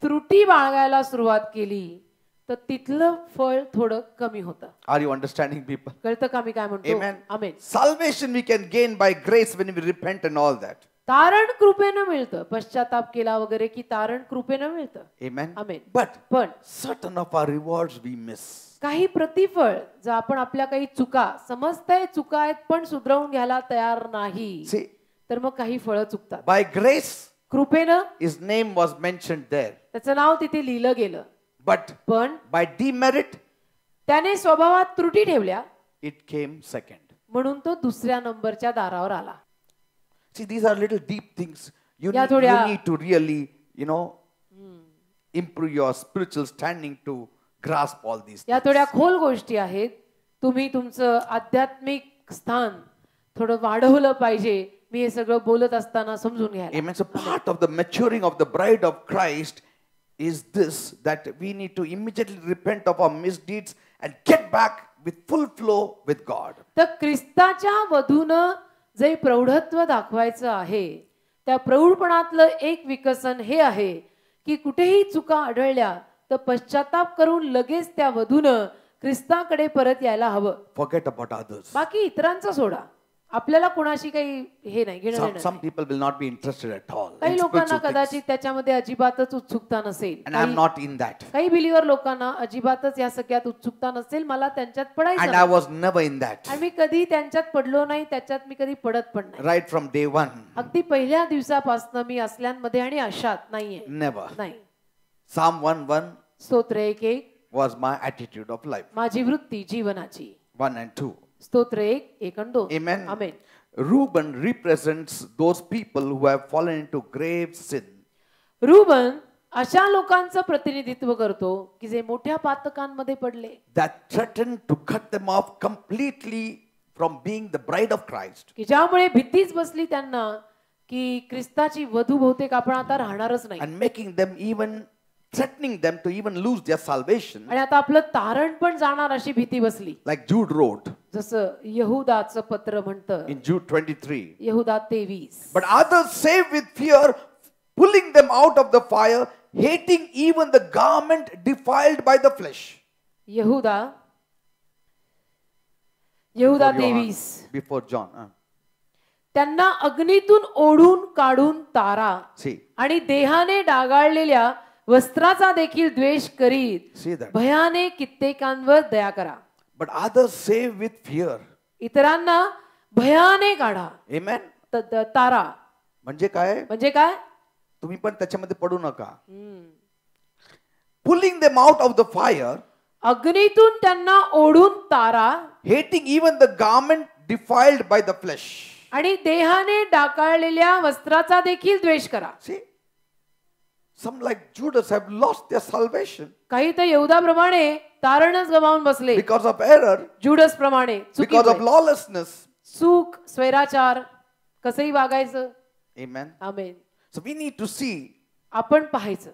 [SPEAKER 2] त्रुटी बाळगायला सुरुवात केली तर तिथलं फळ थोडं कमी होतं.
[SPEAKER 1] Are you understanding, people?
[SPEAKER 2] कळतं का मी काय म्हणतो?
[SPEAKER 1] Amen.
[SPEAKER 2] Amen.
[SPEAKER 1] Salvation we can gain by grace when we repent and all that.
[SPEAKER 2] तारण कृपेनं मिळतं, पश्चाताप केला वगैरे की तारण कृपेनं मिळतं.
[SPEAKER 1] Amen.
[SPEAKER 2] आमेन.
[SPEAKER 1] But
[SPEAKER 2] पण
[SPEAKER 1] certain of our rewards we miss.
[SPEAKER 2] काही प्रतिफळ जर आपण आपल्या काही चुका समजतंय चुका आहेत पण सुधरवून घ्यायला तयार नाही,
[SPEAKER 1] See,
[SPEAKER 2] तर मग काही फळं चुकतात.
[SPEAKER 1] by grace,
[SPEAKER 2] कृपेनं
[SPEAKER 1] his name was mentioned there.
[SPEAKER 2] त्याचं नाव तिथे लिहिलं गेलं.
[SPEAKER 1] But
[SPEAKER 2] पण
[SPEAKER 1] by demerit,
[SPEAKER 2] त्याने स्वभावात त्रुटी ठेवल्या
[SPEAKER 1] it came second.
[SPEAKER 2] म्हणून तो दुसऱ्या नंबरच्या दारावर आला.
[SPEAKER 1] See, these are little deep things. You
[SPEAKER 2] या
[SPEAKER 1] need,
[SPEAKER 2] थोड्या-
[SPEAKER 1] you need to really, improve your spiritual standing to grasp all these
[SPEAKER 2] या
[SPEAKER 1] things.
[SPEAKER 2] थोड्या खोल गोष्टी आहेत. तुम्ही तुमचं आध्यात्मिक स्थान थोडं वाढवलं पाहिजे मी हे सगळं बोलत असताना समजून घ्यायला.
[SPEAKER 1] Amen. So part of the maturing of the bride of Christ is this, that we need to immediately repent of our misdeeds and get back with full flow with God.
[SPEAKER 2] तर ख्रिस्ताच्या वधूनं जे प्रौढत्व दाखवायचं आहे त्या प्रौढपणातलं एक विकसन हे आहे की कुठेही चुका आढळल्या तर पश्चाताप करून लगेच त्या वधूनं ख्रिस्ताकडे परत यायला हवं.
[SPEAKER 1] Forget about others.
[SPEAKER 2] बाकी इतरांचं सोडा, आपल्याला कोणाशी काही हे नाही घेणं देणं
[SPEAKER 1] Some
[SPEAKER 2] नाही.
[SPEAKER 1] people will not be interested at all.
[SPEAKER 2] काही
[SPEAKER 1] in
[SPEAKER 2] लोकांना
[SPEAKER 1] spiritual things.
[SPEAKER 2] कदाचित त्याच्यामध्ये अजिबातच उत्सुकता नसेल.
[SPEAKER 1] And I am not in that.
[SPEAKER 2] काही बिलीवर लोकांना अजिबातच या सगळ्यात उत्सुकता नसेल. मला त्यांच्यात पडायचं
[SPEAKER 1] And I
[SPEAKER 2] नाही.
[SPEAKER 1] was never in that.
[SPEAKER 2] आणि मी कधी त्यांच्यात पडलो नाही, त्याच्यात मी कधी पडत पण नाही.
[SPEAKER 1] Right from day one.
[SPEAKER 2] अगदी पहिल्या दिवसापासून मी असल्यांमध्ये आणि अशात नाहीये.
[SPEAKER 1] Never.
[SPEAKER 2] नाही.
[SPEAKER 1] Psalm 1:1
[SPEAKER 2] स्तोत्र 1:1
[SPEAKER 1] was my attitude of life.
[SPEAKER 2] माझी वृत्ती जीवनाची.
[SPEAKER 1] 1 and 2.
[SPEAKER 2] स्तोत्र 1:1 आणि 2.
[SPEAKER 1] Amen.
[SPEAKER 2] Amen.
[SPEAKER 1] Reuben represents those people who have fallen into grave sin.
[SPEAKER 2] Reuben अशा लोकांचं प्रतिनिधित्व करतो की जे मोठ्या पातकांमध्ये पडले,
[SPEAKER 1] That threatened to cut them off completely from being the bride of Christ.
[SPEAKER 2] की ज्यामुळे भीतीच बसली त्यांना की ख्रिस्ताची वधू बहुतेक आपण आता राहणारच नाही.
[SPEAKER 1] And making them even, threatening them to even lose their salvation.
[SPEAKER 2] आणि आता आपलं तारण पण जाणार अशी भीती बसली.
[SPEAKER 1] Like Jude wrote
[SPEAKER 2] जसं यहूदाचं पत्र म्हणतं,
[SPEAKER 1] in Jude 23.
[SPEAKER 2] यहूदा 23.
[SPEAKER 1] But others saved with fear, pulling them out of the fire, hating even the garment defiled by the flesh.
[SPEAKER 2] यहूदा
[SPEAKER 1] Before John.
[SPEAKER 2] 23.
[SPEAKER 1] Before John.
[SPEAKER 2] त्यांना अग्नीतून ओढून काढून तारा
[SPEAKER 1] See,
[SPEAKER 2] आणि देहाने डागाळलेल्या वस्त्राचा देखील द्वेष करीत
[SPEAKER 1] see that.
[SPEAKER 2] भयाने कित्येकांवर दया करा.
[SPEAKER 1] But others saved with fear.
[SPEAKER 2] इतरांना भयाने काढा.
[SPEAKER 1] Amen.
[SPEAKER 2] तारा
[SPEAKER 1] म्हणजे काय?
[SPEAKER 2] म्हणजे काय?
[SPEAKER 1] तुम्ही पण त्याच्यामध्ये पडू नका. Pulling them out of the fire,
[SPEAKER 2] अग्नीतून त्यांना ओढून तारा
[SPEAKER 1] hating even the garment defiled by the flesh.
[SPEAKER 2] आणि देहाने डाकाळलेल्या वस्त्राचा देखील द्वेष करा.
[SPEAKER 1] See, some like Judas have lost their salvation
[SPEAKER 2] काही तर यहूदाप्रमाणे तारणच गमावून बसले.
[SPEAKER 1] because of error,
[SPEAKER 2] जुडस प्रमाणे
[SPEAKER 1] because of lawlessness.
[SPEAKER 2] चूक, स्वैराचार, कसंही वागायचं.
[SPEAKER 1] Amen.
[SPEAKER 2] Amen.
[SPEAKER 1] So we need to see,
[SPEAKER 2] आपण पाहायचं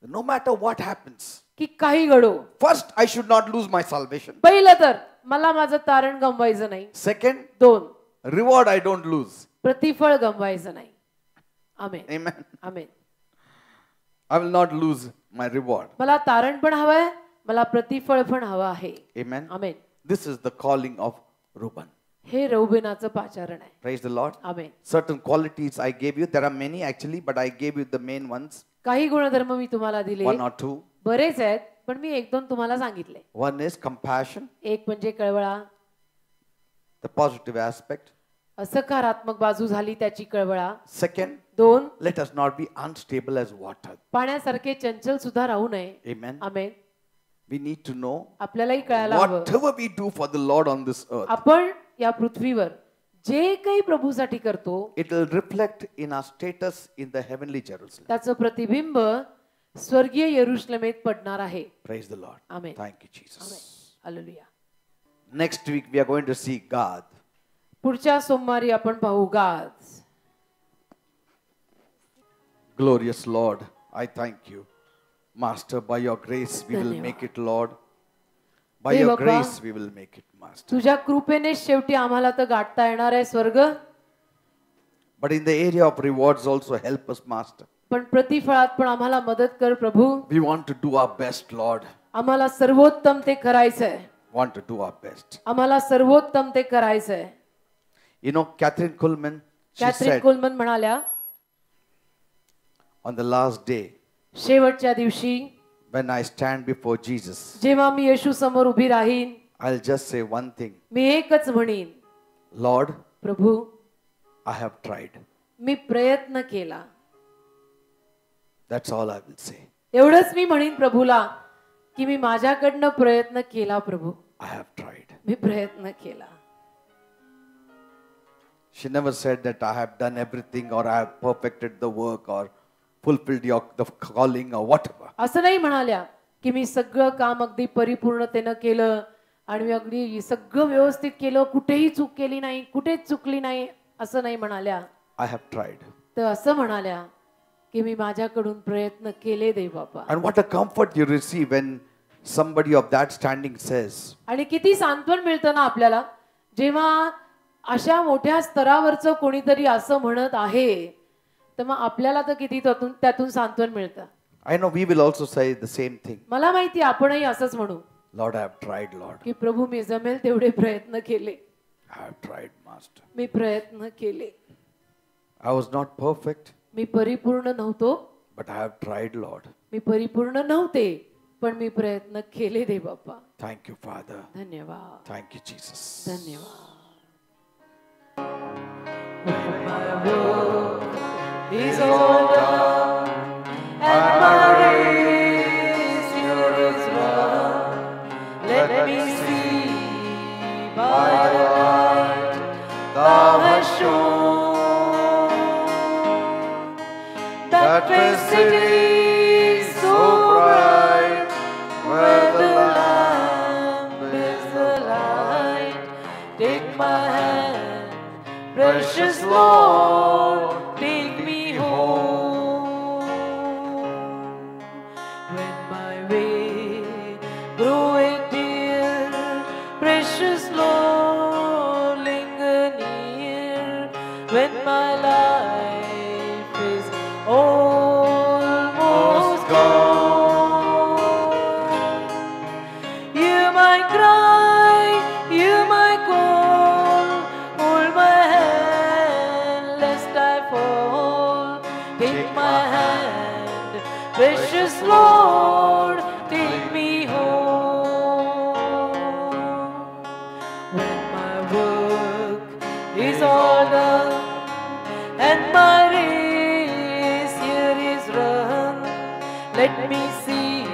[SPEAKER 1] no matter what happens,
[SPEAKER 2] की काही घडो,
[SPEAKER 1] first I should not lose my salvation.
[SPEAKER 2] पहिलं तर मला माझं तारण गमवायचं नाही.
[SPEAKER 1] Second,
[SPEAKER 2] 2,
[SPEAKER 1] reward I don't lose.
[SPEAKER 2] प्रतिफळ गमवायचं नाही. आमेन.
[SPEAKER 1] Amen.
[SPEAKER 2] Amen.
[SPEAKER 1] I will not lose my reward.
[SPEAKER 2] मला तारण पण हवंय, मला प्रतिफळ पण हवं आहे.
[SPEAKER 1] Amen.
[SPEAKER 2] Amen.
[SPEAKER 1] This is the calling of Reuben.
[SPEAKER 2] हे रौबेनाचं पाचारण आहे.
[SPEAKER 1] Praise the Lord.
[SPEAKER 2] Amen.
[SPEAKER 1] Certain qualities I gave you. There are many actually, but I gave you the main ones.
[SPEAKER 2] काही गुणधर्म मी तुम्हाला दिले,
[SPEAKER 1] 1 or 2.
[SPEAKER 2] बरेच आहेत पण मी 1-2 तुम्हाला सांगितले.
[SPEAKER 1] One is compassion,
[SPEAKER 2] एक म्हणजे कळवळा,
[SPEAKER 1] the positive aspect.
[SPEAKER 2] सकारात्मक बाजू झाली त्याची कळवळा.
[SPEAKER 1] Second,
[SPEAKER 2] 2,
[SPEAKER 1] let us not be unstable as water.
[SPEAKER 2] पाण्यासारखे चंचल सुद्धा राहू नये.
[SPEAKER 1] Amen.
[SPEAKER 2] Amen.
[SPEAKER 1] We need to know
[SPEAKER 2] आपल्यालाही कळायला हवं
[SPEAKER 1] whatever we do for the Lord on this earth,
[SPEAKER 2] आपण या पृथ्वीवर जे काही प्रभूसाठी करतो
[SPEAKER 1] it will reflect in our status in the heavenly Jerusalem.
[SPEAKER 2] त्याचं प्रतिबिंब स्वर्गीय यरुशलेमेत पडणार आहे.
[SPEAKER 1] Praise the Lord.
[SPEAKER 2] Amen.
[SPEAKER 1] Thank you, Jesus.
[SPEAKER 2] Hallelujah.
[SPEAKER 1] Next week we are going to see God.
[SPEAKER 2] पुढच्या सोमवारी आपण पाहू गाद.
[SPEAKER 1] Glorious Lord, I thank you. Master, by your grace we will
[SPEAKER 2] धन्यवाद.
[SPEAKER 1] make it, Lord. By
[SPEAKER 2] हे
[SPEAKER 1] your
[SPEAKER 2] Bappa,
[SPEAKER 1] grace we will make it, Master.
[SPEAKER 2] तुझ्या कृपेने शेवटी आम्हाला तर गाठता येणार आहे स्वर्ग.
[SPEAKER 1] But in the area of rewards also help us, Master.
[SPEAKER 2] पण प्रतिफळात पण आम्हाला मदत कर प्रभू.
[SPEAKER 1] We want to do our best, Lord.
[SPEAKER 2] आम्हाला सर्वोत्तम ते करायचंय.
[SPEAKER 1] Want to do our best.
[SPEAKER 2] आम्हाला सर्वोत्तम ते करायचंय.
[SPEAKER 1] You know, Catherine Kuhlman, she
[SPEAKER 2] Catherine
[SPEAKER 1] said
[SPEAKER 2] Kuhlman म्हणाल्या,
[SPEAKER 1] on the last day,
[SPEAKER 2] शेवटच्या दिवशी
[SPEAKER 1] when I stand before Jesus,
[SPEAKER 2] जेव्हा मी येशू समोर उभी राहीन,
[SPEAKER 1] I'll just say one thing.
[SPEAKER 2] मी एकच म्हणीन,
[SPEAKER 1] Lord,
[SPEAKER 2] Prabhu
[SPEAKER 1] I have tried.
[SPEAKER 2] मी प्रयत्न केला.
[SPEAKER 1] That's all I will say.
[SPEAKER 2] एवढंच मी म्हणीन प्रभूला की मी माझ्याकडनं प्रयत्न केला प्रभू.
[SPEAKER 1] I have tried.
[SPEAKER 2] मी प्रयत्न केला.
[SPEAKER 1] She never said that I have done everything or I have perfected the work or fulfilled the calling or whatever.
[SPEAKER 2] असं नाही म्हणाल्या की मी सगळं काम अगदी परिपूर्णतेनं केलं आणि मी अगदी सगळं व्यवस्थित केलं, कुठेही चूक केली नाही, कुठेच चुकली नाही. असं नाही म्हणाल्या,
[SPEAKER 1] I have tried.
[SPEAKER 2] तर असं म्हणाल्या की मी माझ्याकडून प्रयत्न केले देव बापा.
[SPEAKER 1] And what a comfort you receive when somebody of that standing says,
[SPEAKER 2] आणि किती सांत्वन मिळतं ना आपल्याला जेव्हा अशा मोठ्या स्तरावरचं कोणीतरी असं म्हणत आहे, तर मग आपल्याला तर किती त्यातून सांत्वन मिळतं.
[SPEAKER 1] I know we will also say the same thing.
[SPEAKER 2] मला माहिती आपणही असंच म्हणू
[SPEAKER 1] Lord, I have tried, Lord.
[SPEAKER 2] की प्रभू मी जमेल तेवढे प्रयत्न केले,
[SPEAKER 1] I have tried, Master.
[SPEAKER 2] मी प्रयत्न केले.
[SPEAKER 1] I was not perfect,
[SPEAKER 2] मी परिपूर्ण नव्हतो,
[SPEAKER 1] but I have tried, Lord.
[SPEAKER 2] मी परिपूर्ण नव्हते, पण मी प्रयत्न केले दे बाप्पा.
[SPEAKER 1] Thank you, Father.
[SPEAKER 2] धन्यवाद,
[SPEAKER 1] Thank you, Jesus.
[SPEAKER 2] धन्यवाद. When my work is all done and my race here is run, let me see by the light thou hast shown that fair city so bright where the Lamb is the light. Take my hand, precious Lord, take me home. When my way groweth dear, precious Lord, linger near. When my life is almost gone, hear my cry, hear my call, hold my hand lest I fall. Take my hand, precious Lord, take me home. When my work is all done and my race here is run, let me see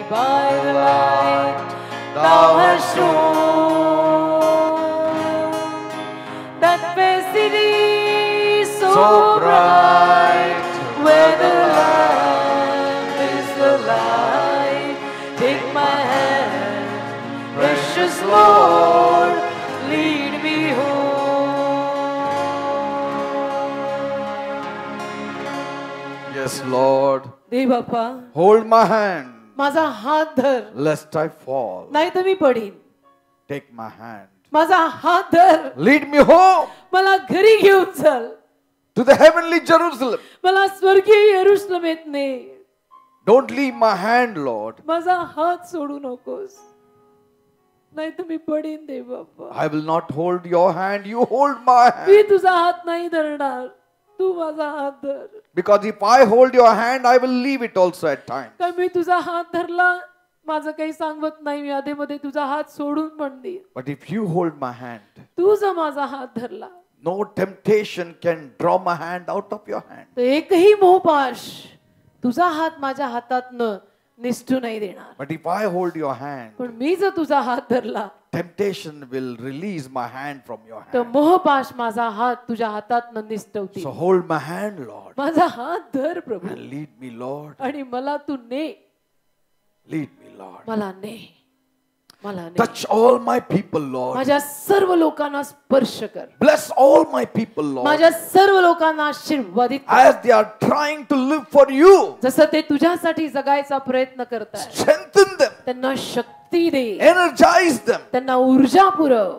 [SPEAKER 2] by the light thou hast shown that fair city so bright where the Lamb is the light. Take my hand, precious Lord, lead me home.
[SPEAKER 1] Yes, Lord.
[SPEAKER 2] They Bappa,
[SPEAKER 1] Hold my hand,
[SPEAKER 2] माझा हात धर,
[SPEAKER 1] lest I fall.
[SPEAKER 2] नाही तर मी पडीन.
[SPEAKER 1] Take my hand.
[SPEAKER 2] माझा हात धर,
[SPEAKER 1] Lead me home
[SPEAKER 2] मला घरी घेऊन चल,
[SPEAKER 1] to the heavenly Jerusalem.
[SPEAKER 2] मला स्वर्गीय यरुशलेमेत ने.
[SPEAKER 1] Don't leave my hand, Lord.
[SPEAKER 2] माझा हात सोडू नकोस, नाही तर मी पडीन दे बाप्पा.
[SPEAKER 1] I will not hold your hand, you hold my
[SPEAKER 2] me
[SPEAKER 1] hand.
[SPEAKER 2] तुझा हात नाही धरणार, तू माझा हात धर.
[SPEAKER 1] Because if I hold your hand, I will leave it also at times.
[SPEAKER 2] काय मी तुझा हात धरला, माझं काही सांगत नाही, मी आधीमध्ये तुझा हात सोडून पण दे.
[SPEAKER 1] But if you hold my hand,
[SPEAKER 2] तू जर माझा हात धरला
[SPEAKER 1] no temptation can draw my hand out of your hand.
[SPEAKER 2] तर एकही मोहपाश तुझा हात माझ्या हातातनं निसटू नाही देणार.
[SPEAKER 1] But if I hold your hand,
[SPEAKER 2] पण मी जर तुझा हात धरला
[SPEAKER 1] temptation will release my hand from your
[SPEAKER 2] तर
[SPEAKER 1] hand.
[SPEAKER 2] मोहपाश माझा हात तुझ्या हातातनं निसटवतील.
[SPEAKER 1] So hold my hand, Lord,
[SPEAKER 2] माझा हात धर प्रभू
[SPEAKER 1] and lead me, Lord.
[SPEAKER 2] आणि मला तू ने,
[SPEAKER 1] Lead me, Lord.
[SPEAKER 2] मला ने, मला ने.
[SPEAKER 1] Touch all my people, Lord.
[SPEAKER 2] माझ्या सर्व लोकांना स्पर्श कर,
[SPEAKER 1] Bless all my people, Lord,
[SPEAKER 2] माझ्या सर्व लोकांना आशीर्वादित कर.
[SPEAKER 1] as they are trying to live for you.
[SPEAKER 2] जसं ते तुझ्यासाठी जगायचा प्रयत्न करतात,
[SPEAKER 1] Strengthen them,
[SPEAKER 2] त्यांना शक्ती दे,
[SPEAKER 1] energize them.
[SPEAKER 2] त्यांना ऊर्जा पुरव.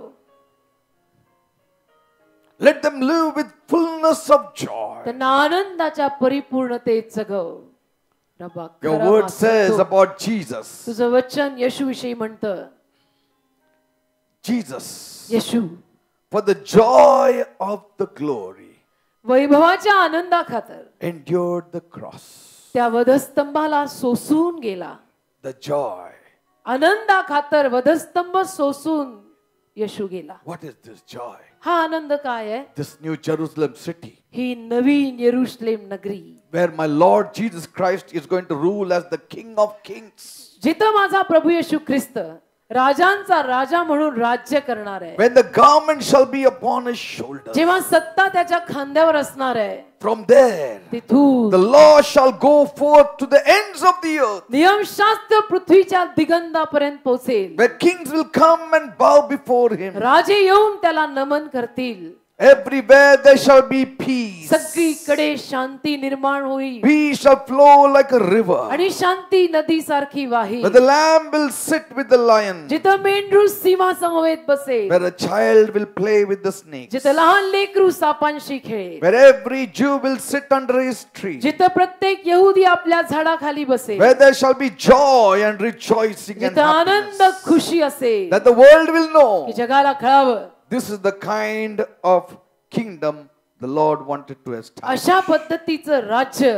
[SPEAKER 1] Let them live with fullness of joy.
[SPEAKER 2] त्यांना आनंदाच्या परिपूर्णतेत जगव. रबा
[SPEAKER 1] Your
[SPEAKER 2] खरा
[SPEAKER 1] word
[SPEAKER 2] मासा
[SPEAKER 1] says
[SPEAKER 2] तो.
[SPEAKER 1] about Jesus.
[SPEAKER 2] तुझं वचन येशू विषयी म्हणतं,
[SPEAKER 1] Jesus,
[SPEAKER 2] Yeshu
[SPEAKER 1] for the joy of the glory,
[SPEAKER 2] वैभवाच्या आनंदा खातर
[SPEAKER 1] endured the cross.
[SPEAKER 2] त्या वधस्तंभाला सोसून गेला.
[SPEAKER 1] The joy.
[SPEAKER 2] आनंदा खातर वधस्तंभ सोसून येशू गेला.
[SPEAKER 1] What is this joy?
[SPEAKER 2] हा आनंद काय आहे?
[SPEAKER 1] This new Jerusalem city,
[SPEAKER 2] ही नवीन यरुशलेम नगरी,
[SPEAKER 1] where my Lord Jesus Christ is going to rule as the King of Kings.
[SPEAKER 2] जिथं माझा प्रभू येशू ख्रिस्त राजांचा राजा म्हणून राज्य करणार आहे.
[SPEAKER 1] When the government shall be upon his shoulder.
[SPEAKER 2] जेव्हा सत्ता त्याच्या खांद्यावर असणार आहे,
[SPEAKER 1] From there,
[SPEAKER 2] तिथून
[SPEAKER 1] the law shall go forth to the ends of the earth,
[SPEAKER 2] नियमशास्त्र पृथ्वीच्या दिगंतापर्यंत पोहोचेल.
[SPEAKER 1] where kings will come and bow before him.
[SPEAKER 2] राजे येऊन त्याला नमन करतील.
[SPEAKER 1] Everywhere there shall be peace.
[SPEAKER 2] सगळीकडे शांती निर्माण होईल
[SPEAKER 1] Peace shall flow like a river.
[SPEAKER 2] आणि शांती नदी सारखी वाही
[SPEAKER 1] Where the lamb will sit with the lion.
[SPEAKER 2] जिथं मेंढरू सिंहासमवेत बसेल
[SPEAKER 1] Where a child will play with the snakes.
[SPEAKER 2] जिथं लहान लेकरू सापांशी खेळेल
[SPEAKER 1] Where every Jew will sit under his tree.
[SPEAKER 2] जिथं प्रत्येक यहुदी आपल्या झाडाखाली बसेल
[SPEAKER 1] Where there shall be joy and rejoicing and
[SPEAKER 2] जिथं आनंद
[SPEAKER 1] happiness.
[SPEAKER 2] खुशी असेल
[SPEAKER 1] That the world will know.
[SPEAKER 2] की जगाला कळावं
[SPEAKER 1] This is the kind of kingdom the Lord wanted to establish.
[SPEAKER 2] अशा पद्धतीचं राज्य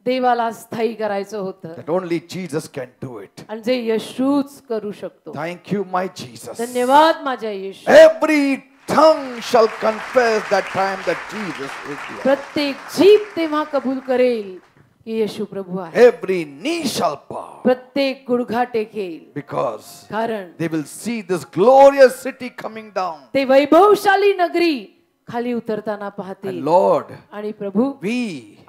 [SPEAKER 2] देवाला स्थायी करायचं होतं
[SPEAKER 1] That only Jesus can do it.
[SPEAKER 2] आणि जे येशूच करू शकतो
[SPEAKER 1] Thank you, my Jesus.
[SPEAKER 2] धन्यवाद माझ्या येशू
[SPEAKER 1] Every tongue shall confess that time that Jesus is Lord.
[SPEAKER 2] प्रत्येक जीभ तेव्हा कबूल करेल की येशू प्रभू आहे
[SPEAKER 1] Every knee shall bow.
[SPEAKER 2] प्रत्येक गुडघा टेकेल
[SPEAKER 1] Because
[SPEAKER 2] कारण
[SPEAKER 1] they will see this glorious city coming down.
[SPEAKER 2] ते वैभवशाली नगरी खाली उतरताना पाहतील
[SPEAKER 1] And Lord,
[SPEAKER 2] आणि प्रभू
[SPEAKER 1] we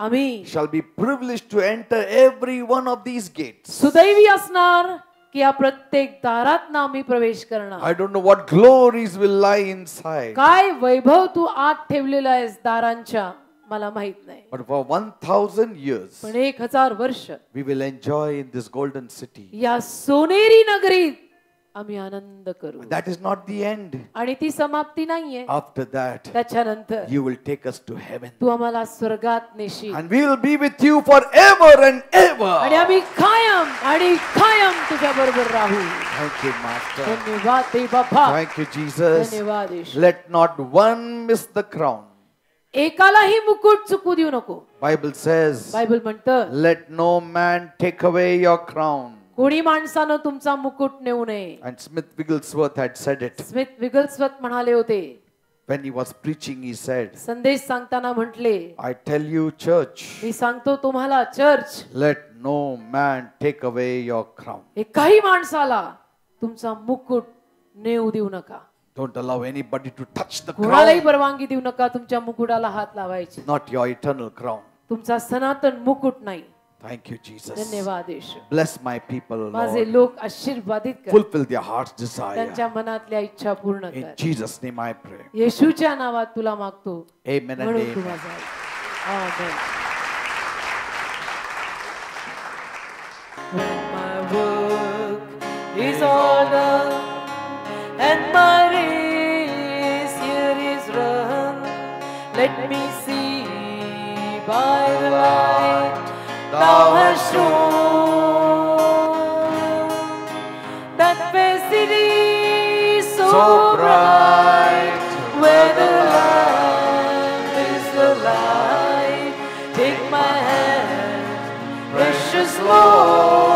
[SPEAKER 2] आम्ही
[SPEAKER 1] shall be privileged to enter every one of these gates.
[SPEAKER 2] सुदैवी असणार की या प्रत्येक दारात आम्ही प्रवेश करणार
[SPEAKER 1] I don't know what glories will lie inside.
[SPEAKER 2] काय वैभव तू आत ठेवलेला आहेस दारांच्या मला माहित नाही
[SPEAKER 1] But for 1,000 years,
[SPEAKER 2] पण 1000 वर्ष
[SPEAKER 1] we will enjoy in this golden city.
[SPEAKER 2] या सोनेरी नगरीत आम्ही आनंद करू
[SPEAKER 1] That is not the end.
[SPEAKER 2] आणि ती समाप्ती नाहीये
[SPEAKER 1] After that,
[SPEAKER 2] त्याच्यानंतर
[SPEAKER 1] you will take us to heaven.
[SPEAKER 2] तू आम्हाला स्वर्गात नेशील
[SPEAKER 1] And we will be with you forever and
[SPEAKER 2] आणि
[SPEAKER 1] ever.
[SPEAKER 2] आम्ही कायम तुझ्या बरोबर राहू
[SPEAKER 1] Thank you, Master.
[SPEAKER 2] धन्यवाद ते बाबा
[SPEAKER 1] Thank you, Jesus.
[SPEAKER 2] धन्यवाद येशू
[SPEAKER 1] Let not one miss the crown.
[SPEAKER 2] एकालाही मुकुट चुकू देऊ नको
[SPEAKER 1] Bible says,
[SPEAKER 2] बायबल म्हणतं
[SPEAKER 1] let no man take away your crown.
[SPEAKER 2] कोणी माणसानं तुमचा मुकुट नेऊ नये
[SPEAKER 1] And Smith Wigglesworth had said it.
[SPEAKER 2] Smith Wigglesworth म्हणाले होते
[SPEAKER 1] When he was preaching, he said,
[SPEAKER 2] संदेश सांगताना म्हटले
[SPEAKER 1] I tell you, church,
[SPEAKER 2] मी सांगतो तुम्हाला church
[SPEAKER 1] let no man take away your crown.
[SPEAKER 2] एकाही माणसाला तुमचा मुकुट नेऊ देऊ नका
[SPEAKER 1] Don't allow anybody to touch the
[SPEAKER 2] कोणालाही
[SPEAKER 1] crown.
[SPEAKER 2] परवानगी देऊ नका तुमच्या मुकुटाला हात लावायची
[SPEAKER 1] Not your eternal crown.
[SPEAKER 2] तुमचा सनातन मुकुट नाही
[SPEAKER 1] Thank you, Jesus.
[SPEAKER 2] धन्यवाद येशू
[SPEAKER 1] Bless my people,
[SPEAKER 2] माझे
[SPEAKER 1] Lord.
[SPEAKER 2] लोक आशीर्वादित कर
[SPEAKER 1] Fulfill their heart's desire.
[SPEAKER 2] त्यांच्या मनातल्या इच्छा पूर्ण
[SPEAKER 1] In
[SPEAKER 2] कर
[SPEAKER 1] Jesus' name I pray.
[SPEAKER 2] येशूच्या नावात तुला मागतो
[SPEAKER 1] Amen and
[SPEAKER 2] म्हणून तू
[SPEAKER 1] amen.
[SPEAKER 2] माझा ऐक. आमेन. When my work is all done and my race here is run, let me see by the light thou hast shown that fair city so bright where the Lamb is the light. Take my hand, precious Lord.